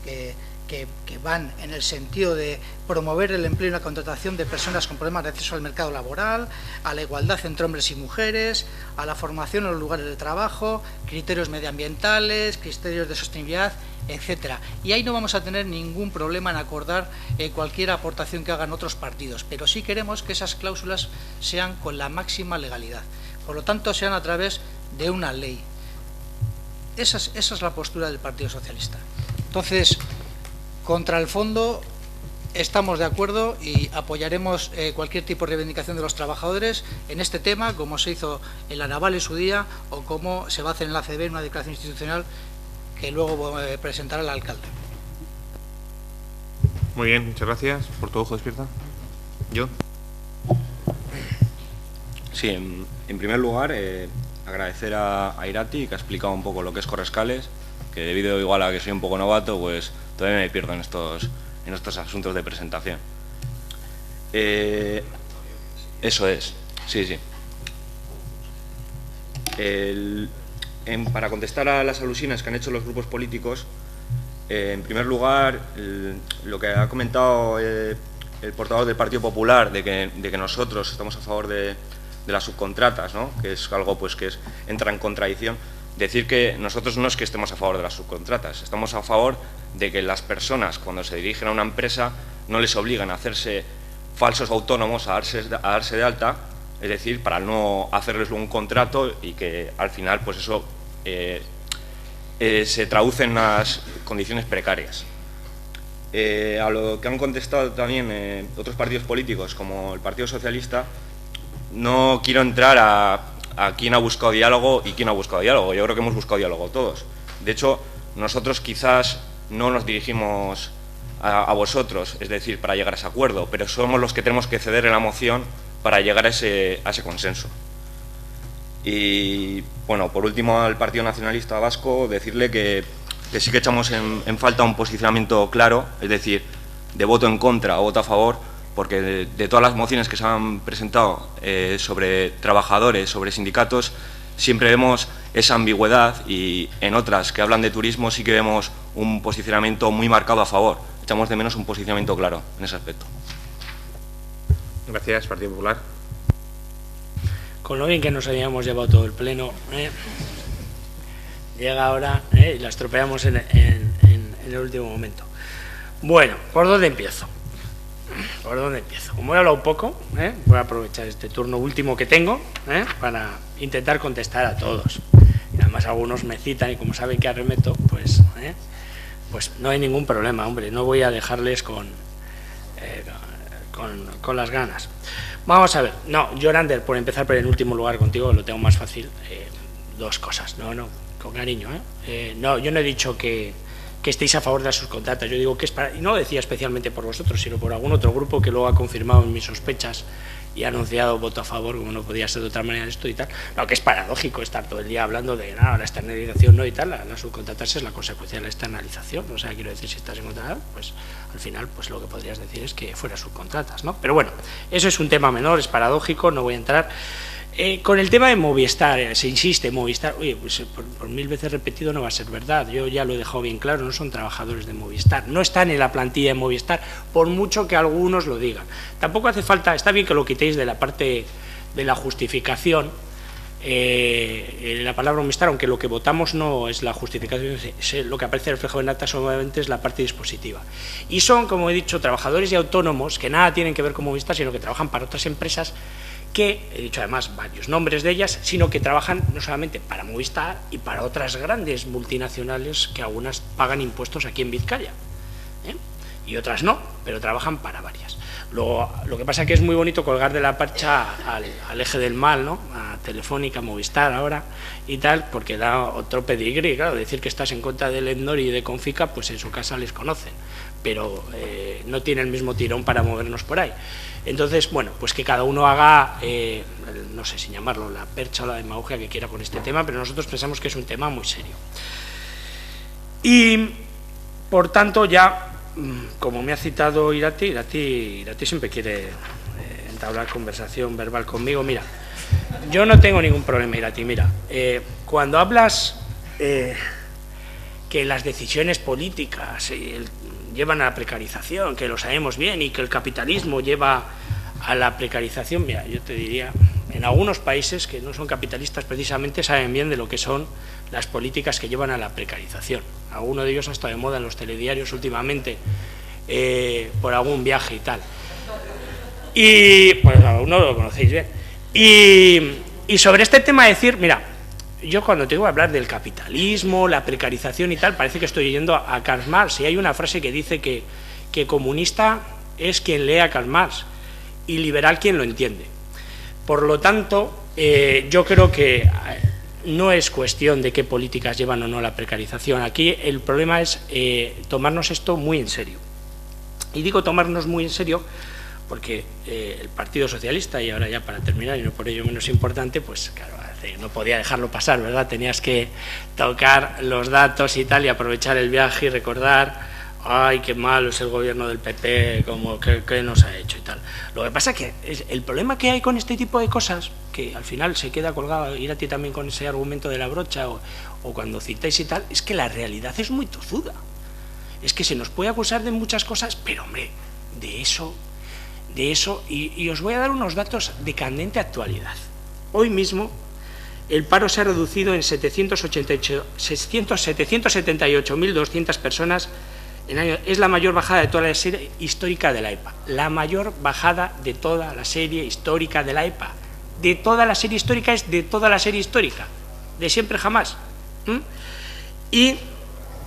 que van en el sentido de promover el empleo y la contratación de personas con problemas de acceso al mercado laboral, a la igualdad entre hombres y mujeres, a la formación en los lugares de trabajo, criterios medioambientales, criterios de sostenibilidad, etcétera. Y ahí no vamos a tener ningún problema en acordar cualquier aportación que hagan otros partidos, pero sí queremos que esas cláusulas sean con la máxima legalidad. Por lo tanto, sean a través de una ley. Esa es la postura del Partido Socialista. Entonces, contra el fondo estamos de acuerdo y apoyaremos cualquier tipo de reivindicación de los trabajadores en este tema, como se hizo en la Naval en su día o como se va a hacer en la ACB, en una declaración institucional que luego presentará el alcalde. Muy bien, muchas gracias. Portugalujos, despierta. ¿Yo? Sí, en primer lugar, agradecer a Irati, que ha explicado un poco lo que es Correscales, que debido igual a que soy un poco novato, pues todavía me pierdo en estos asuntos de presentación. Eso es, sí. para contestar a las alusiones que han hecho los grupos políticos, en primer lugar, lo que ha comentado el portavoz del Partido Popular, de que nosotros estamos a favor de las subcontratas, ¿no? Que es algo pues, que entra en contradicción. Decir que nosotros no es que estemos a favor de las subcontratas, estamos a favor de que las personas, cuando se dirigen a una empresa, no les obligan a hacerse falsos autónomos, a darse de alta, es decir, para no hacerles un contrato y que al final pues eso se traduce en unas condiciones precarias. A lo que han contestado también otros partidos políticos, como el Partido Socialista, no quiero entrar a quién ha buscado diálogo y quién no ha buscado diálogo. Yo creo que hemos buscado diálogo todos. De hecho, nosotros quizás no nos dirigimos a vosotros, es decir, para llegar a ese acuerdo, pero somos los que tenemos que ceder en la moción para llegar a ese consenso. Y, bueno, por último, al Partido Nacionalista Vasco, decirle que sí que echamos en falta un posicionamiento claro, es decir, de voto en contra o voto a favor, porque de todas las mociones que se han presentado sobre trabajadores, sobre sindicatos, siempre vemos esa ambigüedad, y en otras que hablan de turismo sí que vemos un posicionamiento muy marcado a favor. Echamos de menos un posicionamiento claro en ese aspecto. Gracias, Partido Popular. Con lo bien que nos habíamos llevado todo el pleno, llega ahora y la estropeamos en el último momento. Bueno, ¿por dónde empiezo? Como he hablado poco, voy a aprovechar este turno último que tengo para intentar contestar a todos. Y además algunos me citan y como saben que arremeto, pues no hay ningún problema, hombre, no voy a dejarles con las ganas. Vamos a ver, no, Yorander, por empezar por el último lugar contigo, lo tengo más fácil. Dos cosas, no, con cariño. No, yo no he dicho que estéis a favor de las subcontratas, yo digo que es para, y no lo decía especialmente por vosotros, sino por algún otro grupo que luego ha confirmado en mis sospechas y ha anunciado voto a favor, como no podía ser de otra manera esto y tal. No, que es paradójico estar todo el día hablando de la externalización no y tal, las subcontratas es la consecuencia de la externalización, o sea, quiero decir, si estás en contra, pues al final pues lo que podrías decir es que fuera subcontratas, ¿no? Pero bueno, eso es un tema menor, es paradójico, no voy a entrar. Con el tema de Movistar, se insiste, Movistar, oye, pues por 1000 veces repetido no va a ser verdad, yo ya lo he dejado bien claro, no son trabajadores de Movistar, no están en la plantilla de Movistar, por mucho que algunos lo digan. Tampoco hace falta, está bien que lo quitéis de la parte de la justificación, la palabra Movistar, aunque lo que votamos no es la justificación, lo que aparece reflejado en acta solamente es la parte dispositiva. Y son, como he dicho, trabajadores y autónomos que nada tienen que ver con Movistar, sino que trabajan para otras empresas, que, he dicho además varios nombres de ellas, sino que trabajan no solamente para Movistar y para otras grandes multinacionales que algunas pagan impuestos aquí en Vizcaya, y otras no, pero trabajan para varias. Lo que pasa es que es muy bonito colgar de la percha al eje del mal, ¿no? A Telefónica, Movistar ahora y tal, porque da otro pedigrí, claro, decir que estás en contra del Endori y de Confica, pues en su casa les conocen, pero no tiene el mismo tirón para movernos por ahí. Entonces, bueno, pues que cada uno haga, no sé si llamarlo la percha o la demagogia que quiera con este tema, pero nosotros pensamos que es un tema muy serio. Y, por tanto, ya, como me ha citado Irati siempre quiere entablar conversación verbal conmigo. Mira, yo no tengo ningún problema, Irati, mira, cuando hablas que las decisiones políticas llevan a la precarización, que lo sabemos bien, y que el capitalismo lleva a la precarización, mira, yo te diría, en algunos países que no son capitalistas precisamente saben bien de lo que son las políticas que llevan a la precarización. Alguno de ellos ha estado de moda en los telediarios últimamente por algún viaje y tal. Y, pues alguno lo conocéis bien. Y sobre este tema decir, mira, yo cuando tengo que hablar del capitalismo, la precarización y tal, parece que estoy yendo a Karl Marx, y hay una frase que dice que comunista es quien lee a Karl Marx y liberal quien lo entiende. Por lo tanto, yo creo que no es cuestión de qué políticas llevan o no la precarización. Aquí el problema es tomarnos esto muy en serio. Y digo tomarnos muy en serio porque el Partido Socialista, y ahora ya para terminar, y no por ello menos importante, pues claro, no podía dejarlo pasar, ¿verdad? Tenías que tocar los datos y tal, y aprovechar el viaje y recordar ay, qué malo es el gobierno del PP, como qué nos ha hecho y tal. Lo que pasa es que el problema que hay con este tipo de cosas, que al final se queda colgado, ir a ti también con ese argumento de la brocha o cuando citáis y tal, es que la realidad es muy tozuda. Es que se nos puede acusar de muchas cosas, pero hombre, de eso, y os voy a dar unos datos de candente actualidad. Hoy mismo el paro se ha reducido en 778.200 personas en año. Es la mayor bajada de toda la serie histórica de la EPA. La mayor bajada de toda la serie histórica de la EPA. De toda la serie histórica es de toda la serie histórica. De siempre jamás. Y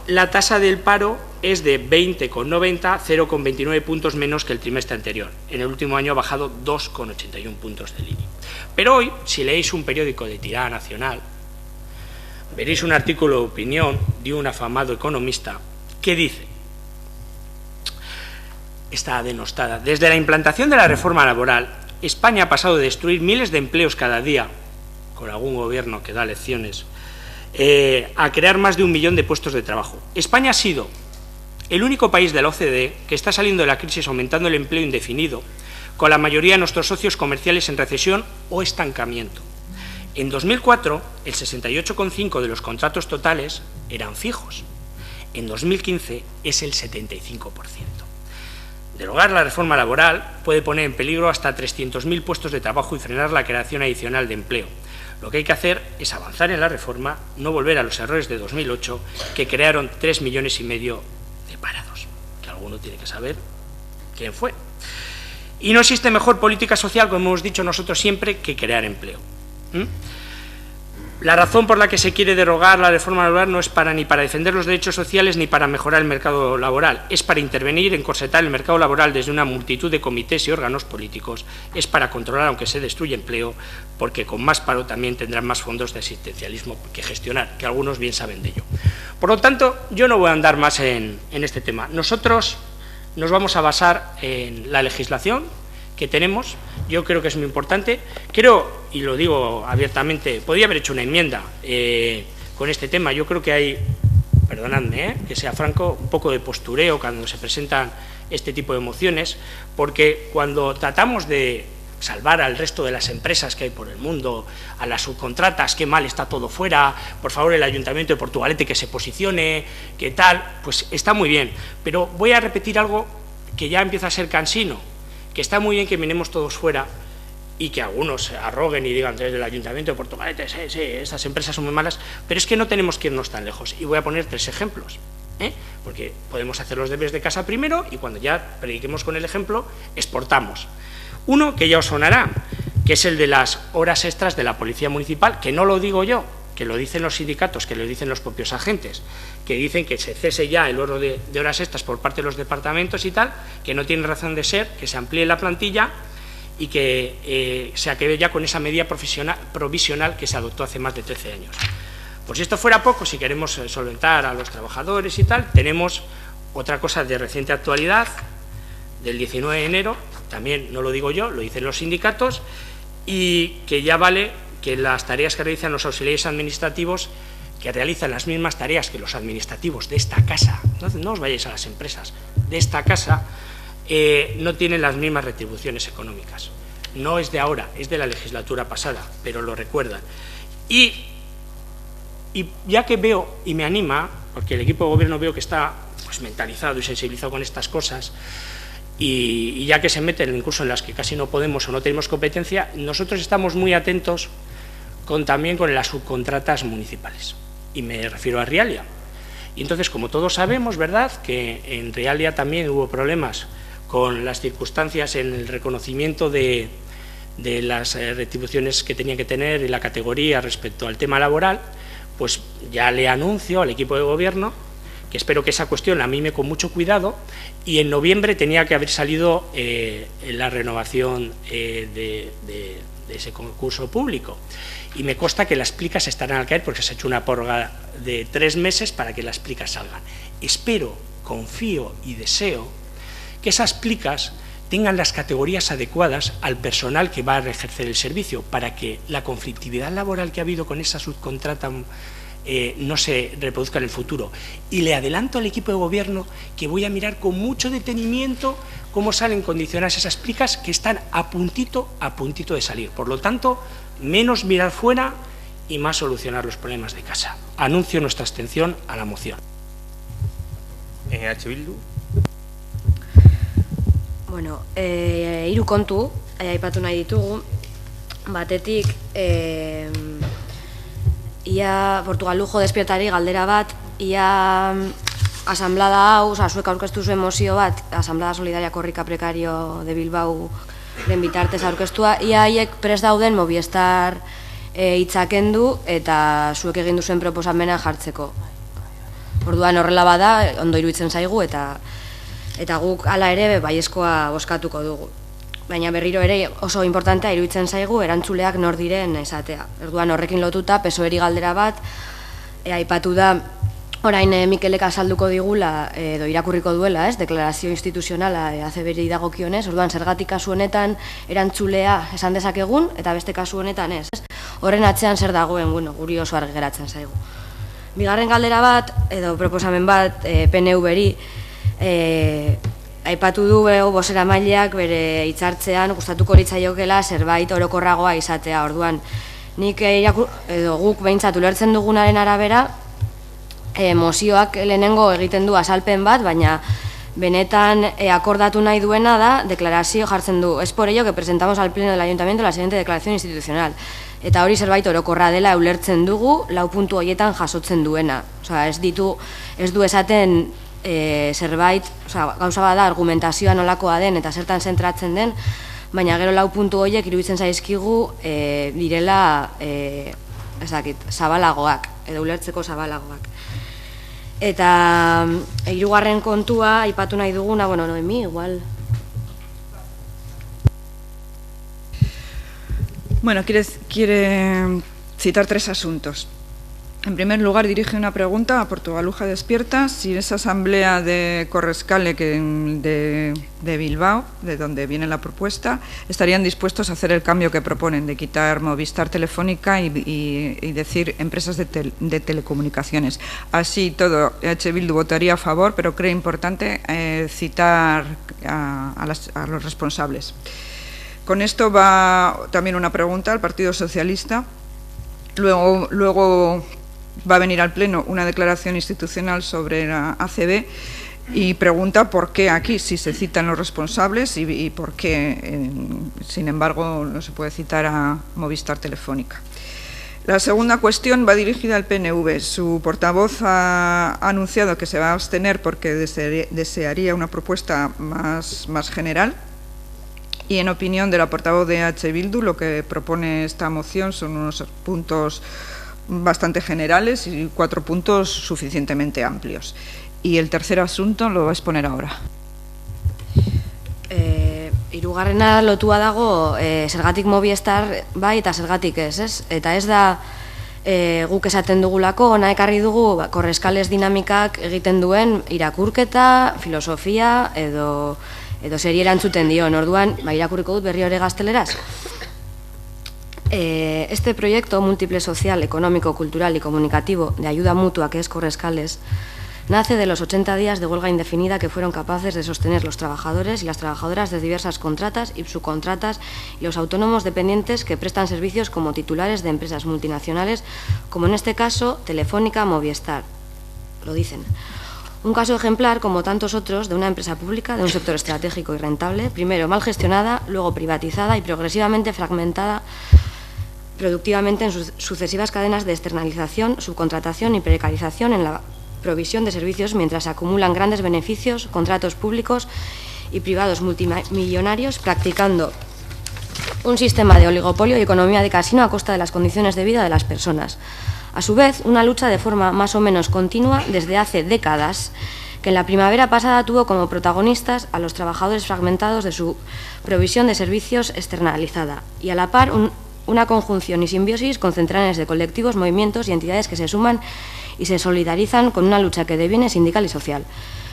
la tasa del paro es de 20,90, 0,29 puntos menos que el trimestre anterior. En el último año ha bajado 2,81 puntos del INE. Pero hoy, si leéis un periódico de tirada nacional, veréis un artículo de opinión de un afamado economista que dice, está denostada, desde la implantación de la reforma laboral, España ha pasado de destruir miles de empleos cada día, con algún gobierno que da lecciones, a crear más de 1 millón de puestos de trabajo. España ha sido el único país de la OCDE que está saliendo de la crisis aumentando el empleo indefinido, con la mayoría de nuestros socios comerciales en recesión o estancamiento. En 2004, el 68,5% de los contratos totales eran fijos. En 2015 es el 75%. Derogar la reforma laboral puede poner en peligro hasta 300.000 puestos de trabajo y frenar la creación adicional de empleo. Lo que hay que hacer es avanzar en la reforma, no volver a los errores de 2008, que crearon 3,5 millones de parados, que alguno tiene que saber quién fue. Y no existe mejor política social, como hemos dicho nosotros siempre, que crear empleo. La razón por la que se quiere derogar la reforma laboral no es ni para defender los derechos sociales ni para mejorar el mercado laboral, es para intervenir, encorsetar el mercado laboral desde una multitud de comités y órganos políticos, es para controlar aunque se destruye empleo, porque con más paro también tendrán más fondos de asistencialismo que gestionar, que algunos bien saben de ello. Por lo tanto, yo no voy a andar más en este tema. Nosotros nos vamos a basar en la legislación que tenemos. Yo creo que es muy importante. Creo, y lo digo abiertamente, podría haber hecho una enmienda con este tema. Yo creo que hay, perdonadme, que sea franco, un poco de postureo cuando se presentan este tipo de mociones, porque cuando tratamos de salvar al resto de las empresas que hay por el mundo, a las subcontratas, qué mal está todo fuera, por favor el Ayuntamiento de Portugalete que se posicione, qué tal, pues está muy bien. Pero voy a repetir algo que ya empieza a ser cansino, que está muy bien que miremos todos fuera y que algunos se arroguen y digan desde el Ayuntamiento de Portugalete, sí, estas empresas son muy malas, pero es que no tenemos que irnos tan lejos. Y voy a poner 3 ejemplos, porque podemos hacer los deberes de casa primero y cuando ya prediquemos con el ejemplo, exportamos. Uno que ya os sonará, que es el de las horas extras de la Policía Municipal, que no lo digo yo, que lo dicen los sindicatos, que lo dicen los propios agentes, que dicen que se cese ya el oro de horas extras por parte de los departamentos y tal, que no tiene razón de ser, que se amplíe la plantilla y que se acabe ya con esa medida provisional que se adoptó hace más de 13 años. Pues si esto fuera poco, si queremos solventar a los trabajadores y tal, tenemos otra cosa de reciente actualidad, del 19 de enero, también no lo digo yo, lo dicen los sindicatos, y que ya vale que las tareas que realizan los auxiliares administrativos, que realizan las mismas tareas que los administrativos de esta casa, no os vayáis a las empresas, de esta casa, no tienen las mismas retribuciones económicas. No es de ahora, es de la legislatura pasada, pero lo recuerdan. Y ya que veo, y me anima, porque el equipo de gobierno veo que está pues, mentalizado y sensibilizado con estas cosas, y ya que se meten incluso en las que casi no podemos o no tenemos competencia, nosotros estamos muy atentos también con las subcontratas municipales, y me refiero a Rialia. Y entonces, como todos sabemos, ¿verdad?, que en Rialia también hubo problemas con las circunstancias en el reconocimiento de las retribuciones que tenían que tener y la categoría respecto al tema laboral, pues ya le anuncio al equipo de gobierno que espero que esa cuestión la mime con mucho cuidado, y en noviembre tenía que haber salido la renovación de ese concurso público. Y me consta que las plicas estarán al caer porque se ha hecho una prórroga de 3 meses para que las plicas salgan. Espero, confío y deseo que esas plicas tengan las categorías adecuadas al personal que va a ejercer el servicio, para que la conflictividad laboral que ha habido con esa subcontrata no se reproduzca en el futuro. Y le adelanto al equipo de gobierno que voy a mirar con mucho detenimiento cómo salen condicionadas esas plicas que están a puntito de salir. Por lo tanto, menos mirar fuera y más solucionar los problemas de casa. Anuncio nuestra abstención a la moción. EH Bildu. Bueno, hiru kontu aipatu nahi ditugu. Batetik, ia Portugal Lujo despiertari galdera bat, ia asamblada hau, zuek aurkeztu zuen mozio bat, Asamblada Solidaria Korrika Prekario de Bilbao den bitartez aurkeztua, ia haiek prest dauden Movistar hitzakendu eta zuek egin duzuen proposamena jartzeko. Orduan horrela bada, ondo iruditzen zaigu eta guk hala ere baiezkoa bozkatuko dugu. Baina berriro ere oso importantea iruditzen zaigu erantzuleak nor diren esatea. Orduan horrekin lotuta PSOEri galdera bat aipatu da orain Mikelek azalduko digula edo irakurriko duela, deklarazio instituzionala ACBri dagokionez. Orduan zergatik kasu honetan erantzulea esan dezakegun eta beste kasu honetan ez. Horren atzean zer dagoen, guri oso argi geratzen zaigu. Bigarren galdera bat edo proposamen bat PNV-ri aipatu du bozeramaileak bere hitzartzean gustatuko litzaiokela zerbait orokorragoa izatea. Orduan, nik edo guk behintzat ulertzen dugunaren arabera, mozioak lehenengo egiten du azalpen bat, baina benetan akordatu nahi duena da, deklarazio jartzen du. Es por ello que presentamos al Pleno del Ayuntamiento la siguiente declaración institucional. Eta hori zerbait orokorra dela ulertzen dugu, 4 puntu horietan jasotzen duena. Osea, ez du esaten zerbait, gauza bada argumentazioa nolakoa den eta zertan zentratzen den, baina gero 4 puntu horiek iruditzen zaizkigu direla zabalagoak, edo ulertzeko zabalagoak. Eta hirugarren kontua aipatu nahi duguna, Noemi, igual. Bueno, quiere citar 3 asuntos. En primer lugar, dirige una pregunta a Portugal Lujo Despierta si esa asamblea de Correscale de Bilbao, de donde viene la propuesta, estarían dispuestos a hacer el cambio que proponen, de quitar Movistar Telefónica y decir empresas de telecomunicaciones. Así todo, EH Bildu votaría a favor, pero cree importante citar a los responsables. Con esto va también una pregunta al Partido Socialista. Luego va a venir al Pleno una declaración institucional sobre la ACB y pregunta por qué aquí sí se citan los responsables y por qué, sin embargo, no se puede citar a Movistar Telefónica. La segunda cuestión va dirigida al PNV. Su portavoz ha anunciado que se va a abstener porque desearía una propuesta más general. Y en opinión de la portavoz de EH Bildu, lo que propone esta moción son unos puntos bastante generales y 4 puntos suficientemente amplios. Y el tercer asunto lo va a exponer ahora. Hirugarrena lotua dago zergatik Movistar bai eta zergatik ez. Eta ez da guk esaten dugulako, ona ekarri dugu Correscales dinamikak egiten duen irakurketa, filosofia edo zeri erantzuten dion. Orduan, irakurriko dut berri hori gazteleraz. Este proyecto múltiple social, económico, cultural y comunicativo de ayuda mutua que es Correscales nace de los 80 días de huelga indefinida que fueron capaces de sostener los trabajadores y las trabajadoras de diversas contratas y subcontratas y los autónomos dependientes que prestan servicios como titulares de empresas multinacionales, como en este caso Telefónica, Movistar. Lo dicen. Un caso ejemplar, como tantos otros, de una empresa pública, de un sector estratégico y rentable, primero mal gestionada, luego privatizada y progresivamente fragmentada productivamente en sus sucesivas cadenas de externalización, subcontratación y precarización en la provisión de servicios, mientras se acumulan grandes beneficios, contratos públicos y privados multimillonarios, practicando un sistema de oligopolio y economía de casino a costa de las condiciones de vida de las personas. A su vez, una lucha de forma más o menos continua desde hace décadas, que en la primavera pasada tuvo como protagonistas a los trabajadores fragmentados de su provisión de servicios externalizada y a la par una conjunción y simbiosis con centenares de colectivos, movimientos y entidades que se suman y se solidarizan con una lucha que deviene sindical y social.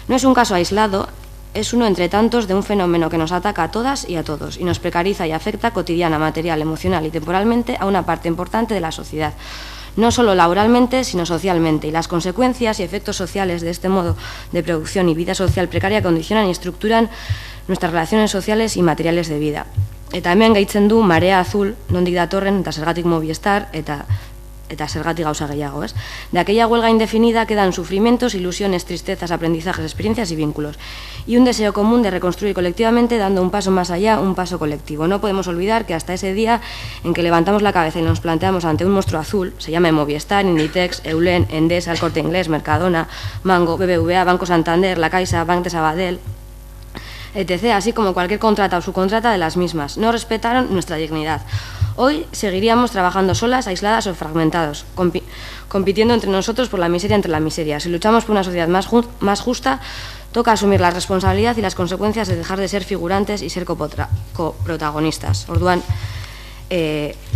No es un caso aislado, es uno entre tantos de un fenómeno que nos ataca a todas y a todos y nos precariza y afecta cotidiana, material, emocional y temporalmente a una parte importante de la sociedad. no solo laboralmente, sino socialmente, y las consecuencias y efectos sociales de este modo de producción y vida social precaria condicionan y estructuran nuestras relaciones sociales y materiales de vida. Eta hemen gehitzen du marea azul, nondik datorren, eta zergatik Movistar, eta zergatik gauza gehiago, ¿es? De aquella huelga indefinida quedan sufrimientos, ilusiones, tristezas, aprendizajes, experiencias y vínculos. Y un deseo común de reconstruir colectivamente, dando un paso más allá, un paso colectivo. No podemos olvidar que hasta ese día en que levantamos la cabeza y nos planteamos ante un monstruo azul, se llama Movistar, Inditex, Eulen, Endesa, El Corte Inglés, Mercadona, Mango, BBVA, Banco Santander, La Caixa, Banc de Sabadell, etc., así como cualquier contrata o subcontrata de las mismas. No respetaron nuestra dignidad. Hoy seguiríamos trabajando solas, aisladas o fragmentados, compitiendo entre nosotros por la miseria entre la miseria. Si luchamos por una sociedad más justa, toca asumir la responsabilidad y las consecuencias de dejar de ser figurantes y ser coprotagonistas. Orduan,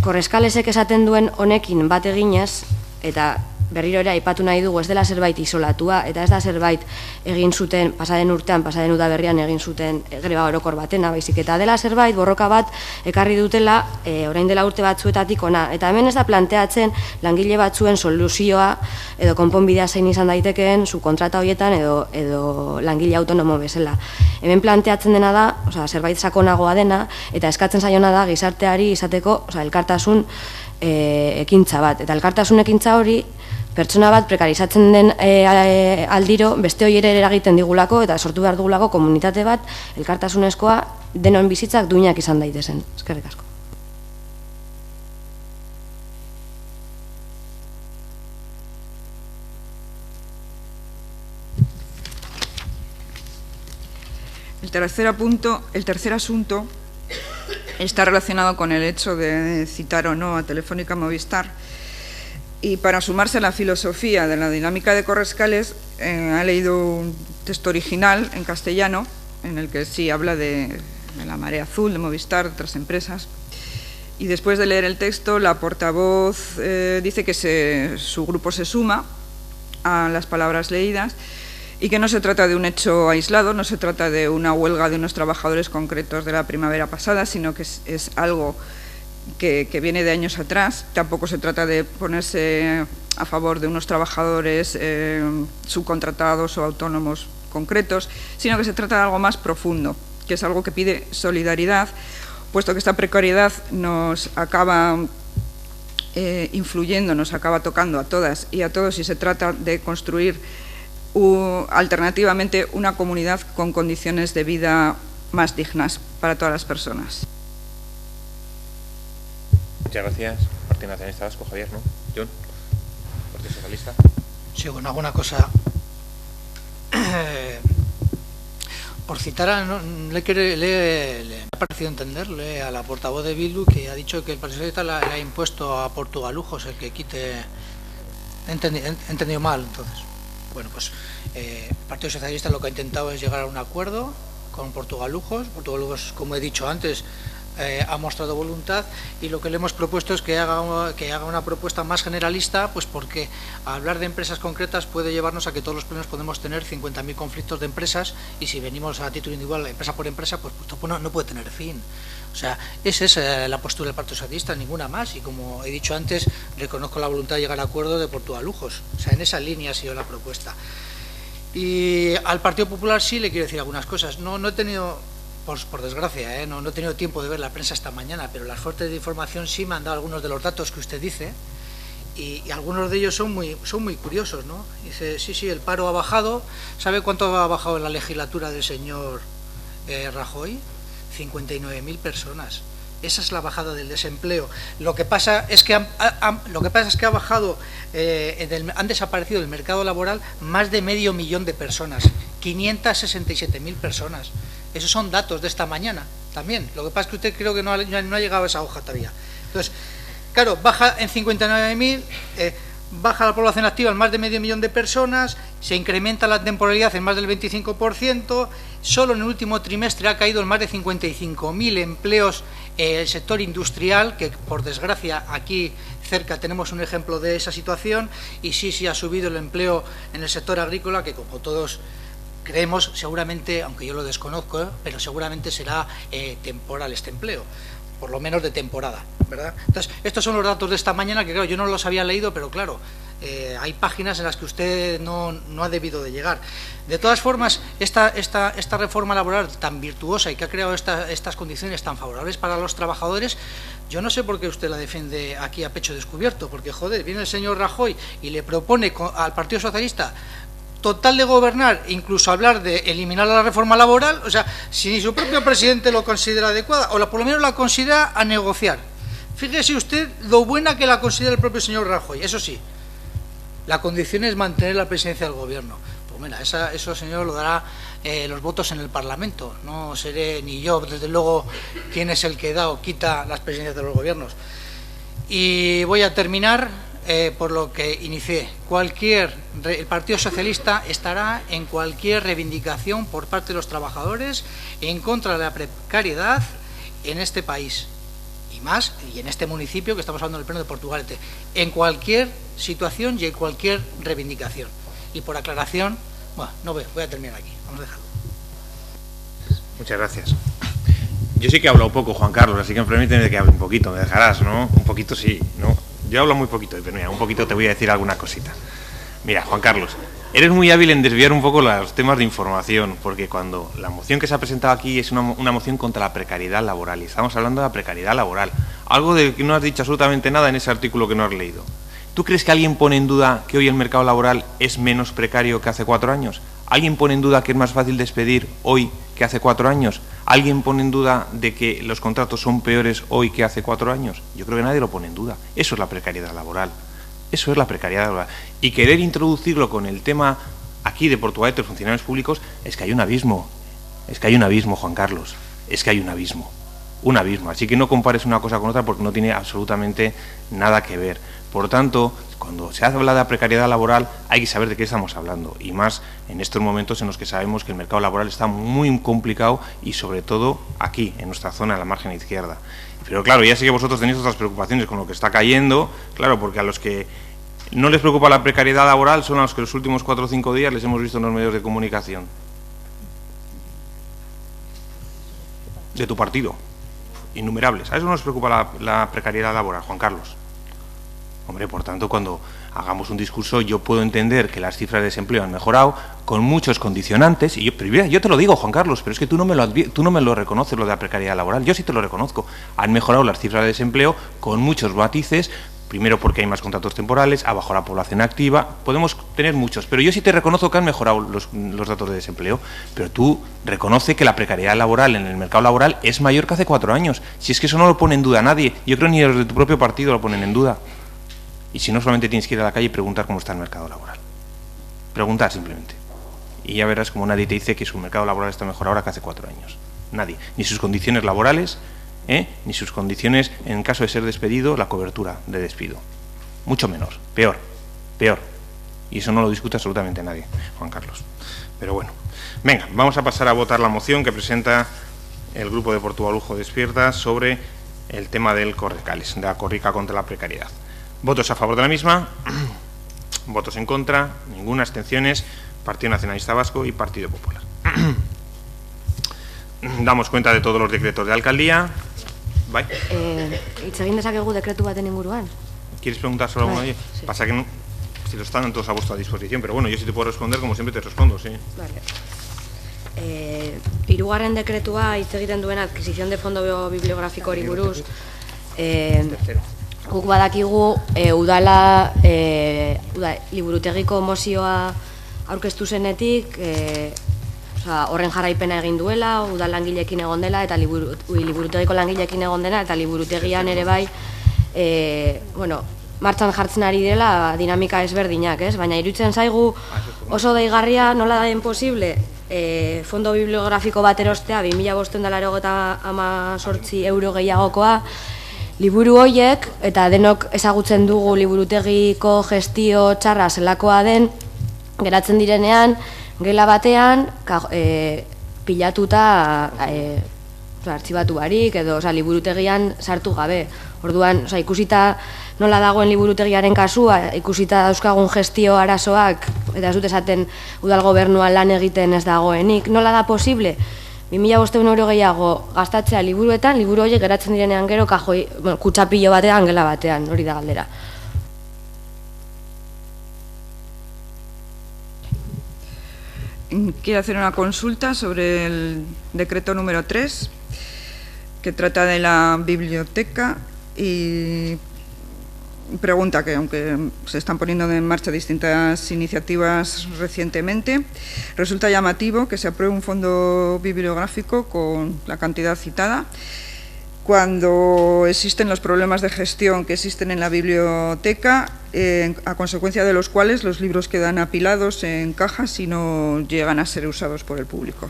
korreskalesek esaten duen honekin bat eginez, eta berriro ere aipatu nahi dugu, ez dela zerbait isolatua, eta ez da zerbait egin zuten, pasaden urtean, pasaden udaberrian egin zuten greba orokor batena, baizik, eta dela zerbait, borroka bat, ekarri dutela, orain dela urte batzuetatik ona. Eta hemen ez da planteatzen langile batzuen soluzioa, edo konponbidea zein izan daitekeen, subkontrata horietan, edo langile autonomo bezala. Hemen planteatzen dena da, zerbait sakonagoa dena, eta eskatzen zaiona da gizarteari izateko, elkartasun ekintza bat. Eta elkartasun ekintza hori, pertsona bat prekarizatzen den aldiro, beste hori ere eragiten digulako eta sortu behar dugulako komunitate bat, elkartasunezkoa, denon bizitzak duinak izan daitezen. Eskerrik asko. El tercer asunto está relacionado con el hecho de citar o no a Telefónica Movistar. Y para sumarse a la filosofía de la dinámica de Correscales, ha leído un texto original en castellano, en el que sí habla de la marea azul, de Movistar, de otras empresas. Y después de leer el texto, la portavoz dice que su grupo se suma a las palabras leídas y que no se trata de un hecho aislado, no se trata de una huelga de unos trabajadores concretos de la primavera pasada, sino que es algo que viene de años atrás. Tampoco se trata de ponerse a favor de unos trabajadores subcontratados o autónomos concretos, sino que se trata de algo más profundo, que es algo que pide solidaridad, puesto que esta precariedad nos acaba influyendo, nos acaba tocando a todas y a todos, y se trata de construir alternativamente una comunidad con condiciones de vida más dignas para todas las personas. Muchas gracias. Partido Nacionalista Vasco, Javier, ¿no? John, Partido Socialista. Sí, bueno, alguna cosa. Por citar, le ha parecido entenderle a la portavoz de Bildu que ha dicho que el Partido Socialista le ha impuesto a Portugalujos el que quite. He entendido mal, entonces. Bueno, pues el Partido Socialista lo que ha intentado es llegar a un acuerdo con Portugalujos. Portugalujos, como he dicho antes, ha mostrado voluntad, y lo que le hemos propuesto es que haga una propuesta más generalista, pues porque hablar de empresas concretas puede llevarnos a que todos los plenos podemos tener 50.000 conflictos de empresas, y si venimos a título individual, empresa por empresa, pues no puede tener fin. O sea, esa es la postura del Partido Socialista, ninguna más, y como he dicho antes, reconozco la voluntad de llegar a acuerdo de Portugalujos. O sea, en esa línea ha sido la propuesta. Y al Partido Popular sí le quiero decir algunas cosas. No he tenido, por desgracia, no he tenido tiempo de ver la prensa esta mañana, pero las fuentes de información sí me han dado algunos de los datos que usted dice, y algunos de ellos son muy curiosos, ¿no? Dice, sí, el paro ha bajado. ¿Sabe cuánto ha bajado en la legislatura del señor Rajoy? 59.000 personas. Esa es la bajada del desempleo. Lo que pasa es que ha bajado, han desaparecido del mercado laboral más de 500.000 de personas, 567.000 personas. Esos son datos de esta mañana también. Lo que pasa es que usted creo que no ha llegado a esa hoja todavía. Entonces, claro, baja en 59.000, baja la población activa en más de 500.000 de personas, se incrementa la temporalidad en más del 25%, solo en el último trimestre ha caído en más de 55.000 empleos el sector industrial, que por desgracia aquí cerca tenemos un ejemplo de esa situación, y sí ha subido el empleo en el sector agrícola, que como todos creemos, seguramente, aunque yo lo desconozco, pero seguramente será temporal este empleo. por lo menos de temporada, ¿verdad? Entonces, estos son los datos de esta mañana, que claro, yo no los había leído, pero claro, hay páginas en las que usted no ha debido de llegar. De todas formas, esta reforma laboral tan virtuosa y que ha creado estas condiciones tan favorables para los trabajadores, yo no sé por qué usted la defiende aquí a pecho descubierto, porque, joder, viene el señor Rajoy y le propone al Partido Socialista total de gobernar, incluso hablar de eliminar la reforma laboral. O sea, si su propio presidente lo considera adecuada, o por lo menos la considera a negociar. Fíjese usted lo buena que la considera el propio señor Rajoy. Eso sí, la condición es mantener la presidencia del gobierno. Pues mira, eso, señor, lo dará los votos en el Parlamento. No seré ni yo, desde luego, quien es el que da o quita las presidencias de los gobiernos. Y voy a terminar por lo que inicié. El Partido Socialista estará en cualquier reivindicación por parte de los trabajadores en contra de la precariedad en este país. Y en este municipio que estamos hablando del Pleno de Portugalete, en cualquier situación y en cualquier reivindicación. Y por aclaración, bueno, no voy a terminar aquí, vamos a dejarlo. Muchas gracias. Yo sí que he hablado poco, Juan Carlos, así que permíteme que hable un poquito, me dejarás, ¿no? Un poquito sí, ¿no? Yo hablo muy poquito, pero mira, un poquito te voy a decir alguna cosita. Mira, Juan Carlos, eres muy hábil en desviar un poco los temas de información, porque cuando la moción que se ha presentado aquí es una moción contra la precariedad laboral, y estamos hablando de la precariedad laboral, algo de que no has dicho absolutamente nada en ese artículo que no has leído. ¿Tú crees que alguien pone en duda que hoy el mercado laboral es menos precario que hace 4 años? ¿Alguien pone en duda que es más fácil despedir hoy que hace 4 años? ¿Alguien pone en duda de que los contratos son peores hoy que hace 4 años? Yo creo que nadie lo pone en duda. Eso es la precariedad laboral. Eso es la precariedad laboral. Y querer introducirlo con el tema aquí de Portugalete, de funcionarios públicos, es que hay un abismo. Es que hay un abismo, Juan Carlos. Es que hay un abismo. Un abismo. Así que no compares una cosa con otra porque no tiene absolutamente nada que ver. Por tanto, cuando se habla de la precariedad laboral hay que saber de qué estamos hablando, y más en estos momentos en los que sabemos que el mercado laboral está muy complicado y sobre todo aquí, en nuestra zona, en la margen izquierda. Pero claro, ya sé que vosotros tenéis otras preocupaciones con lo que está cayendo, claro, porque a los que no les preocupa la precariedad laboral son a los que los últimos 4 o 5 días les hemos visto en los medios de comunicación. De tu partido, innumerables. A eso no nos preocupa la precariedad laboral, Juan Carlos. Hombre, por tanto, cuando hagamos un discurso, yo puedo entender que las cifras de desempleo han mejorado con muchos condicionantes, y yo te lo digo, Juan Carlos, pero es que tú no me lo reconoces, lo de la precariedad laboral. Yo sí te lo reconozco. Han mejorado las cifras de desempleo con muchos matices, primero porque hay más contratos temporales, ha bajado la población activa, podemos tener muchos, pero yo sí te reconozco que han mejorado los datos de desempleo, pero tú reconoce que la precariedad laboral en el mercado laboral es mayor que hace 4 años. Si es que eso no lo pone en duda nadie, yo creo ni los de tu propio partido lo ponen en duda. Y si no, solamente tienes que ir a la calle y preguntar cómo está el mercado laboral. Preguntar simplemente. Y ya verás como nadie te dice que su mercado laboral está mejor ahora que hace 4 años. Nadie. Ni sus condiciones laborales, ni sus condiciones, en caso de ser despedido, la cobertura de despido. Mucho menos. Peor. Peor. Y eso no lo discute absolutamente nadie, Juan Carlos. Pero bueno. Venga, vamos a pasar a votar la moción que presenta el Grupo de Portugalujo Despierta sobre el tema del Correcales, de la corrica contra la precariedad. ¿Votos a favor de la misma? ¿Votos en contra? Ninguna. Abstenciones. Partido Nacionalista Vasco y Partido Popular. Damos cuenta de todos los decretos de alcaldía. Bai. Hitz egin dezakegu dekretu baten inguruan. ¿Quieres preguntar solo a uno? Sí. Pasa que no, si lo están todos a vuestra disposición, pero bueno, yo sí te puedo responder, como siempre te respondo, sí. Vale. Hirugarren dekretua hitz egiten duen adquisición de fondo bibliográfico hori buruz. Guk badakigu udala liburutegiko mozioa aurkeztu zenetik horren jarraipena egin duela, udal langileekin egon dela eta liburutegiko langileekin egon dena, eta liburutegian ere bai martxan jartzen ari dela dinamika ezberdinak, ez? Baina iruditzen zaigu oso deigarria nola daen posible fondo bibliografiko bat erostea 2.518 euro gehiagokoa, liburu horiek, eta denok ezagutzen dugu liburutegiko gestio txarra zelakoa den, geratzen direnean, gela batean, pilatuta artxibatu barik, edo liburutegian sartu gabe. Orduan, ikusita nola dagoen liburutegiaren kasua, ikusita dauzkagun gestio arazoak, eta ez dut esaten udal gobernuan lan egiten ez dagoenik, nola da posible? 2.500 euro gehiago gastatzea liburuetan, liburu horiek geratzen direnean gero kajoi, kutsapillo batean, gela batean, hori da galdera. Quiero hacer una consulta sobre el decreto número 3, que trata de la biblioteca, y pregunta que, aunque se están poniendo en marcha distintas iniciativas recientemente, resulta llamativo que se apruebe un fondo bibliográfico con la cantidad citada, cuando existen los problemas de gestión que existen en la biblioteca, a consecuencia de los cuales los libros quedan apilados en cajas y no llegan a ser usados por el público.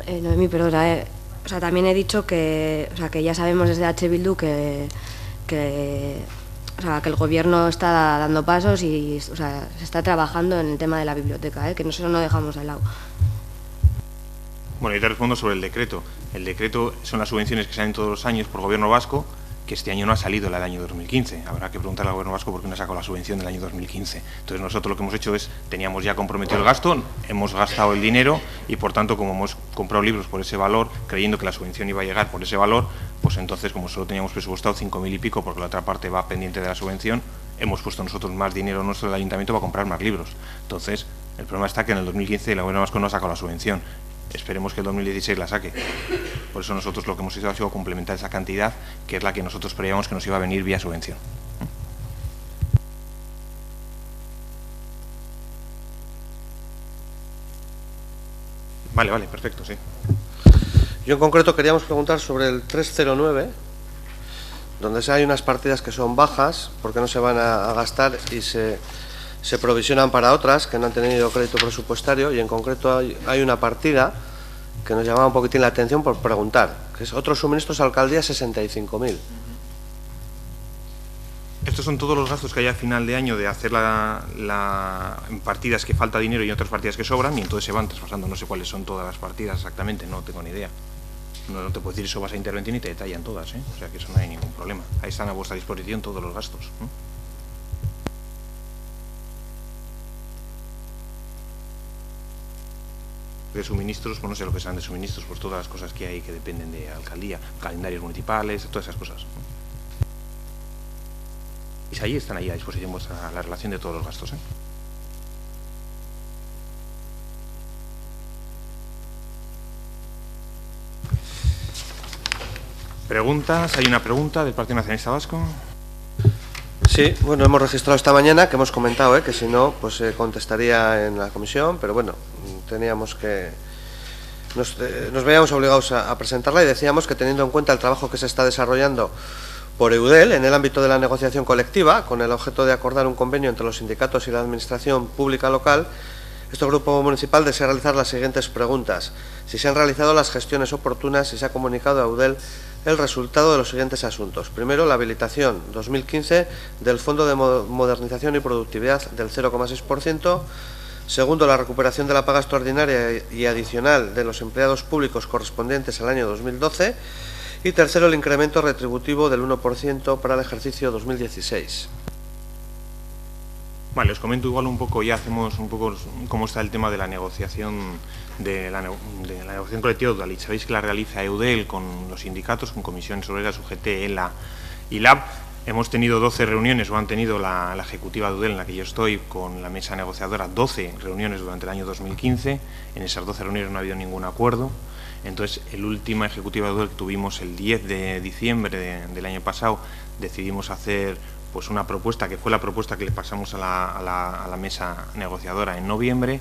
Noemí, perdona, o sea, también he dicho que, o sea, que ya sabemos desde H. Bildu que el gobierno está dando pasos y, o sea, se está trabajando en el tema de la biblioteca, que nosotros no dejamos de lado. Bueno, yo te respondo sobre el decreto. El decreto son las subvenciones que salen todos los años por gobierno vasco, que este año no ha salido la del año 2015. Habrá que preguntarle al gobierno vasco por qué no ha sacado la subvención del año 2015. Entonces nosotros lo que hemos hecho es, teníamos ya comprometido el gasto, hemos gastado el dinero y por tanto, como hemos comprado libros por ese valor, creyendo que la subvención iba a llegar por ese valor, pues entonces, como solo teníamos presupuestado 5.000 y pico, porque la otra parte va pendiente de la subvención, hemos puesto nosotros más dinero nuestro del ayuntamiento para comprar más libros. Entonces, el problema está que en el 2015 el gobierno vasco no ha sacado la subvención. Esperemos que el 2016 la saque. Por eso nosotros lo que hemos hecho ha sido complementar esa cantidad, que es la que nosotros prevíamos que nos iba a venir vía subvención. Vale, perfecto, sí. Yo en concreto queríamos preguntar sobre el 309, donde hay unas partidas que son bajas, porque no se van a gastar y se provisionan para otras que no han tenido crédito presupuestario, y en concreto hay una partida que nos llamaba un poquitín la atención por preguntar, que es otros suministros a alcaldía 65.000. Estos son todos los gastos que hay a final de año de hacer en partidas que falta dinero y otras partidas que sobran, y entonces se van traspasando. No sé cuáles son todas las partidas exactamente, no tengo ni idea. No te puedo decir eso, vas a intervención y te detallan todas, o sea que eso no hay ningún problema. Ahí están a vuestra disposición todos los gastos. De suministros, pues no sé lo que sean de suministros, pues todas las cosas que hay que dependen de alcaldía, calendarios municipales, todas esas cosas. Y ahí están ahí a disposición vuestra la relación de todos los gastos. ¿Preguntas? ¿Hay una pregunta del Partido Nacionalista Vasco? Sí, bueno, hemos registrado esta mañana, que hemos comentado, que si no, pues se contestaría en la comisión, pero bueno, teníamos que... Nos veíamos obligados a presentarla, y decíamos que, teniendo en cuenta el trabajo que se está desarrollando por EUDEL en el ámbito de la negociación colectiva, con el objeto de acordar un convenio entre los sindicatos y la administración pública local, este grupo municipal desea realizar las siguientes preguntas: si se han realizado las gestiones oportunas y se ha comunicado a EUDEL el resultado de los siguientes asuntos. Primero, la habilitación 2015 del Fondo de Modernización y Productividad del 0,6%. Segundo, la recuperación de la paga extraordinaria y adicional de los empleados públicos correspondientes al año 2012. Y tercero, el incremento retributivo del 1% para el ejercicio 2016. Vale, os comento igual un poco, ya hacemos un poco cómo está el tema de la negociación de la negociación colectiva de UDALIT. Sabéis que la realiza EUDEL con los sindicatos, con comisiones obreras, UGT, ELA y LAB. Hemos tenido 12 reuniones, o han tenido la ejecutiva de UDEL, en la que yo estoy, con la mesa negociadora, 12 reuniones durante el año 2015. En esas 12 reuniones no ha habido ningún acuerdo. Entonces, el última ejecutiva de UDEL que tuvimos el 10 de diciembre del año pasado, decidimos hacer pues una propuesta, que fue la propuesta que le pasamos a la mesa negociadora en noviembre,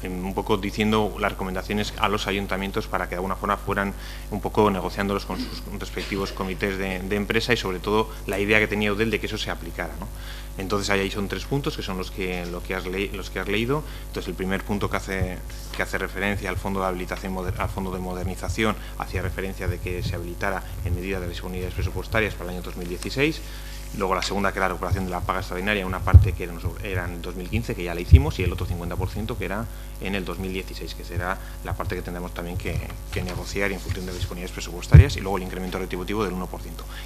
un poco diciendo las recomendaciones a los ayuntamientos para que de alguna forma fueran un poco negociándolos con sus respectivos comités de empresa, y sobre todo la idea que tenía UDEL de que eso se aplicara, ¿no? Entonces ahí son 3 puntos, que son los que has leído. Entonces el primer punto que hace referencia al fondo de habilitación, al fondo de modernización, hacía referencia de que se habilitara en medida de las unidades presupuestarias para el año 2016. Luego la segunda, que era la recuperación de la paga extraordinaria, una parte que era en 2015, que ya la hicimos, y el otro 50% que era en el 2016, que será la parte que tendremos también que negociar en función de las disponibilidades presupuestarias, y luego el incremento retributivo del 1%.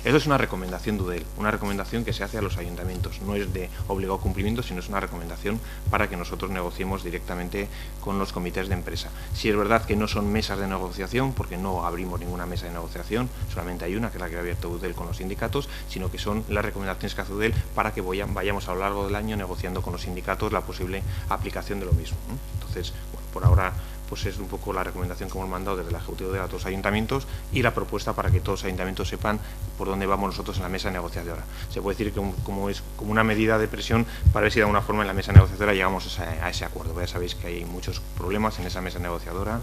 Eso es una recomendación de UDEL, una recomendación que se hace a los ayuntamientos. No es de obligado cumplimiento, sino es una recomendación para que nosotros negociemos directamente con los comités de empresa. Si es verdad que no son mesas de negociación, porque no abrimos ninguna mesa de negociación, solamente hay una, que es la que ha abierto UDEL con los sindicatos, sino que son las recomendaciones que hace UDEL para que vayamos a lo largo del año negociando con los sindicatos la posible aplicación de lo mismo. Entonces, bueno, por ahora pues es un poco la recomendación que hemos mandado desde el Ejecutivo de los ayuntamientos y la propuesta para que todos los ayuntamientos sepan por dónde vamos nosotros en la mesa negociadora. Se puede decir que como una medida de presión para ver si de alguna forma en la mesa negociadora llegamos a ese acuerdo. Ya sabéis que hay muchos problemas en esa mesa negociadora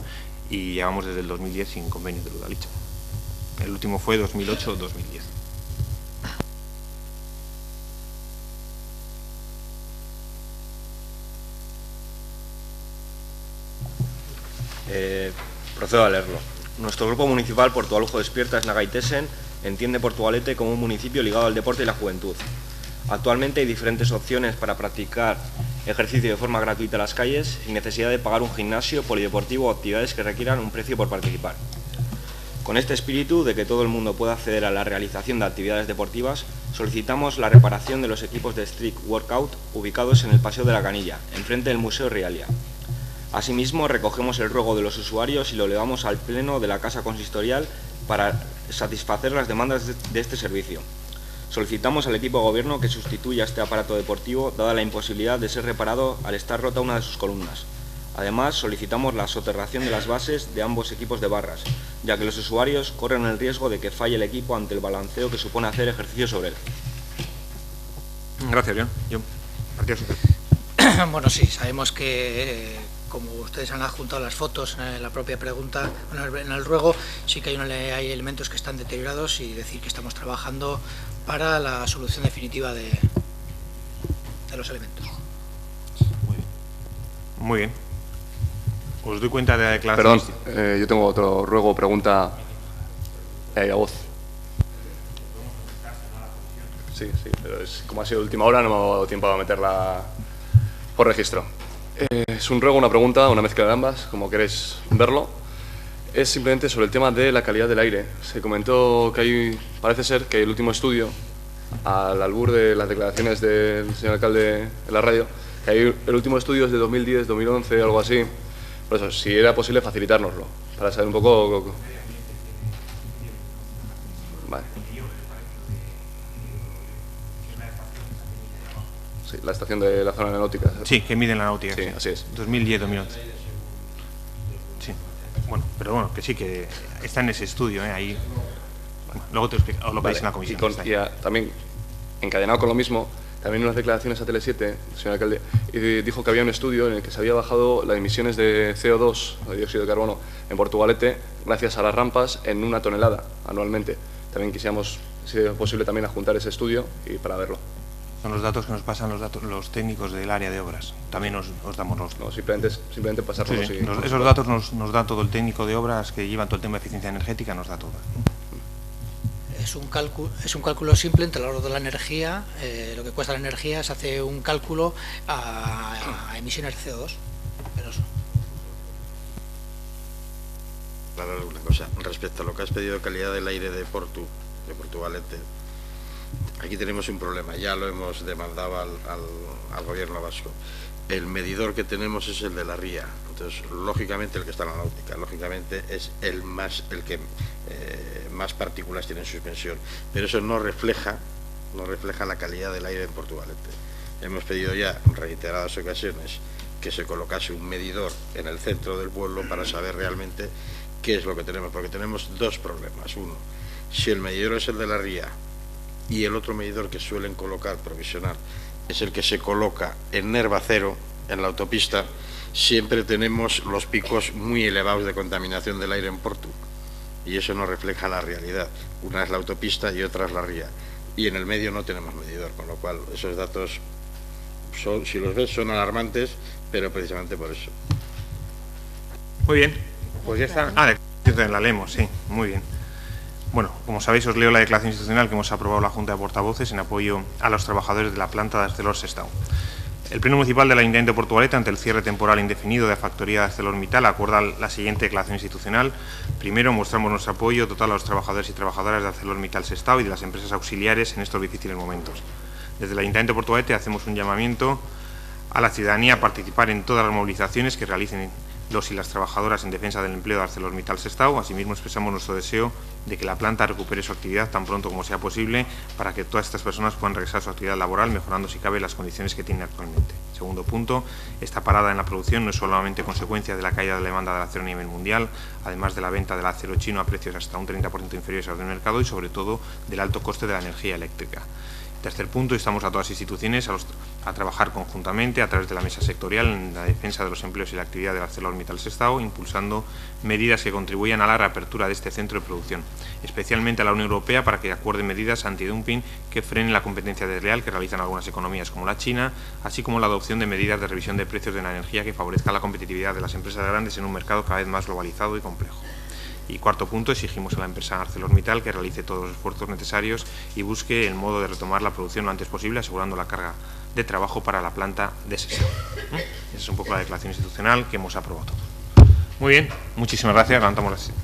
y llevamos desde el 2010 sin convenio de Udalhitza. El último fue 2008-2010. Procedo a leerlo. Nuestro grupo municipal Portugalete Despierta Esnagaitesen entiende Portugalete como un municipio ligado al deporte y la juventud. Actualmente hay diferentes opciones para practicar ejercicio de forma gratuita en las calles sin necesidad de pagar un gimnasio, polideportivo o actividades que requieran un precio por participar. Con este espíritu de que todo el mundo pueda acceder a la realización de actividades deportivas, solicitamos la reparación de los equipos de Street Workout ubicados en el Paseo de la Canilla, enfrente del Museo Rialia. Asimismo, recogemos el ruego de los usuarios y lo elevamos al Pleno de la Casa Consistorial para satisfacer las demandas de este servicio. Solicitamos al equipo de gobierno que sustituya este aparato deportivo, dada la imposibilidad de ser reparado al estar rota una de sus columnas. Además, solicitamos la soterración de las bases de ambos equipos de barras, ya que los usuarios corren el riesgo de que falle el equipo ante el balanceo que supone hacer ejercicio sobre él. Gracias, John. Bueno, sí, sabemos que, como ustedes han adjuntado las fotos en la propia pregunta, en el ruego, sí que hay elementos que están deteriorados y decir que estamos trabajando para la solución definitiva de los elementos. Muy bien. Os doy cuenta de la declaración. Perdón, yo tengo otro ruego o pregunta a voz. Sí, pero como ha sido de última hora no me ha dado tiempo a meterla por registro. Es un ruego, una pregunta, una mezcla de ambas, como queréis verlo. Es simplemente sobre el tema de la calidad del aire. Se comentó que parece ser que el último estudio, al albur de las declaraciones del señor alcalde en la radio, que hay el último estudio es de 2010, 2011, algo así. Por eso, si era posible facilitárnoslo, para saber un poco... Vale. Sí, la estación de la zona aeronáutica. Sí, que miden la náutica. Sí, así es. 2010-2011. Sí. Bueno, pero bueno, que sí, que está en ese estudio, ahí... Bueno, luego te explico, os lo veis en la comisión. Y también, encadenado con lo mismo, también unas declaraciones a Tele7, el señor alcalde, dijo que había un estudio en el que se había bajado las emisiones de CO2, de dióxido de carbono, en Portugalete, gracias a las rampas, en 1 tonelada anualmente. También quisiéramos, si es posible, también adjuntar ese estudio y para verlo. Son los datos que nos pasan los técnicos del área de obras. También os damos los... No, simplemente pasarlos. Sí, esos datos nos da todo el técnico de obras que llevan todo el tema de eficiencia energética, nos da todo. Es un cálculo simple entre el ahorro de la energía, lo que cuesta la energía, se hace un cálculo a emisiones de CO2. Pero eso. Claro, una cosa, respecto a lo que has pedido de calidad del aire de Portugalete, aquí tenemos un problema, ya lo hemos demandado al gobierno vasco. El medidor que tenemos es el de la ría, entonces lógicamente el que está en la náutica, lógicamente es el que más partículas tiene en suspensión, pero eso no refleja la calidad del aire en Portugalete. Hemos pedido ya en reiteradas ocasiones que se colocase un medidor en el centro del pueblo para saber realmente qué es lo que tenemos, porque tenemos dos problemas. Uno, si el medidor es el de la ría y el otro medidor que suelen colocar provisional es el que se coloca en Nerva Cero, en la autopista, siempre tenemos los picos muy elevados de contaminación del aire en Portu, y eso no refleja la realidad. Una es la autopista y otra es la ría, y en el medio no tenemos medidor, con lo cual esos datos, si los ves, son alarmantes, pero precisamente por eso. Muy bien, pues ya está. La leemos, sí, muy bien. Bueno, como sabéis, os leo la declaración institucional que hemos aprobado la Junta de Portavoces en apoyo a los trabajadores de la planta de ArcelorSestao. El Pleno Municipal del Ayuntamiento de Portugalete, ante el cierre temporal indefinido de la factoría de ArcelorMittal, acuerda la siguiente declaración institucional. Primero, mostramos nuestro apoyo total a los trabajadores y trabajadoras de ArcelorMittal-Sestao y de las empresas auxiliares en estos difíciles momentos. Desde el Ayuntamiento de Portugalete hacemos un llamamiento a la ciudadanía a participar en todas las movilizaciones que realicen los y las trabajadoras en defensa del empleo de ArcelorMittal-Sestao. Asimismo, expresamos nuestro deseo de que la planta recupere su actividad tan pronto como sea posible para que todas estas personas puedan regresar a su actividad laboral, mejorando si cabe las condiciones que tienen actualmente. Segundo punto, esta parada en la producción no es solamente consecuencia de la caída de la demanda del acero a nivel mundial, además de la venta del acero chino a precios hasta un 30% inferiores a los del mercado y sobre todo del alto coste de la energía eléctrica. Tercer punto, instamos a todas las instituciones a trabajar conjuntamente a través de la mesa sectorial en la defensa de los empleos y la actividad del ArcelorMittal-Sestao, impulsando medidas que contribuyan a la reapertura de este centro de producción, especialmente a la Unión Europea para que acuerde medidas antidumping que frenen la competencia desleal que realizan algunas economías como la China, así como la adopción de medidas de revisión de precios de la energía que favorezca la competitividad de las empresas grandes en un mercado cada vez más globalizado y complejo. Y cuarto punto, exigimos a la empresa ArcelorMittal que realice todos los esfuerzos necesarios y busque el modo de retomar la producción lo antes posible, asegurando la carga de trabajo para la planta de Sestao. Esa es un poco la declaración institucional que hemos aprobado todos. Muy bien, muchísimas gracias. Levantamos la sesión.